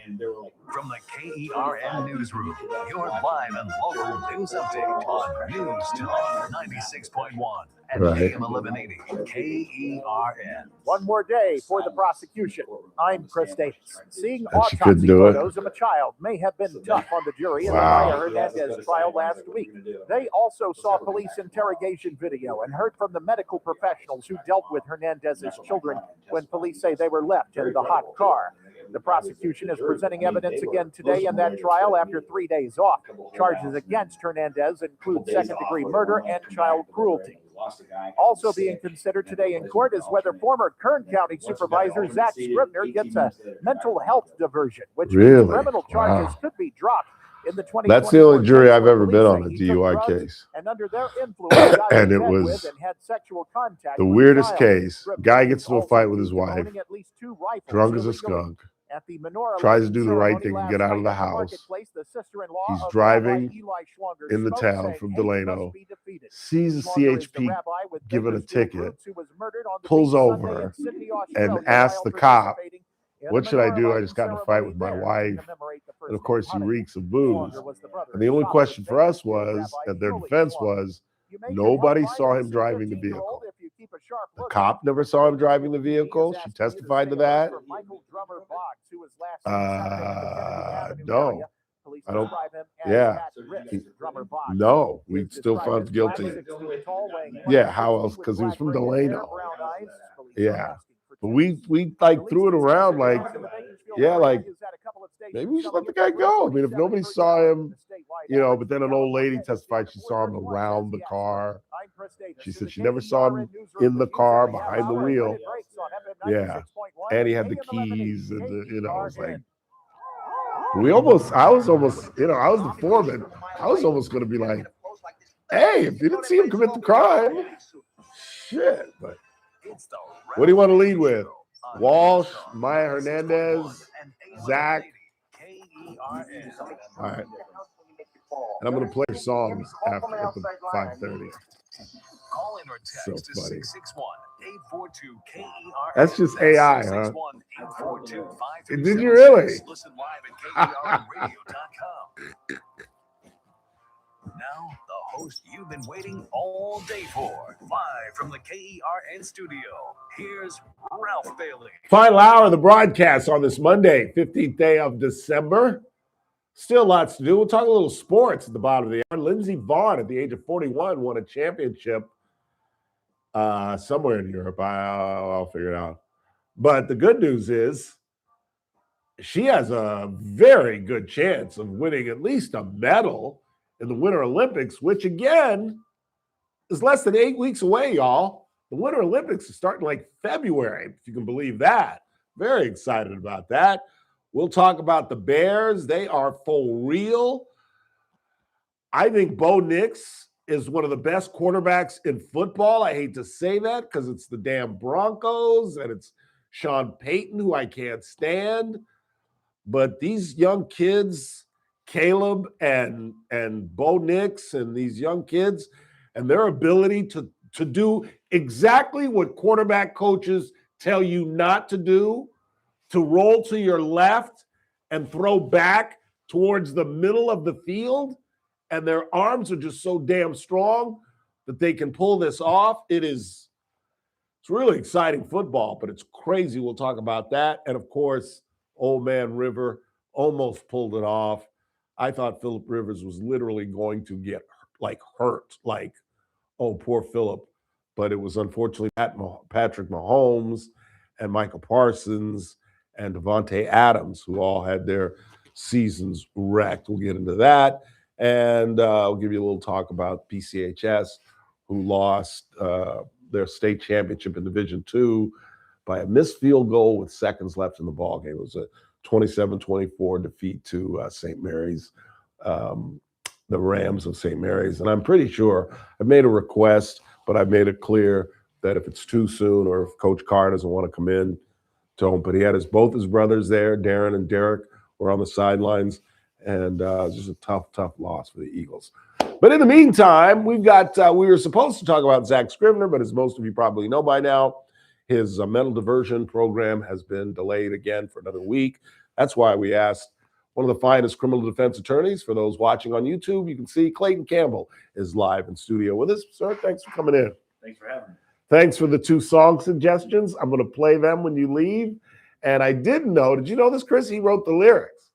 And they were like, from the KERN Newsroom, your live and local news update on News Talk 96.1 and AM 1180 KERN. One more day for the prosecution. I'm Chris Davis. Seeing And she autopsy couldn't do it. photos of a child may have been tough on the jury in the Wow. Maya Hernandez trial last week. They also saw police interrogation video and heard from the medical professionals who dealt with Hernandez's children when police say they were left in the hot car. The prosecution is presenting evidence again today in that trial after 3 days off. Charges against Hernandez include second-degree murder and child cruelty. Also being considered today in court is whether former Kern County Supervisor Zach Scribner gets a mental health diversion, which means criminal charges could be dropped in the 2024 That's the only jury I've ever been police on say a he took DUI drugs case. and under their influence got And in it bed was with and had sexual contact the with a weirdest child. case. Scribner Guy gets into a also fight with his accused of wife, owning at least 2 rifles drunk as a illegally. skunk, At the menorah tries to lighting do the right ceremony thing and last get out of night the at house. marketplace, the sister-in-law He's of driving Rabbi Eli Schwanger in the spoke, town saying from hate must Delano, be defeated. sees a Schwanger is the CHP rabbi with given a Bakersfield ticket, roots who was murdered on the pulls beach Sunday over in Sydney, and Australia, asks while the cop, participating in what a should I menorah do? I lighting just got in a fight ceremony with my there to wife. commemorate the And of first course, he hunting. reeks of booze. Schwanger was the brother And the of only Scotland's question for us Bakersfield was, Rabbi and their Uli defense Schwanger. was, You may get nobody help saw him finding driving the 15-year-old vehicle. if you keep a sharp The look cop never saw him driving the vehicle. She testified to that. for Michael Drummer Boggs, who was last seen Sunday in the Kennedy Avenue No. area. Police I don't. describe him as Yeah. at-risk Drummer Boggs. No, He we is still described found as black, guilty. 6 feet tall, weighing Yeah, how 160 else? with Because he was black from braided hair, Delano. brown eyes. Police are Yeah. asking for But we like threw it around like, yeah, like maybe we should let the guy go. I mean, if nobody saw him, you know, but then an old lady testified she saw him around the car. She said she never saw him in the car behind the wheel. Yeah. And he had the keys and the, you know, it's like I was almost, you know, I was the foreman. I was almost gonna be like, hey, if you didn't see him commit the crime, shit. But what do you want to lead with? Walsh, Maya Hernandez, Zach. All right. And I'm going to play songs after at the 5:30. Call in or text So to funny. 661-842-KERN. That's just AI, huh? 661-842-5336. Did you really? Listen live at KERNradio.com. Now, the host you've been waiting all day for. Live from the KERN studio, here's Ralph Bailey. Final hour of the broadcast on this Monday, 15th day of December. Still lots to do. We'll talk a little sports at the bottom of the hour. Lindsey Vonn, at the age of 41, won a championship somewhere in Europe. I'll figure it out. But the good news is she has a very good chance of winning at least a medal in the Winter Olympics, which, again, is less than 8 weeks away, y'all. The Winter Olympics is starting like February, if you can believe that. Very excited about that. We'll talk about the Bears. They are for real. I think Bo Nix is one of the best quarterbacks in football. I hate to say that because it's the damn Broncos and it's Sean Payton, who I can't stand. But these young kids, Caleb and Bo Nix and these young kids, and their ability to do exactly what quarterback coaches tell you not to do, to roll to your left and throw back towards the middle of the field, and their arms are just so damn strong that they can pull this off. It's really exciting football, but it's crazy. We'll talk about that. And of course, old man River almost pulled it off. I thought Phillip Rivers was literally going to get hurt, like, oh, poor Phillip. But it was unfortunately Patrick Mahomes and Michael Parsons and Devontae Adams, who all had their seasons wrecked. We'll get into that. And I'll give you a little talk about PCHS, who lost their state championship in Division II by a missed field goal with seconds left in the ball game. It was a 27-24 defeat to St. Mary's, the Rams of St. Mary's. And I'm pretty sure I've made a request, but I've made it clear that if it's too soon or if Coach Carr doesn't want to come in to him, but he had both his brothers there, Darren and Derek, were on the sidelines, and it was just a tough loss for the Eagles. But in the meantime, we've got, we were supposed to talk about Zach Scrivener, but as most of you probably know by now, his mental diversion program has been delayed again for another week. That's why we asked one of the finest criminal defense attorneys. For those watching on YouTube, you can see Clayton Campbell is live in studio with us. Sir, thanks for coming in. Thanks for having me. Thanks for the 2 song suggestions. I'm going to play them when you leave. And I didn't know, did you know this, Chris? He wrote the lyrics.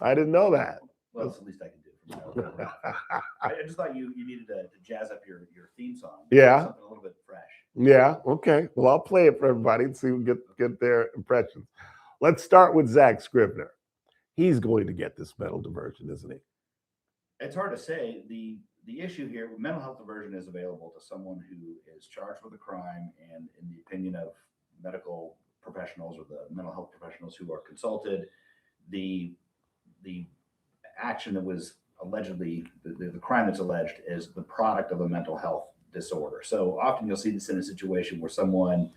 I didn't know that. Well, it's the least I can do. I just thought you needed to jazz up your theme song. Yeah. Something a little bit fresh. Yeah, okay. Well, I'll play it for everybody and see who get their impressions. Let's start with Zach Scrivener. He's going to get this mental diversion, isn't he? It's hard to say. The issue here, mental health diversion is available to someone who is charged with a crime, and in the opinion of medical professionals or the mental health professionals who are consulted, the action that was allegedly, the crime that's alleged is the product of a mental health disorder. So often you'll see this in a situation where someone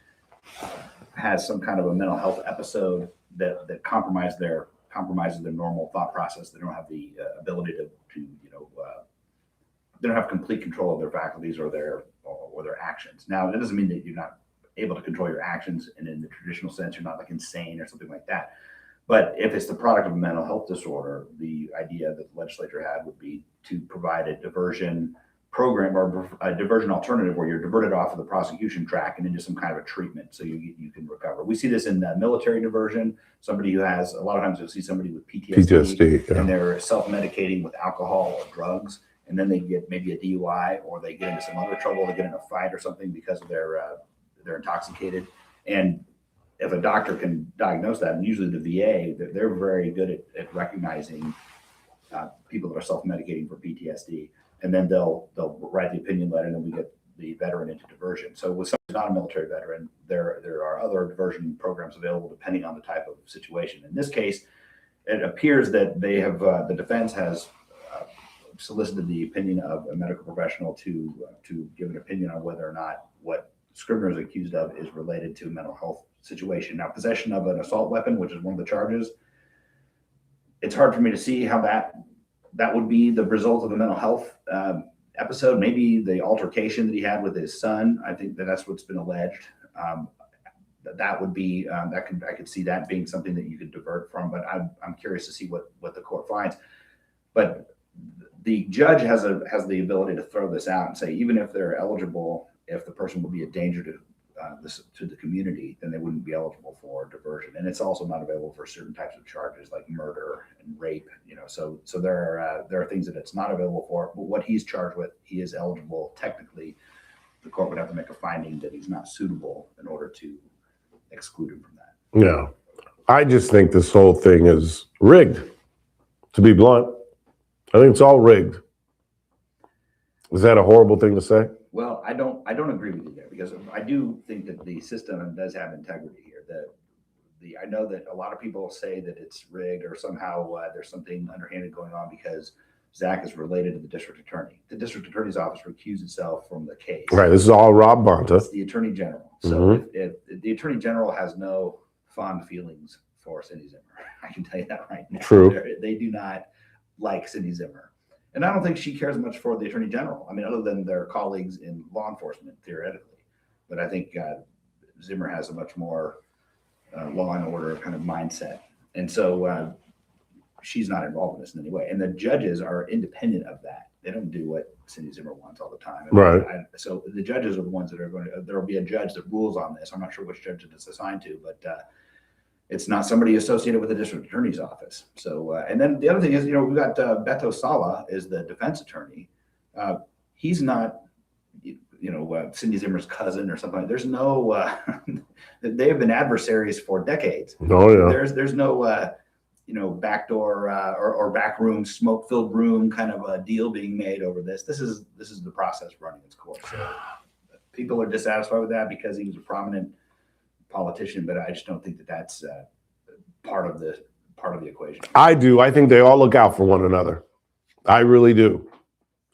has some kind of a mental health episode that compromises their normal thought process. They don't have the ability to they don't have complete control of their faculties or their actions. Now, it doesn't mean that you're not able to control your actions, and in the traditional sense, you're not like insane or something like that. But if it's the product of a mental health disorder, the idea that the legislature had would be to provide a diversion program or a diversion alternative where you're diverted off of the prosecution track and into some kind of a treatment so you can recover. We see this in military diversion. Somebody who has, a lot of times you'll see somebody with PTSD yeah. and they're self-medicating with alcohol or drugs, and then they get maybe a DUI or they get into some other trouble, they get in a fight or something because of they're intoxicated. And if a doctor can diagnose that, and usually the VA, they're very good at recognizing people that are self-medicating for PTSD. And then they'll write the opinion letter, and then we get the veteran into diversion. So with somebody who's not a military veteran, there are other diversion programs available depending on the type of situation. In this case, it appears that they have the defense has solicited the opinion of a medical professional to give an opinion on whether or not what Scrivener is accused of is related to a mental health situation. Now, possession of an assault weapon, which is one of the charges, it's hard for me to see how that would be the result of a mental health episode. Maybe the altercation that he had with his son. I think that's what's been alleged. That would be I could see that being something that you could divert from. But I'm curious to see what the court finds. But the judge has the ability to throw this out and say, even if they're eligible, if the person will be a danger to the community, then they wouldn't be eligible for diversion. And it's also not available for certain types of charges like murder and rape. So there are things that it's not available for. But what he's charged with, he is eligible. Technically, the court would have to make a finding that he's not suitable in order to exclude him from that. Yeah, I just think this whole thing is rigged. To be blunt, I think it's all rigged. Is that a horrible thing to say? Well, I don't agree with you there, because I do think that the system does have integrity here. I know that a lot of people say that it's rigged or somehow there's something underhanded going on because Zach is related to the district attorney. The district attorney's office recused itself from the case. Right. This is all Rob Bonta. It's the attorney general. So if the attorney general has no fond feelings for Cindy Zimmer, I can tell you that right now. True. They do not like Cindy Zimmer. And I don't think she cares much for the attorney general. I mean, other than their colleagues in law enforcement, theoretically. But I think Zimmer has a much more law and order kind of mindset. And so she's not involved in this in any way. And the judges are independent of that. They don't do what Cindy Zimmer wants all the time. Right. So the judges are the ones that are going to, there will be a judge that rules on this. I'm not sure which judge it's assigned to, but it's not somebody associated with the district attorney's office. So, and then the other thing is, we've got Beto Sala is the defense attorney. He's not, Cindy Zimmer's cousin or something. There's no, they have been adversaries for decades. Oh yeah. There's no, backdoor or backroom, smoke-filled room kind of a deal being made over this. This is the process running its course. So people are dissatisfied with that because he was a prominent politician, but I just don't think that that's part of the equation. I do. I think they all look out for one another. I really do.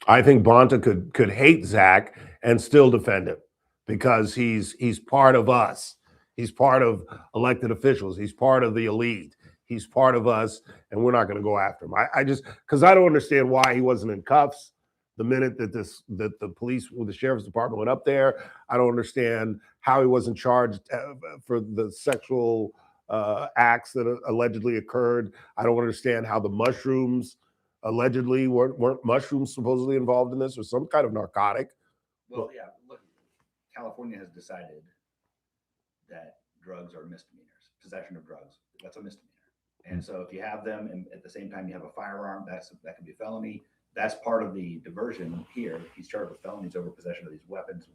I think Bonta could hate Zach and still defend him because he's part of us. He's part of elected officials. He's part of the elite. He's part of us, and we're not going to go after him. I just because I don't understand why he wasn't in cuffs the minute that the police with the sheriff's department went up there. I don't understand how he wasn't charged for the sexual acts that allegedly occurred. I don't understand how the mushrooms allegedly weren't mushrooms supposedly involved in this or some kind of narcotic. Well, yeah, look, California has decided that drugs are misdemeanors. Possession of drugs, that's a misdemeanor. And so if you have them and at the same time you have a firearm, that can be a felony. That's part of the diversion here. He's charged with felonies over possession of these weapons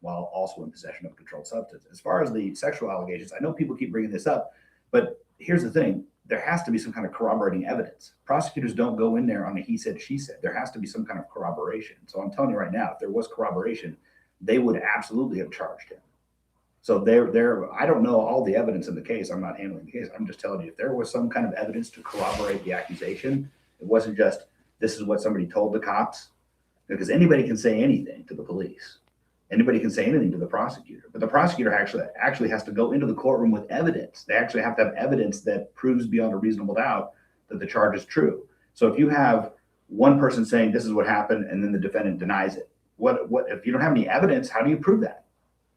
while also in possession of a controlled substance. As far as the sexual allegations, I know people keep bringing this up, but here's the thing. There has to be some kind of corroborating evidence. Prosecutors don't go in there on a he said, she said. There has to be some kind of corroboration. So I'm telling you right now, if there was corroboration, they would absolutely have charged him. So I don't know all the evidence in the case. I'm not handling the case. I'm just telling you, if there was some kind of evidence to corroborate the accusation, it wasn't just, this is what somebody told the cops, because anybody can say anything to the police. Anybody can say anything to the prosecutor, but the prosecutor actually has to go into the courtroom with evidence. They actually have to have evidence that proves beyond a reasonable doubt that the charge is true. So if you have one person saying this is what happened and then the defendant denies it, what if you don't have any evidence, how do you prove that?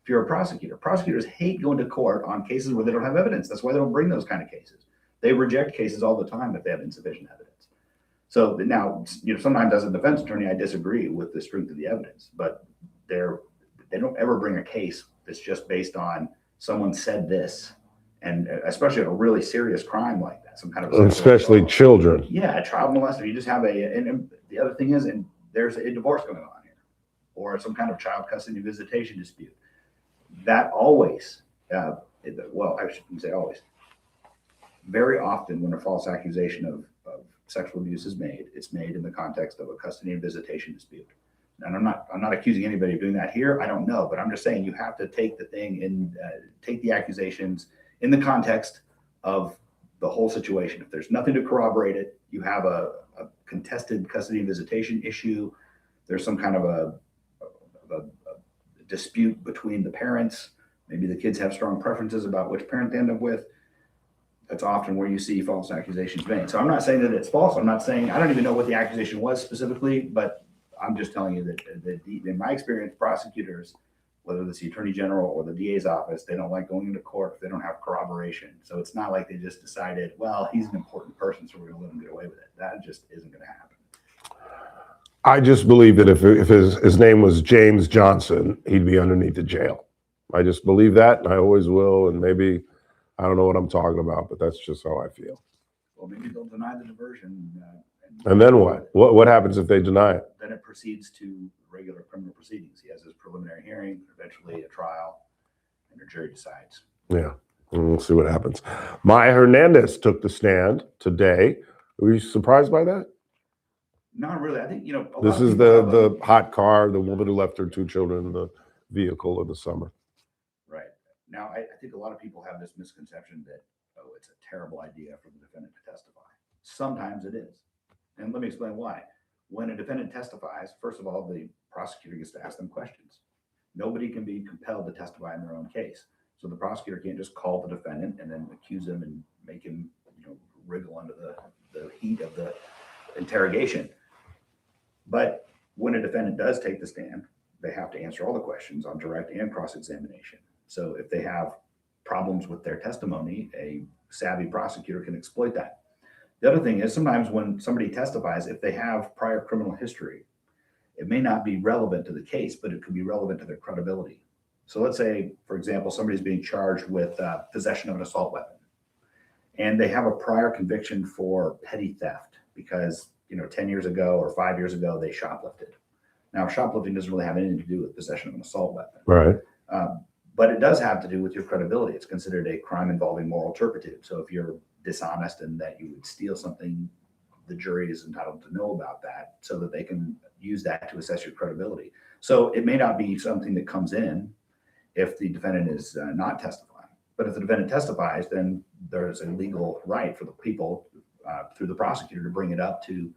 If you're a prosecutor, prosecutors hate going to court on cases where they don't have evidence. That's why they don't bring those kind of cases. They reject cases all the time if they have insufficient evidence. So now, sometimes as a defense attorney, I disagree with the strength of the evidence, but they don't ever bring a case that's just based on someone said this, and especially a really serious crime like that, some kind of especially children. Yeah, a child molester. You just have and the other thing is, and there's a divorce going on here, or some kind of child custody visitation dispute. That always, well, I shouldn't say always. Very often, when a false accusation of sexual abuse is made, it's made in the context of a custody and visitation dispute. And I'm not accusing anybody of doing that here. I don't know, but I'm just saying you have to take the thing and take the accusations in the context of the whole situation. If there's nothing to corroborate it, you have a contested custody and visitation issue. There's some kind of a dispute between the parents. Maybe the kids have strong preferences about which parent they end up with. That's often where you see false accusations made. So I'm not saying that it's false. I'm not saying, I don't even know what the accusation was specifically, but I'm just telling you that in my experience, prosecutors, whether it's the attorney general or the DA's office, they don't like going into court if they don't have corroboration. So it's not like they just decided, well, he's an important person, so we're going to let him get away with it. That just isn't going to happen. I just believe that if his name was James Johnson, he'd be underneath the jail. I just believe that, and I always will. And maybe I don't know what I'm talking about, but that's just how I feel. Well, maybe they'll deny the diversion. And then what? What happens if they deny it? Then it proceeds to regular criminal proceedings. He has his preliminary hearing, eventually a trial, and the jury decides. Yeah, and we'll see what happens. Maya Hernandez took the stand today. Were you surprised by that? Not really. I think, this is the hot car, the woman who left her 2 children in the vehicle in the summer. Right. Now, I think a lot of people have this misconception that, it's a terrible idea for the defendant to testify. Sometimes it is. And let me explain why. When a defendant testifies, first of all, the prosecutor gets to ask them questions. Nobody can be compelled to testify in their own case. So the prosecutor can't just call the defendant and then accuse him and make him, wriggle under the heat of the interrogation. But when a defendant does take the stand, they have to answer all the questions on direct and cross-examination. So if they have problems with their testimony, a savvy prosecutor can exploit that. The other thing is sometimes when somebody testifies, if they have prior criminal history, it may not be relevant to the case, but it could be relevant to their credibility. So let's say, for example, somebody's being charged with possession of an assault weapon, and they have a prior conviction for petty theft because 10 years ago or 5 years ago, they shoplifted. Now, shoplifting doesn't really have anything to do with possession of an assault weapon. Right. But it does have to do with your credibility. It's considered a crime involving moral turpitude. So if you're dishonest and that you would steal something, the jury is entitled to know about that so that they can use that to assess your credibility. So it may not be something that comes in if the defendant is not testifying. But if the defendant testifies, then there's a legal right for the people through the prosecutor to bring it up to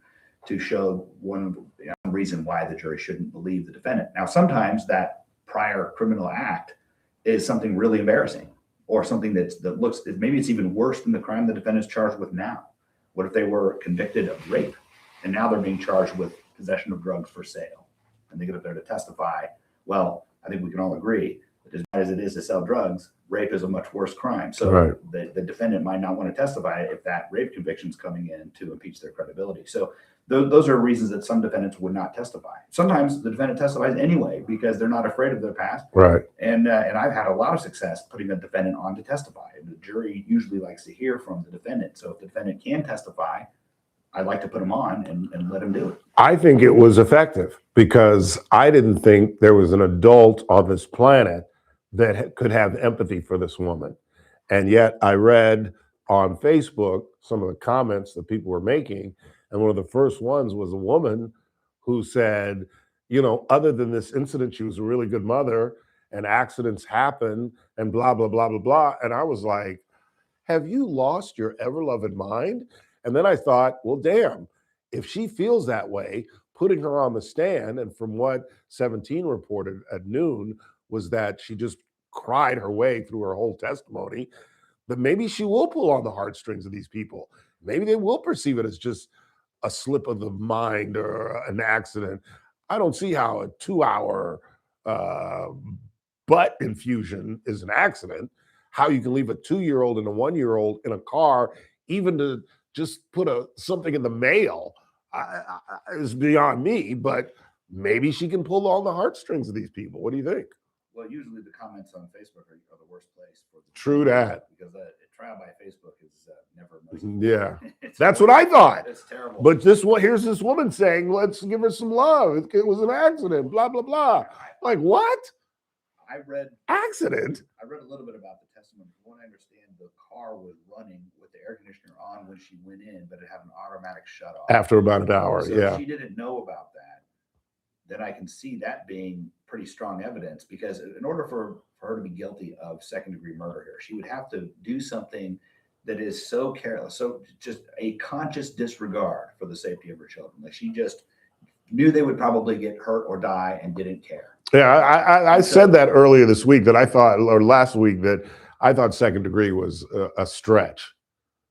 show one reason why the jury shouldn't believe the defendant. Now, sometimes that prior criminal act is something really embarrassing, or something that looks, maybe it's even worse than the crime the defendant's charged with now. What if they were convicted of rape and now they're being charged with possession of drugs for sale, and they get up there to testify? Well, I think we can all agree that as bad as it is to sell drugs, rape is a much worse crime. So the defendant might not want to testify if that rape conviction is coming in to impeach their credibility. So those are reasons that some defendants would not testify. Sometimes the defendant testifies anyway because they're not afraid of their past. Right. And I've had a lot of success putting a defendant on to testify. The jury usually likes to hear from the defendant. So if the defendant can testify, I'd like to put him on and let him do it. I think it was effective because I didn't think there was an adult on this planet that could have empathy for this woman. And yet I read on Facebook some of the comments that people were making. And one of the first ones was a woman who said, you know, other than this incident, she was a really good mother, and accidents happen and blah, blah, blah, blah, blah. And I was like, have you lost your ever-loving mind? And then I thought, well, damn, if she feels that way, putting her on the stand, and from what 17 reported at noon was that she just cried her way through her whole testimony, but maybe she will pull on the heartstrings of these people. Maybe they will perceive it as just a slip of the mind or an accident. I don't see how a 2-hour butt infusion is an accident. How you can leave a 2-year-old and a 1-year-old in a car, even to just put something in the mail, is beyond me. But maybe she can pull on the heartstrings of these people. What do you think? Well, usually the comments on Facebook are the worst place for the True that. because a trial by Facebook is never. Yeah, that's what I thought. It's terrible. But here's this woman saying, "Let's give her some love. It was an accident." Blah blah blah. Like what? I read accident. I read a little bit about the testimony. From what I understand, the car was running with the air conditioner on when she went in, but it had an automatic shut off After about an hour. So Yeah. if she didn't know about that, then I can see that being pretty strong evidence, because in order for her to be guilty of second-degree murder here, she would have to do something that is so careless, so just a conscious disregard for the safety of her children. Like she just knew they would probably get hurt or die and didn't care. Yeah, I said that earlier this week that I thought, or last week, that I thought second degree was a stretch.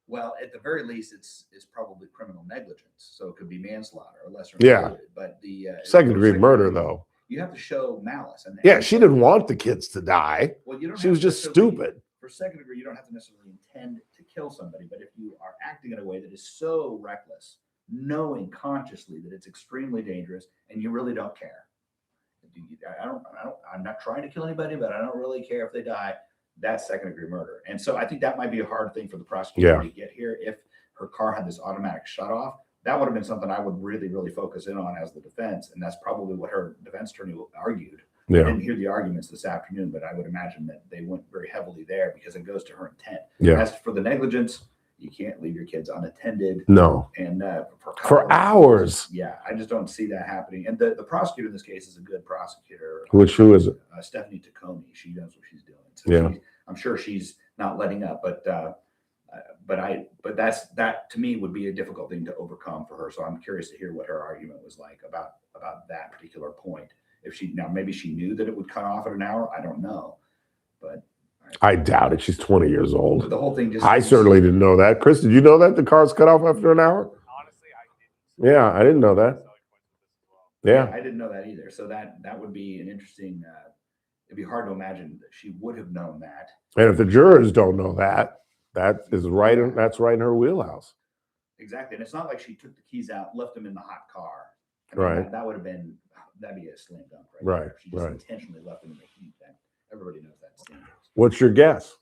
Well, at the very least, it's probably criminal negligence, so it could be manslaughter or lesser Yeah. included. But the Second degree murder, though. you have to show malice. And Yeah, she didn't want the kids to die. Well, you don't She have was to just necessarily- stupid. For second degree, you don't have to necessarily intend to kill somebody, but if you are acting in a way that is so reckless, knowing consciously that it's extremely dangerous, and you really don't care. I'm not trying to kill anybody, but I don't really care if they die. That's second degree murder. And so I think that might be a hard thing for the prosecutor to get here. If her car had this automatic shut off, that would have been something I would really, really focus in on as the defense. And that's probably what her defense attorney argued. Yeah. I didn't hear the arguments this afternoon, but I would imagine that they went very heavily there because it goes to her intent. Yeah. As for the negligence, you can't leave your kids unattended. No. And For hours. Yeah, I just don't see that happening. And the prosecutor in this case is a good prosecutor. Who is it? Stephanie Taccone. She knows what she's doing. So Yeah. I'm sure she's not letting up, but that to me would be a difficult thing to overcome for her. So I'm curious to hear what her argument was like about that particular point. If maybe she knew that it would cut off at an hour. I don't know, but I doubt it. She's 20 years old. But the whole thing just I certainly didn't know that. Chris, did you know that the car's cut off after an hour? Honestly, I didn't. Yeah, I didn't know that. Yeah. I didn't know that either. So that would be an interesting. It'd be hard to imagine that she would have known that. And if the jurors don't know that, that's right in her wheelhouse. Exactly. And it's not like she took the keys out, left them in the hot car. Right. That'd be a slam dunk, Right, there. If she just right. intentionally left them in the heat, then everybody knows that's dangerous. What's your guess?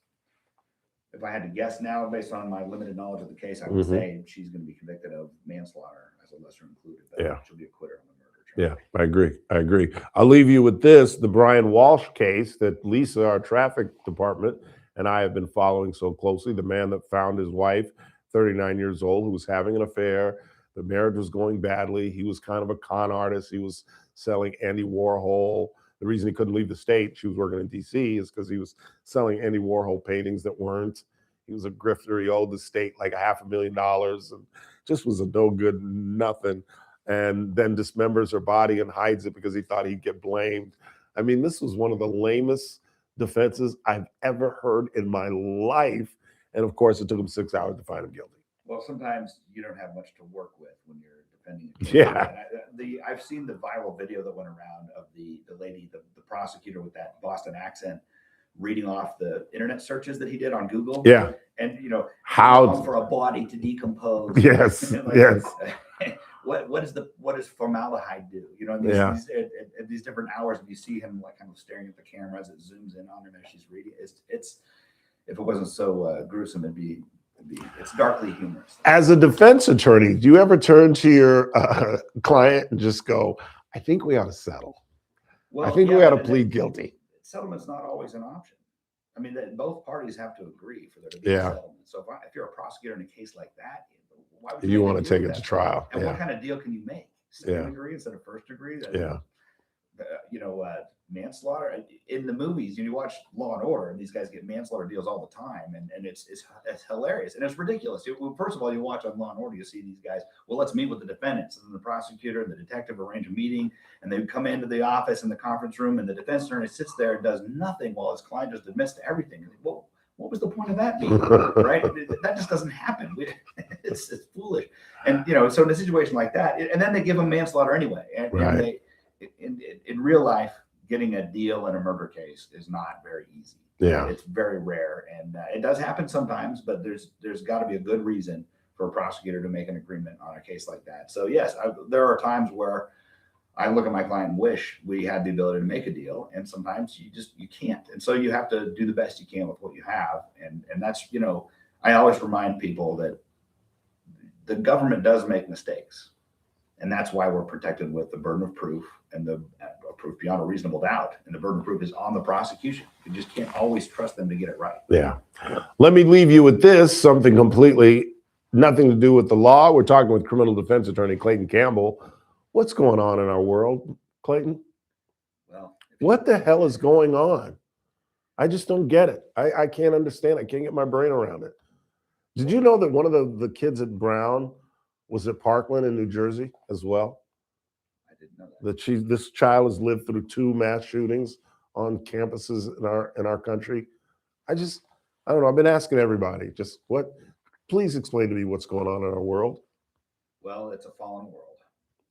If I had to guess now, based on my limited knowledge of the case, I would Mhm. say she's going to be convicted of manslaughter as a lesser included. But Yeah. she'll be acquitted on the murder Yeah, I agree. I'll leave you with this, the Brian Walsh case that Lisa, our traffic department, and I have been following so closely. The man that found his wife, 39 years old, who was having an affair. The marriage was going badly. He was kind of a con artist. He was selling Andy Warhol the reason he couldn't leave the state, she was working in D.C., is because he was selling Andy Warhol paintings that weren't. He was a grifter. He owed the state like $500,000 and just was a no good nothing. And then dismembers her body and hides it because he thought he'd get blamed. I mean, this was one of the lamest defenses I've ever heard in my life. And of course, it took him 6 hours to find him guilty. Well, sometimes you don't have much to work with when you're defending. Yeah. I've seen the viral video that went around of the lady, the prosecutor with that Boston accent, reading off the internet searches that he did on Google. Yeah. And How for a body to decompose. Yes. Yes. What does formaldehyde do? At these different hours, and you see him like kind of staring at the camera as it zooms in on her as she's reading. It's if it wasn't so gruesome, it's darkly humorous. As a defense attorney, do you ever turn to your client and just go, I think we ought to settle? Well, I think we ought to plead guilty. Settlement's not always an option. I mean, both parties have to agree for there to be a settlement. So if you're a prosecutor in a case like that, why would you want to take it to trial? And what kind of deal can you make? Second degree instead of first degree? Manslaughter in the movies. You watch Law and Order, and these guys get manslaughter deals all the time, and it's hilarious and it's ridiculous. First of all, you watch on Law and Order, you see these guys. Well, let's meet with the defendants, and then the prosecutor and the detective arrange a meeting, and they come into the office in the conference room, and the defense attorney sits there and does nothing while his client just admits to everything. Well, what was the point of that meeting? Right? That just doesn't happen. It's foolish. And so in a situation like that, and then they give them manslaughter anyway. And they, in real life, getting a deal in a murder case is not very easy. Yeah, it's very rare, and it does happen sometimes. But there's got to be a good reason for a prosecutor to make an agreement on a case like that. So yes, there are times where I look at my client and wish we had the ability to make a deal, and sometimes you can't. And so you have to do the best you can with what you have. And that's, I always remind people that the government does make mistakes. And that's why we're protected with the burden of proof and the proof beyond a reasonable doubt. And the burden of proof is on the prosecution. You just can't always trust them to get it right. Yeah. Let me leave you with this, something completely nothing to do with the law. We're talking with criminal defense attorney Clayton Campbell. What's going on in our world, Clayton? Well, what the hell is going on? I just don't get it. I can't understand. I can't get my brain around it. Did you know that one of the kids at Brown was at Parkland in New Jersey as well? I didn't know that. This child has lived through 2 mass shootings on campuses in our country. I don't know. I've been asking everybody, please explain to me what's going on in our world. Well, it's a fallen world.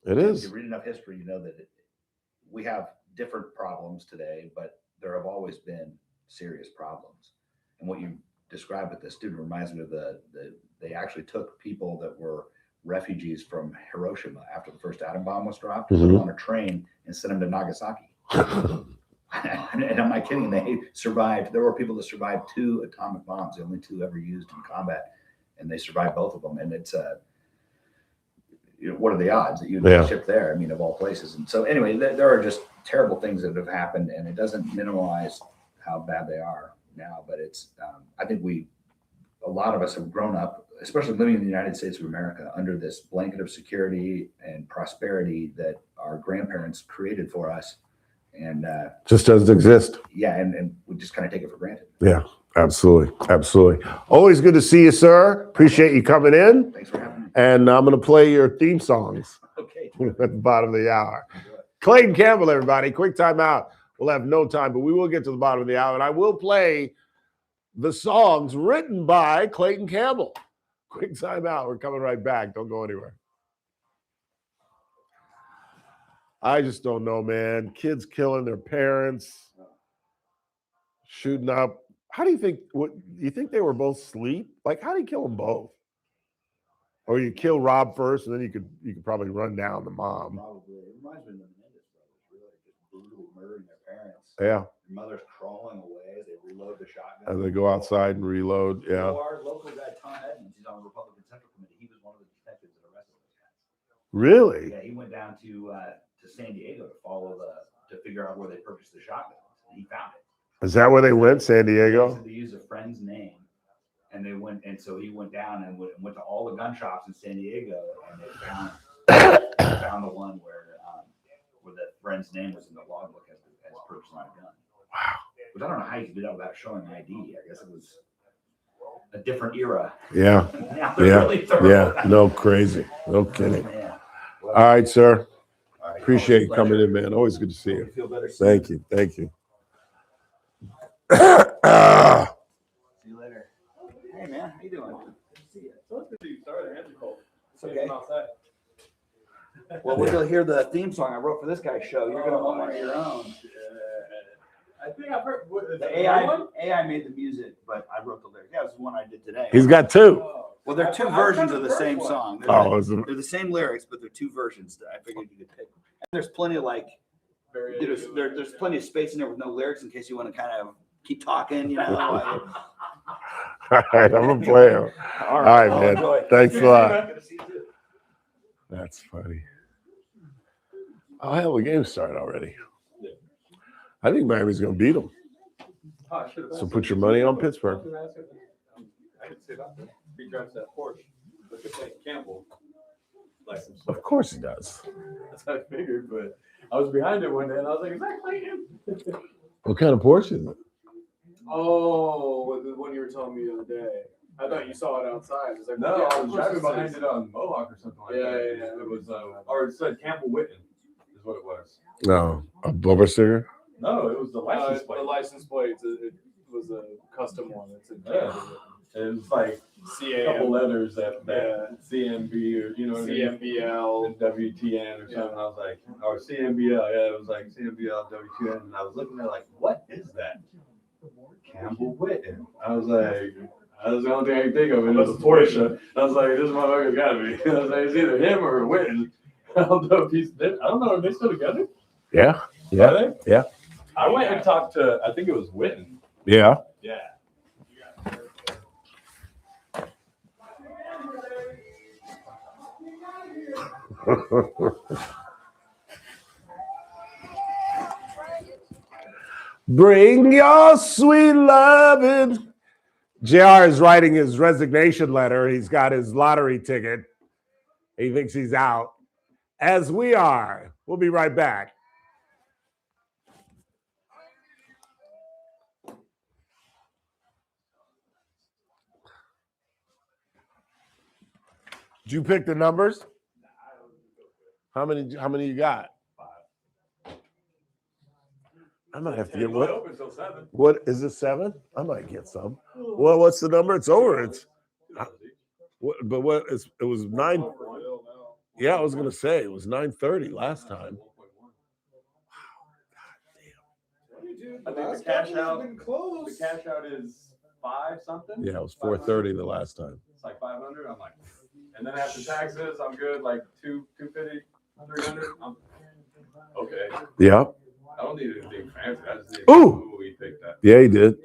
It is. If you read enough history, you know that we have different problems today, but there have always been serious problems. And what you described with this student reminds me of they actually took people that were refugees from Hiroshima after the first atom bomb was dropped, put them on a train and sent them to Nagasaki. And I'm not kidding. They survived. There were people that survived 2 atomic bombs, the only 2 ever used in combat, and they survived both of them. And it's what are the odds that you'd be shipped there? I mean, of all places. And so anyway, there are just terrible things that have happened, and it doesn't minimize how bad they are now. But it's I think a lot of us have grown up, especially living in the United States of America, under this blanket of security and prosperity that our grandparents created for us. And just doesn't exist. Yeah, and we just kind of take it for granted. Yeah, absolutely. Absolutely. Always good to see you, sir. Appreciate you coming in. Thanks for having me. And I'm going to play your theme songs at the bottom of the hour. Clayton Campbell, everybody. Quick time out. We'll have no time, but we will get to the bottom of the hour. And I will play the songs written by Clayton Campbell. Quick time out. We're coming right back. Don't go anywhere. I just don't know, man. Kids killing their parents, shooting up. How do you think? You think they were both asleep? Like, how do you kill them both? Or you kill Rob first, and then you could probably run down the mom. Probably. It reminds me of the Menendez brothers, really, just brutally murdering their parents. Yeah. Their mother's crawling away as they reload the shotgun. And they go outside and reload. Yeah. So our local guy, Tom Edmonds, he's on the Republican Central Committee. He was one of the detectives that arrested those guys. Really? Yeah, he went down to San Diego to figure out where they purchased the shotguns. And he found it. Is that where they went, San Diego? They used a friend's name, and they went, and so he went down and went to all the gun shops in San Diego, and they found the one where the friend's name was in the logbook as But I don't know how you can do that without showing ID. I guess it was a different era. Yeah. Now they're really thorough. Yeah. No, crazy. No kidding. All right, sir. Appreciate you coming in, man. Always good to see you. Thank you. Thank you. See you later. Hey man, how you doing? It's okay. Well, we'll hear the theme song I wrote for this guy's show. You're gonna want one of your own. I think I've heard The AI made the music, but I wrote the lyrics. Yeah, it's the one I did today. He's got two. Well, they're two versions of the same song. They're the same lyrics, but they're two versions. I figured you could pick. And there's plenty of there's plenty of space in there with no lyrics in case you want to kind of keep talking. You know. All right, I'm a player. All right, man. Enjoy. Thanks a lot. That's funny. Oh, hell, the game started already. I think Miami's going to beat them. So put your money on Pittsburgh. I didn't say that. He drives that Porsche. Look at that Campbell. Of course he does. That's how I figured, but I was behind it one day and I was like, is that Clayton? What kind of Porsche is it? Oh, the one you were telling me the other day. I thought you saw it outside. It's like, no, yeah, I was driving behind it on Mohawk or something like that. Yeah. It was, or it said Campbell Witten is what it was. No, a bumper sticker? No, it was the license plate. The license plate. It was a custom one. It's a It was like a couple letters that CMB or CMBL and WTN or something. I was like, or CMBL. Yeah, it was like CMBL WTN, and I was looking at like, what is that? Campbell Witten. I was like, that was the only thing I could think of. It was a Porsche. I was like, this motherfucker's got to be. I was like, it's either him or Witten. I don't know if I don't know. Are they still together? Yeah. Yeah. Are they? Yeah. I went and talked to, I think it was Witten. Yeah. Yeah. Bring your sweet lovin'. JR is writing his resignation letter. He's got his lottery ticket. He thinks he's out, as we are. We'll be right back. Did you pick the numbers? How many you got? I might have to get what is it, 7? I might get some. Well, what's the number? It's over. It's it was 9. Yeah, I was gonna say it was 9:30 last time. I think the cash out. The cash out is 5 something. Yeah, it was 4:30 the last time. It's like 500. I'm like, and then after taxes, I'm good. Like 250, 300. I'm okay. Yeah. I don't need anything fancy. I just need Ooh. we picked that. Yeah, he did.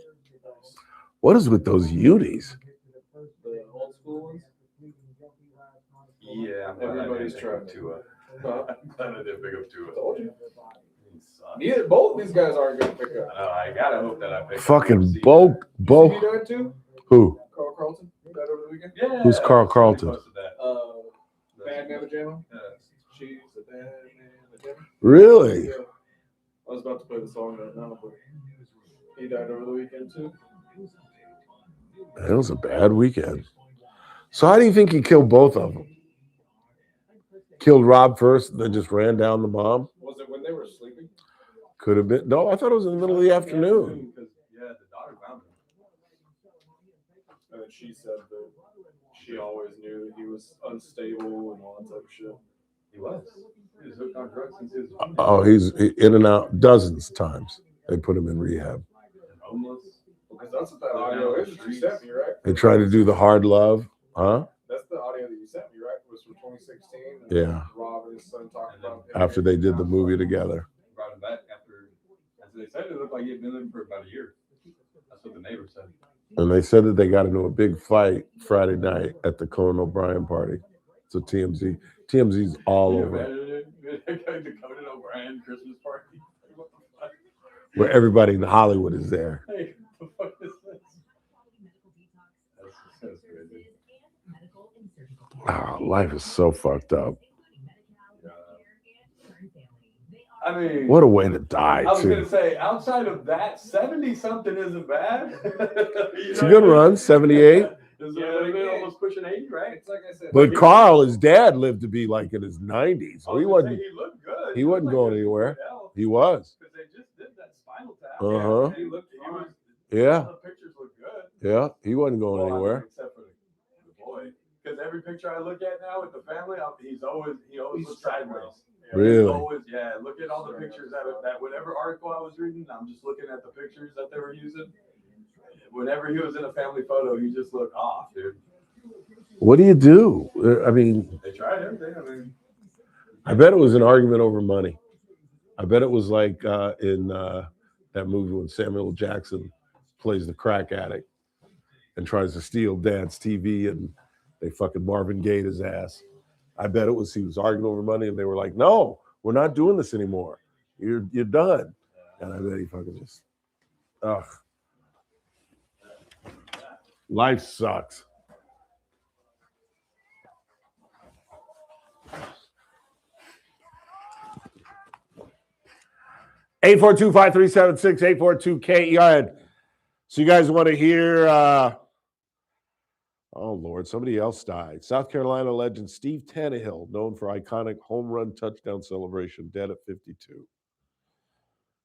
What is with those unis? The old school ones. Yeah, everybody's trying to. I'm glad I didn't pick up Tua. Neither, both these guys aren't going to pick up. I gotta hope that I pick Fucking up. Bo. You died too? Who? Carl Carlton. You died over the weekend? Yeah. Who's Carl Carlton? Bad Mamma Jamma. She's a bad Mamma Jamma. Really? Yeah. I was about to play the song right now, but he died over the weekend too. It was a bad weekend. So how do you think he killed both of them? Killed Rob first, and then just ran down the bomb? Was it when they were sleeping? Could have been. No, I thought it was in the middle of the afternoon. Yeah, the daughter found him. And then she said that she always knew that he was unstable and all that type of shit. He was. He was hooked on drugs since he was. Oh, he's in and out dozens of times. They put him in rehab. Homeless. Because that's what that audio is that you sent me, right? They try to do the hard love, huh? That's the audio that you sent me, right? It was from 2016. And Yeah. Rob and his son talked about him. After they did the movie together. Brought him back after, as they said, it looked like he'd been living for about a year. That's what the neighbor said. And they said that they got into a big fight Friday night at the Conan O'Brien party. So TMZ's all over it. The Conan O'Brien Christmas party. What the fuck? Where everybody in Hollywood is there. Hey, what the fuck is this? That's crazy. Oh, life is so fucked up. I mean, What a way to die, I was too. going to say, outside of that, 70-something isn't bad. It's a good run, 78. It's almost pushing 80, right? It's like I said. But Carl, his dad, lived to be like in his 90s. So he wasn't. He looked good. He wasn't going anywhere. He was. Because they just did that spinal tap. Uh-huh. He looked. He was. Yeah. All the pictures look good. Yeah. He wasn't going anywhere. Except for the boy. Because every picture I look at now with the family, he always looks sideways. Really? Always, look at all the pictures that whatever article I was reading, I'm just looking at the pictures that they were using. Whenever he was in a family photo, he just looked off, dude. What do you do? I mean, They tried everything. I bet it was an argument over money. I bet it was like in that movie when Samuel Jackson plays the crack addict and tries to steal Dad's TV, and they fucking Marvin Gaye his ass. I bet he was arguing over money, and they were like, "No, we're not doing this anymore. You're done." And I bet he fucking just, ugh. Life sucks. Eight 842-5376, 842-KERN. So you guys want to hear, oh, Lord, somebody else died. South Carolina legend Steve Tannehill, known for iconic home run touchdown celebration, dead at 52.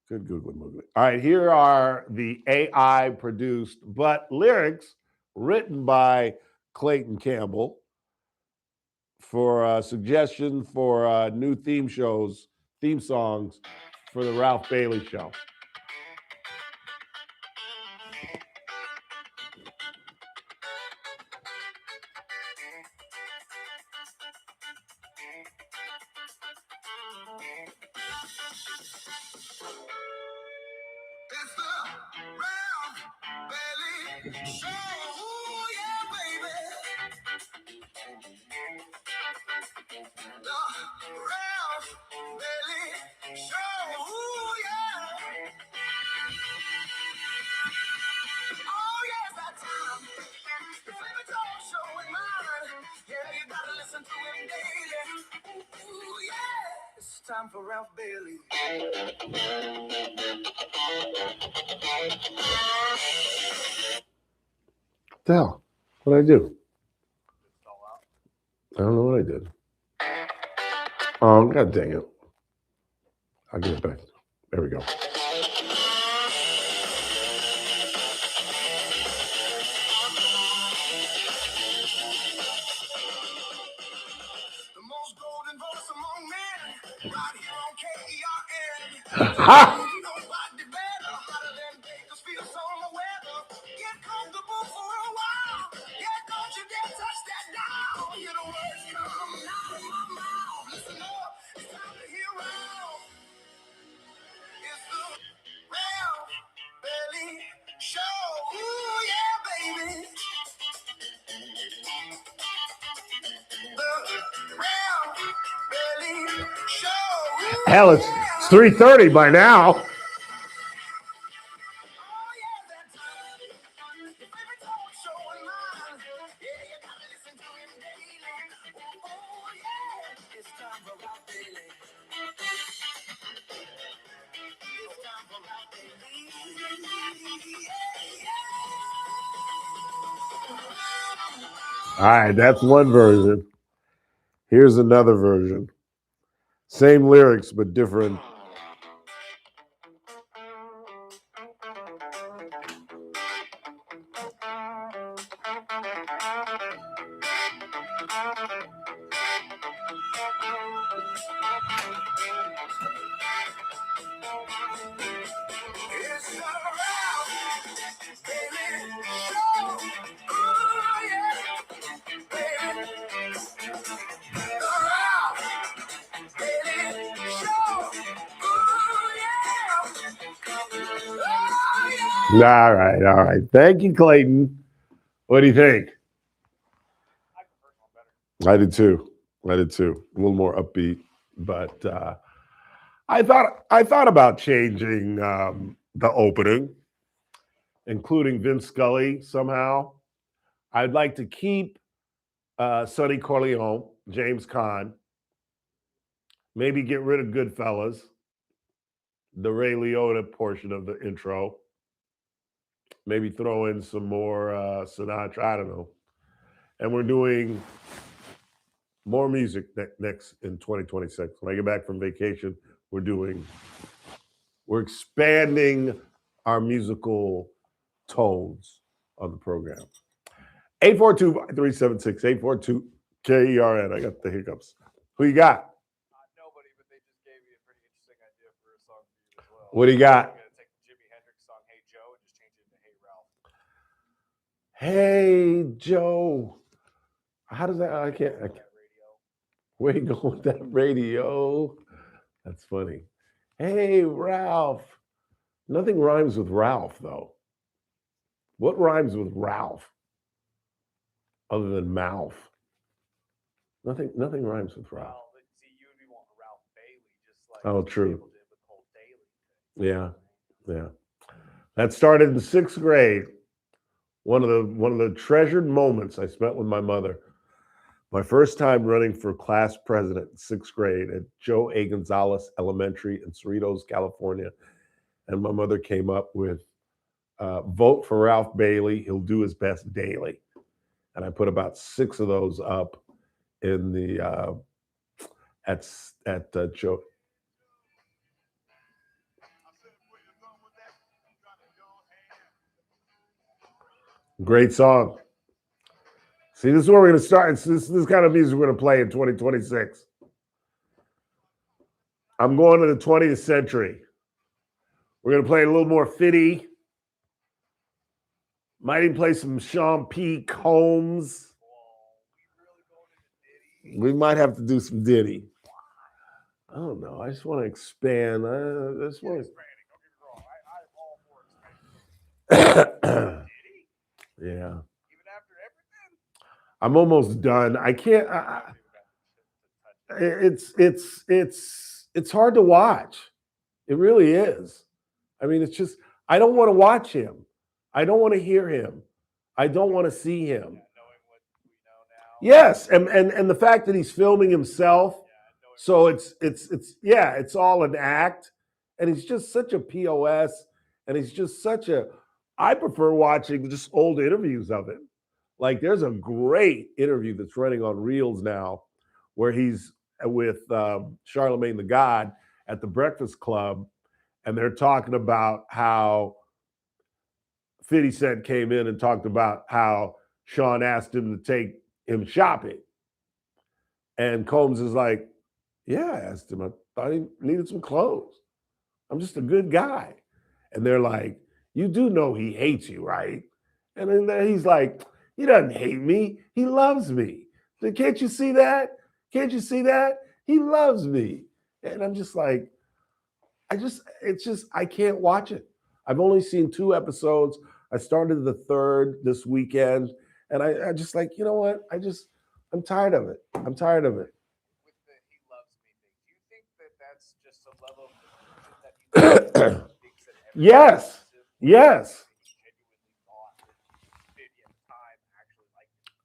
Good Googly Moogly. All right, here are the AI-produced, but lyrics written by Clayton Campbell for a suggestion for new theme songs for the Ralph Bailey Show. Time for Ralph Bailey. What the hell? What did I do? I don't know what I did. Oh, God dang it. I'll get it back. There we go. Ha! Hell, it's 3:30 by now. All right, that's one version. Here's another version. Same lyrics, but different. All right. Thank you, Clayton. What do you think? I did too. A little more upbeat, but I thought about changing the opening, including Vince Scully somehow. I'd like to keep Sonny Corleone, James Caan. Maybe get rid of Goodfellas. the Ray Liotta portion of the intro. Maybe throw in some more Sinatra. I don't know. And we're doing more music next in 2026. When I get back from vacation, we're expanding our musical tones on the program. 842-376, 842-KERN. I got the hiccups. Who you got? Nobody, but they just gave me a pretty interesting idea for a song for you as well. What do you got? I'm going to take the Jimi Hendrix song, Hey Joe, and just change it into Hey Ralph. Hey, Joe. How does that? I can't. Where you go with that radio? That's funny. Hey, Ralph. Nothing rhymes with Ralph, though. What rhymes with Ralph other than mouth? Nothing rhymes with Ralph. Well, see, you would be wanting Ralph Bailey, just like Oh, true. people did with Cole Daly. Yeah. That started in 6th grade. One of the treasured moments I spent with my mother. My first time running for class president in 6th grade at Joe A. Gonzalez Elementary in Cerritos, California. And my mother came up with, vote for Ralph Bailey. He'll do his best daily. And I put about 6 of those up in the at Joe. Great song. See, this is where we're going to start. This kind of music we're going to play in 2026. I'm going to the 20th century. We're going to play a little more Fitty. Might even play some Sean P. Combs. We might have to do some Diddy. I don't know. I just want to expand. I just want to. Yeah. I'm almost done. I can't. It's hard to watch. It really is. I mean, it's just I don't want to watch him. I don't want to hear him. I don't want to see him. Yes, and the fact that he's filming himself, so it's all an act, and he's just such a POS, and he's just such a. I prefer watching just old interviews of him. Like there's a great interview that's running on Reels now, where he's with Charlemagne the God at the Breakfast Club, and they're talking about how 50 Cent came in and talked about how Sean asked him to take him shopping. And Combs is like, yeah, I asked him. I thought he needed some clothes. I'm just a good guy. And they're like, you do know he hates you, right? And then he's like, he doesn't hate me. He loves me. Can't you see that? Can't you see that? He loves me. And I'm just like, I can't watch it. I've only seen 2 episodes. I started the 3rd this weekend. And I just like, you know what? I'm tired of it. I'm tired of it. With the he loves me thing, do you think that that's just a level of delusion that he thinks that Yes. Yes.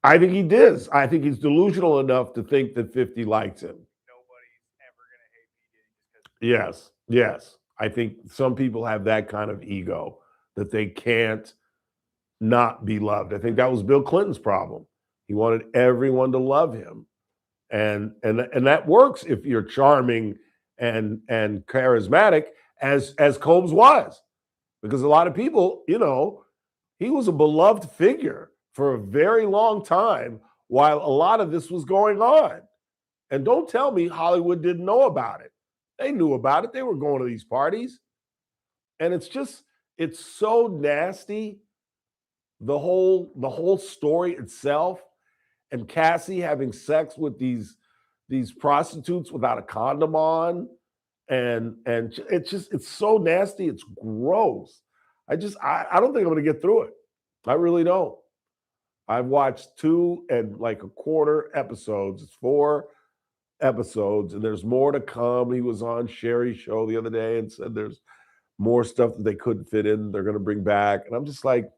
I think he does. I think he's delusional enough to think that 50 likes him. Nobody's ever going to hate P. Diddy just because. Yes. I think some people have that kind of ego that they can't not be loved. I think that was Bill Clinton's problem. He wanted everyone to love him. And that works if you're charming and charismatic as Combs was. Because a lot of people, he was a beloved figure for a very long time while a lot of this was going on. And don't tell me Hollywood didn't know about it. They knew about it. They were going to these parties. And it's so nasty, the whole story itself, and Cassie having sex with these prostitutes without a condom on. And it's so nasty. It's gross. I don't think I'm going to get through it. I really don't. I've watched 2 and like a quarter episodes. It's 4 episodes, and there's more to come. He was on Sherry's show the other day and said there's more stuff that they couldn't fit in. They're going to bring back, and I'm just like,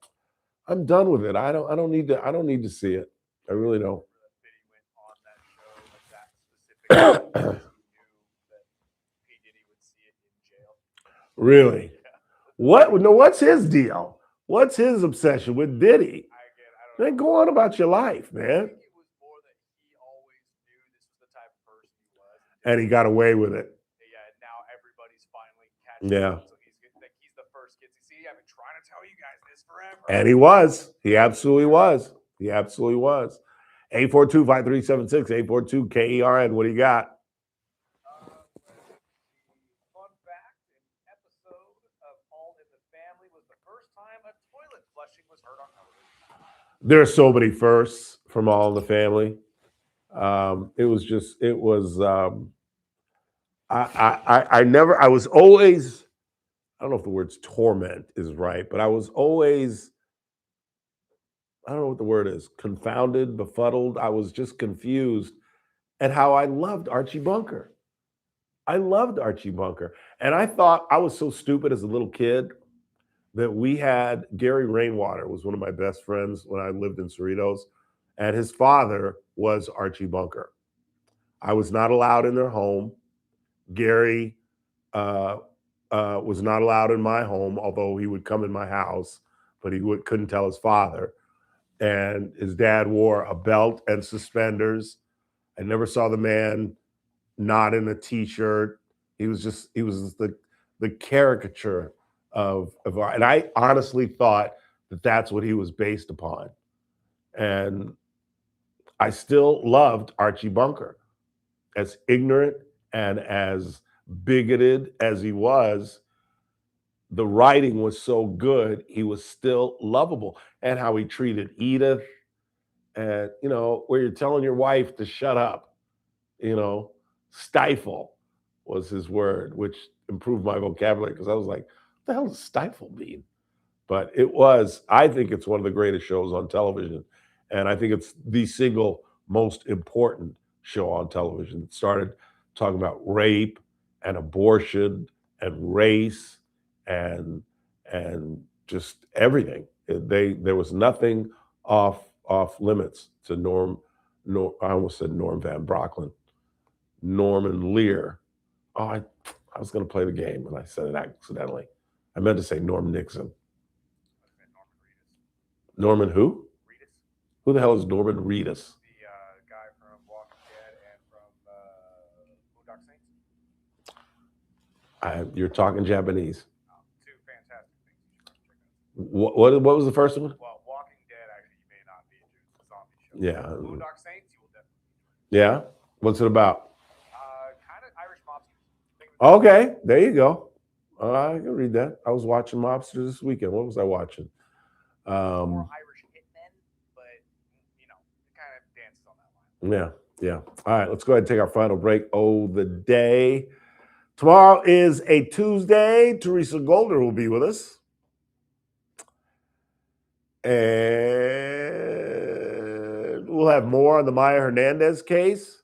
I'm done with it. I don't need to see it. I really don't. Really? What? No, what's his deal? What's his obsession with Diddy? Then go on about your life, man. And he got away with it. Yeah. And he was. He absolutely was. He absolutely was. 842-5376, 842-KERN. What do you got? There are so many firsts from All in the Family. It was I was always, I don't know if the word's torment is right, but I was always, I don't know what the word is, confounded, befuddled. I was just confused at how I loved Archie Bunker. I loved Archie Bunker. And I thought I was so stupid as a little kid that we had Gary Rainwater was one of my best friends when I lived in Cerritos, and his father was Archie Bunker. I was not allowed in their home. Gary was not allowed in my home, although he would come in my house, but he couldn't tell his father. And his dad wore a belt and suspenders. I never saw the man not in a t-shirt. He was the caricature of art. And I honestly thought that that's what he was based upon. And I still loved Archie Bunker. As ignorant and as bigoted as he was, the writing was so good, he was still lovable. And how he treated Edith, and, where you're telling your wife to shut up, stifle was his word, which improved my vocabulary because I was like, what the hell does stifle mean? But I think it's one of the greatest shows on television. And I think it's the single most important show on television. It started talking about rape and abortion and race and just everything. There was nothing off limits to I almost said Norm Van Brocklin. Norman Lear. Oh, I was going to play the game and I said it accidentally. I meant to say Norm Nixon. Norman who? Who the hell is Norman Reedus? The guy from Walking Dead and from You're talking Japanese. two fantastic things. What was the first one? Well, Walking Dead, actually, you may not be a zombie show. Yeah. Boondock Saints, you will definitely. Yeah? What's it about? Kind of Irish mobsters. Okay, there you go. I can read that. I was watching Mobsters this weekend. What was I watching? More Irish hitmen, but, it kind of dances on that line. Yeah. All right, let's go ahead and take our final break. Oh, the day. Tomorrow is a Tuesday. Teresa Golder will be with us. And we'll have more on the Maya Hernandez case.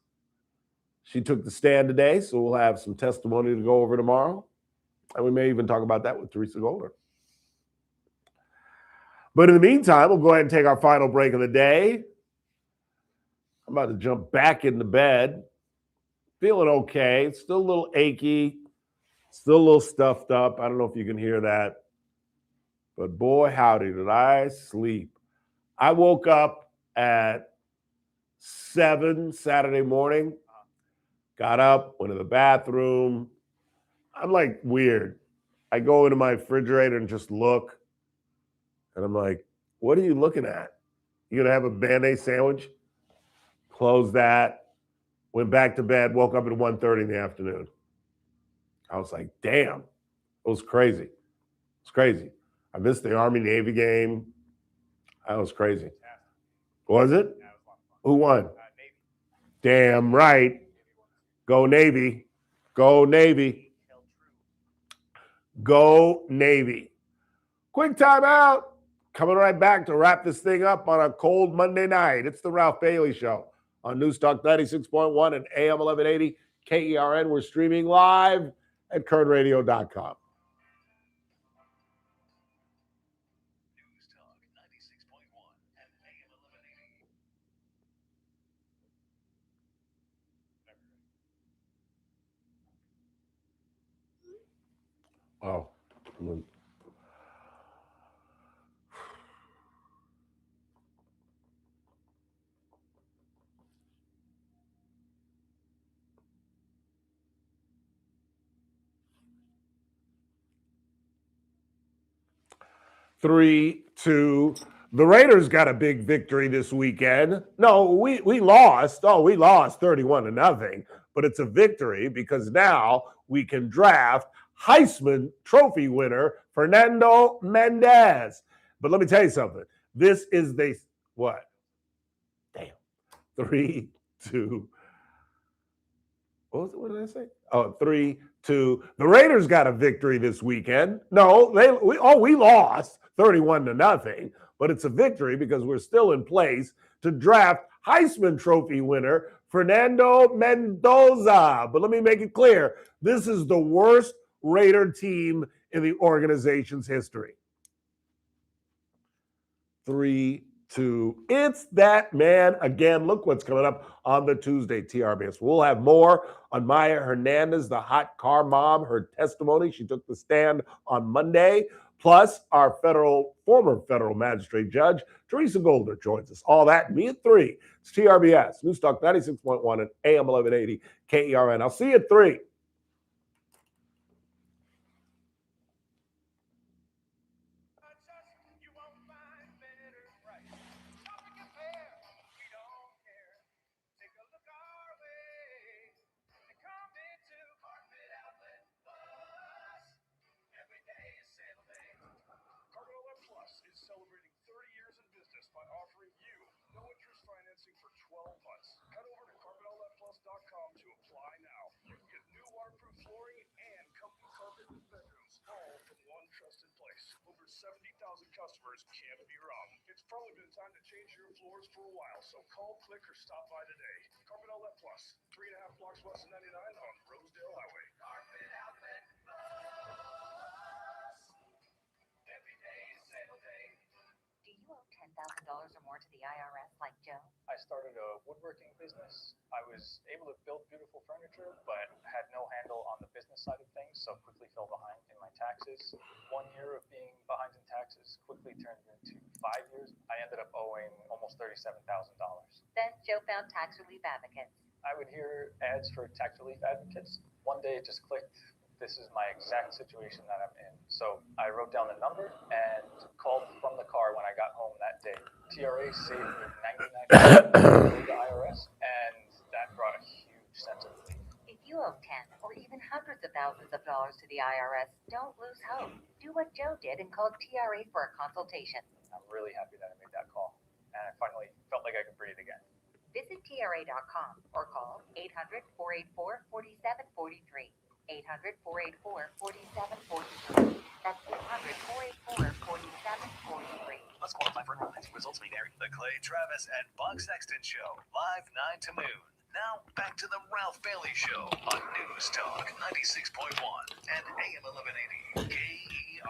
She took the stand today, so we'll have some testimony to go over tomorrow. And we may even talk about that with Teresa Golder. But in the meantime, we'll go ahead and take our final break of the day. I'm about to jump back into bed. Feeling okay. Still a little achy. Still a little stuffed up. I don't know if you can hear that. But boy, howdy, did I sleep. I woke up at 7 Saturday morning. Got up, went to the bathroom. I'm like weird. I go into my refrigerator and just look. And I'm like, what are you looking at? You gonna have a Band-Aid sandwich? Close that. Went back to bed, woke up at 1:30 in the afternoon. I was like, damn, it was crazy. It's crazy. I missed the Army-Navy game. That was crazy. Was it? Who won? Damn right. Go Navy. Go Navy. Go Navy. Quick time out. Coming right back to wrap this thing up on a cold Monday night. It's the Ralph Bailey Show on News Talk 96.1 and AM 1180 KERN. We're streaming live at kernradio.com. Oh. 3-2. The Raiders got a big victory this weekend. No, we lost. Oh, we lost 31-0. But it's a victory because now we can draft Heisman Trophy winner Fernando Mendez. But let me tell you something. This is the what? Damn. 3-2. What did I say? Oh, 3-2. The Raiders got a victory this weekend. No, we lost 31-0, but it's a victory because we're still in place to draft Heisman Trophy winner Fernando Mendoza. But let me make it clear, this is the worst Raider team in the organization's history. 3-2. It's that man again. Look what's coming up on the Tuesday TRBS. We'll have more on Maya Hernandez, the hot car mom, her testimony. She took the stand on Monday. Plus, our former federal magistrate judge, Teresa Golder, joins us. All that, me at 3. It's TRBS, News Talk 96.1 and AM 1180 KERN. I'll see you at 3. Celebrating 30 years in business by offering you no interest financing for 12 months. Head over to CarpetOutletPlus.com to apply now. You can get new waterproof flooring and company carpet in bedrooms, all from one trusted place. Over 70,000 customers can't be wrong. It's probably been time to change your floors for a while, so call, click, or stop by today. Carpet Outlet Plus, 3.5 blocks west of 99 on Rosedale Highway. Carpet Outlet Plus. Every day is sale day. Do you owe $10,000 or more to the IRS like Joe? I started a woodworking business. I was able to build beautiful furniture, but had no handle on the business side of things, so quickly fell behind in my taxes. 1 year of being behind in taxes quickly turned into 5 years. I ended up owing almost $37,000. Then Joe found Tax Relief Advocates. I would hear ads for tax relief advocates. One day it just clicked. This is my exact situation that I'm in. So I wrote down the number and called from the car when I got home that day. TRA saved me 99% of the IRS, and that brought a huge sense of relief. If you owe 10 or even hundreds of thousands of dollars to the IRS, don't lose hope. Do what Joe did and call TRA for a consultation. I'm really happy that I made that call, and I finally felt like I could breathe again. Visit TRA.com or call 800-484-4743. 800-484-4743. That's 800-484-4743. Must qualify for enrollment. Results may vary. The Clay Travis and Buck Sexton Show, live 9 to noon. Now back to the Ralph Bailey Show on News Talk 96.1 and AM 1180 KERN.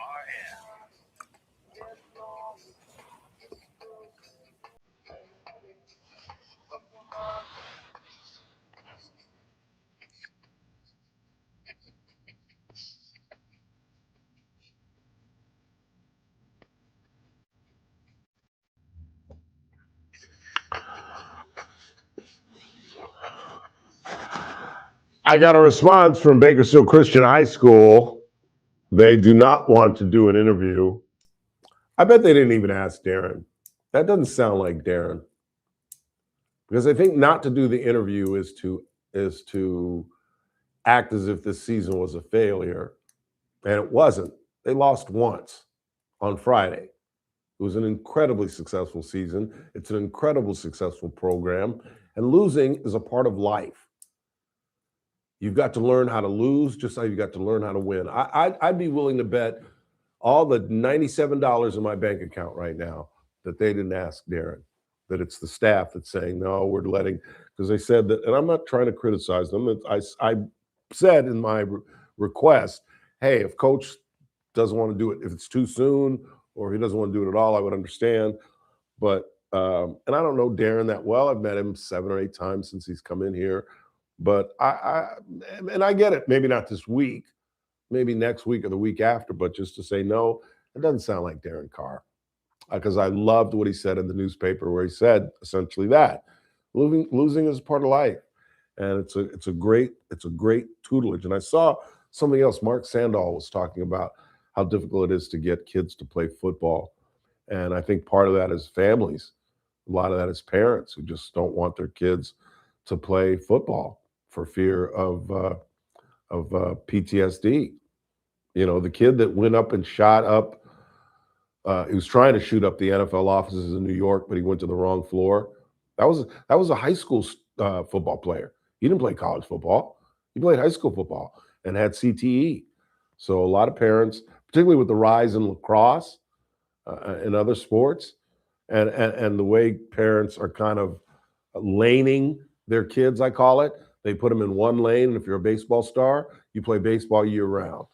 I got a response from Bakersfield Christian High School. They do not want to do an interview. I bet they didn't even ask Darren. That doesn't sound like Darren. Because I think not to do the interview is to act as if this season was a failure. And it wasn't. They lost once on Friday. It was an incredibly successful season. It's an incredibly successful program. And losing is a part of life. You've got to learn how to lose, just like you got to learn how to win. I'd be willing to bet all the $97 in my bank account right now that they didn't ask Darren, that it's the staff that's saying, no, we're letting, because they said that, and I'm not trying to criticize them. I said in my request, hey, if coach doesn't want to do it, if it's too soon, or if he doesn't want to do it at all, I would understand. But, and I don't know Darren that well. I've met him 7 or 8 times since he's come in here. But I get it. Maybe not this week, maybe next week or the week after, but just to say no, it doesn't sound like Darren Carr. Because I loved what he said in the newspaper, where he said essentially that losing is part of life, and it's a great tutelage. And I saw something else. Mark Sandoval was talking about how difficult it is to get kids to play football, and I think part of that is families. A lot of that is parents who just don't want their kids to play football for fear of PTSD. You know, the kid that went up and shot up. He was trying to shoot up the NFL offices in New York, but he went to the wrong floor. That was a high school football player. He didn't play college football. He played high school football and had CTE. So a lot of parents, particularly with the rise in lacrosse and other sports, and the way parents are kind of laning their kids, I call it. They put them in one lane, and if you're a baseball star, you play baseball year-round.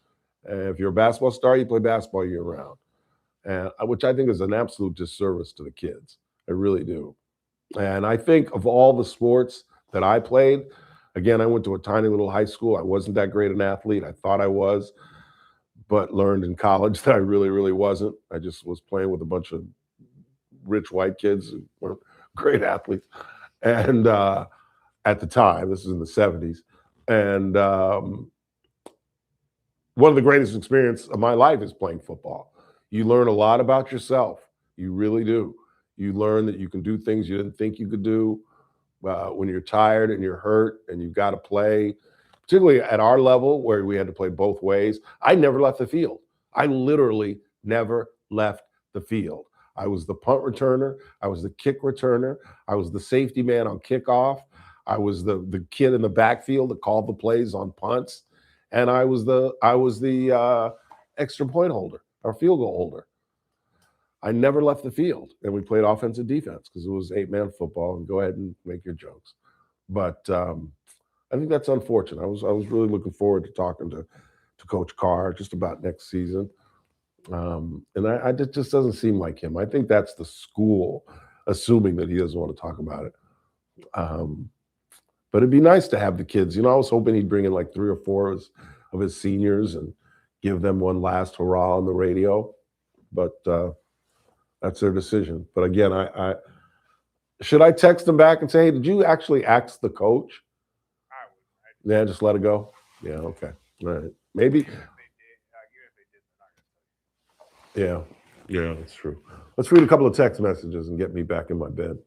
And if you're a basketball star, you play basketball year-round. Which I think is an absolute disservice to the kids. I really do. And I think of all the sports that I played, again, I went to a tiny little high school. I wasn't that great an athlete. I thought I was, but learned in college that I really, really wasn't. I just was playing with a bunch of rich white kids who weren't great athletes. And at the time, this is in the 70s. And one of the greatest experiences of my life is playing football. You learn a lot about yourself. You really do. You learn that you can do things you didn't think you could do when you're tired and you're hurt and you've got to play, particularly at our level where we had to play both ways. I never left the field. I literally never left the field. I was the punt returner. I was the kick returner. I was the safety man on kickoff. I was the kid in the backfield that called the plays on punts. And I was the extra point holder. Our field goal holder. I never left the field, and we played offense and defense because it was 8-man football. And go ahead and make your jokes, but I think that's unfortunate. I was really looking forward to talking to Coach Carr just about next season, and it just doesn't seem like him. I think that's the school assuming that he doesn't want to talk about it. But it'd be nice to have the kids. You know, I was hoping he'd bring in like 3 or 4 of his seniors and give them one last hurrah on the radio, but that's their decision. But again, I should I text them back and say, hey, did you actually ask the coach? Yeah, just let it go. Yeah, okay, all right, maybe. Yeah, that's true. Let's read a couple of text messages and get me back in my bed.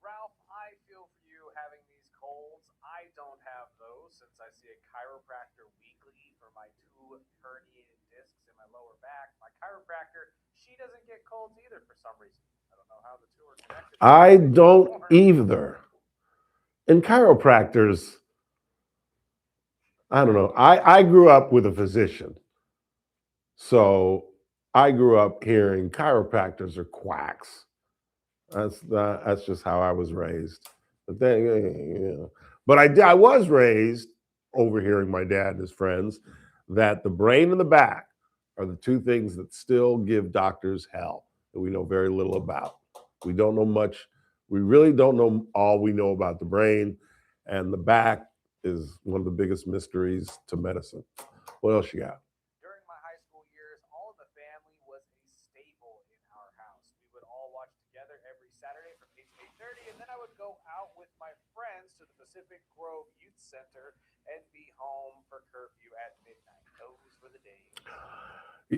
Ralph, I feel for you having these colds. I don't have those since I see a chiropractor weekly for my 2 herniated discs in my lower back. My chiropractor, she doesn't get colds either for some reason. I don't know how the 2 are connected. I don't either. And chiropractors, I don't know. I grew up with a physician. So I grew up hearing chiropractors are quacks. That's just how I was raised. But then, you know. But I was raised overhearing my dad and his friends that the brain and the back are the 2 things that still give doctors hell that we know very little about. We don't know much. We really don't know all we know about the brain, and the back is one of the biggest mysteries to medicine. What else you got? During my high school years, all of the family was a staple in our house. We would all watch together every Saturday from 8 to 8:30, and then I would go out with my friends to the Pacific Grove Youth Center and be home for curfew at midnight. Those were the days.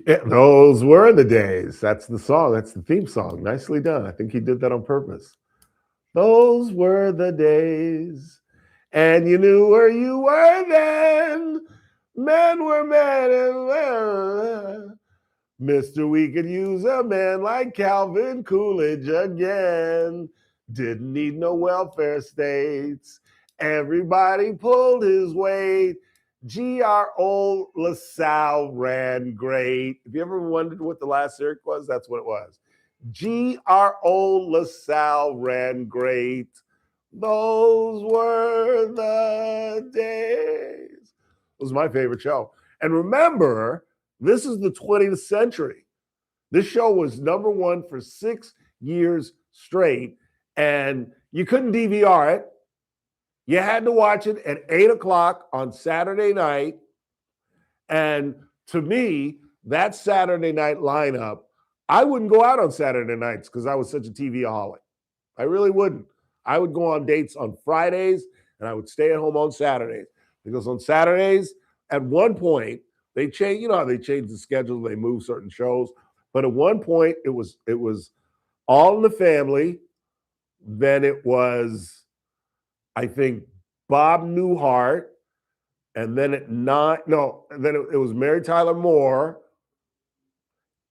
Yeah, those were the days. That's the song. That's the theme song. Nicely done. I think he did that on purpose. Those were the days, and you knew where you were then. Men were men, and Mr. We could use a man like Calvin Coolidge again. Didn't need no welfare states. Everybody pulled his weight. G.R. Old LaSalle ran great. If you ever wondered what the last lyric was, that's what it was. G.R. Old LaSalle ran great. Those were the days. It was my favorite show. And remember, this is the 20th century. This show was #1 for 6 years straight, and you couldn't DVR it. You had to watch it at 8 o'clock on Saturday night, And to me, that Saturday night lineup, I wouldn't go out on Saturday nights because I was such a TV-aholic. I really wouldn't. I would go on dates on Fridays and I would stay at home on Saturdays because on Saturdays, at one point, they changed, you know how they changed the schedule, they moved certain shows. But at one point, it was All in the Family. Then it was, I think, Bob Newhart. And then it was Mary Tyler Moore.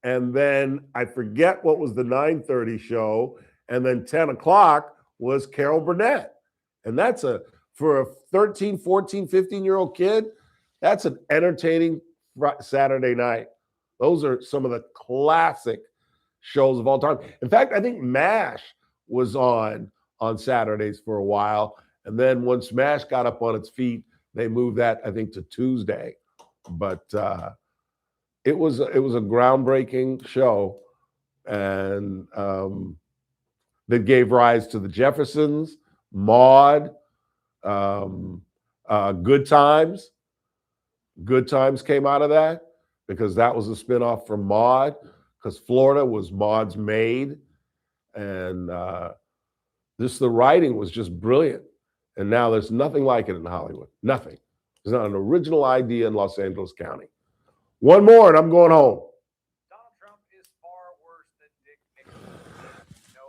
And then I forget what was the 9:30 show. And then 10 o'clock was Carol Burnett. And that's for a 13, 14, 15-year-old kid, that's an entertaining Saturday night. Those are some of the classic shows of all time. In fact, I think MASH was on Saturdays for a while. And then once MASH got up on its feet, they moved that, I think, to Tuesday. But it was a groundbreaking show, and that gave rise to the Jeffersons, Maude, Good Times. Good Times came out of that because that was a spinoff from Maude, because Florida was Maude's maid. And the writing was just brilliant. And now there's nothing like it in Hollywood. Nothing. There's not an original idea in Los Angeles County. One more and I'm going home. Donald Trump is far worse than Dick Nixon. No,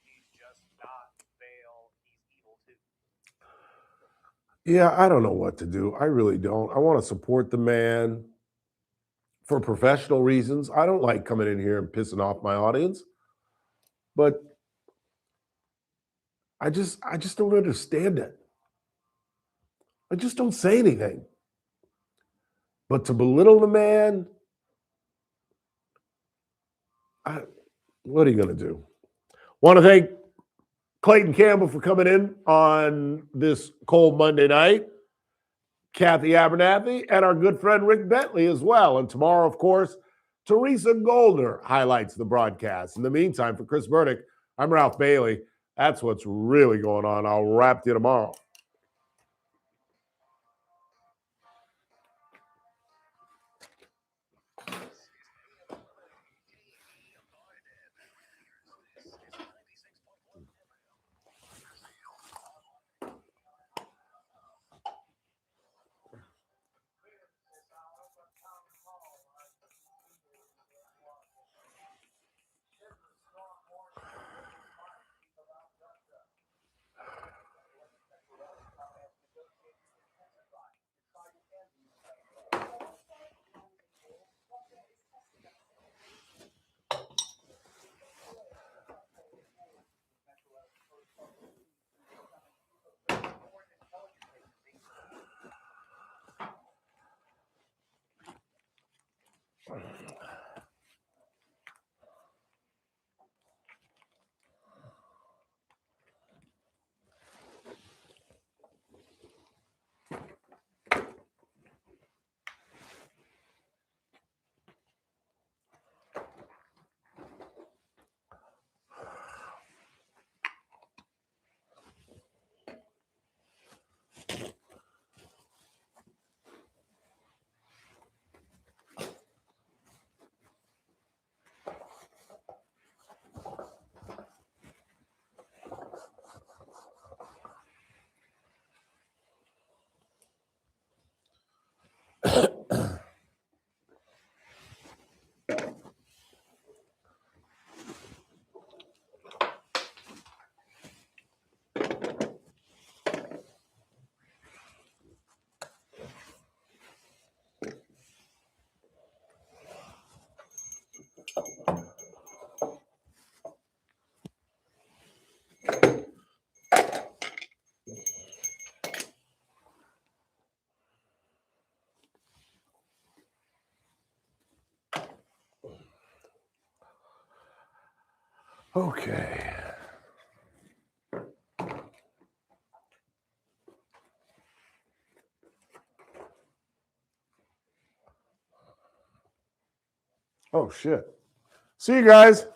he's just not fail. He's evil too. Yeah, I don't know what to do. I really don't. I want to support the man for professional reasons. I don't like coming in here and pissing off my audience. But I just don't understand it. I just don't say anything. But to belittle the man, what are you going to do? Want to thank Clayton Campbell for coming in on this cold Monday night, Kathy Abernathy, and our good friend Rick Bentley as well. And tomorrow, of course, Teresa Goldner highlights the broadcast. In the meantime, for Chris Burdick, I'm Ralph Bailey. That's what's really going on. I'll wrap you tomorrow. Okay. Oh, shit. See you guys.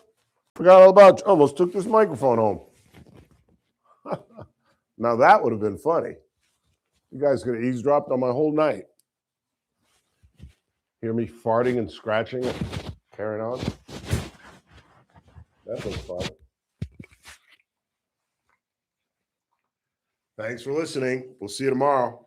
Forgot all about you. Almost took this microphone home. Now that would have been funny. You guys could have eavesdropped on my whole night. Hear me farting and scratching and carrying on? That was fun. Thanks for listening. We'll see you tomorrow.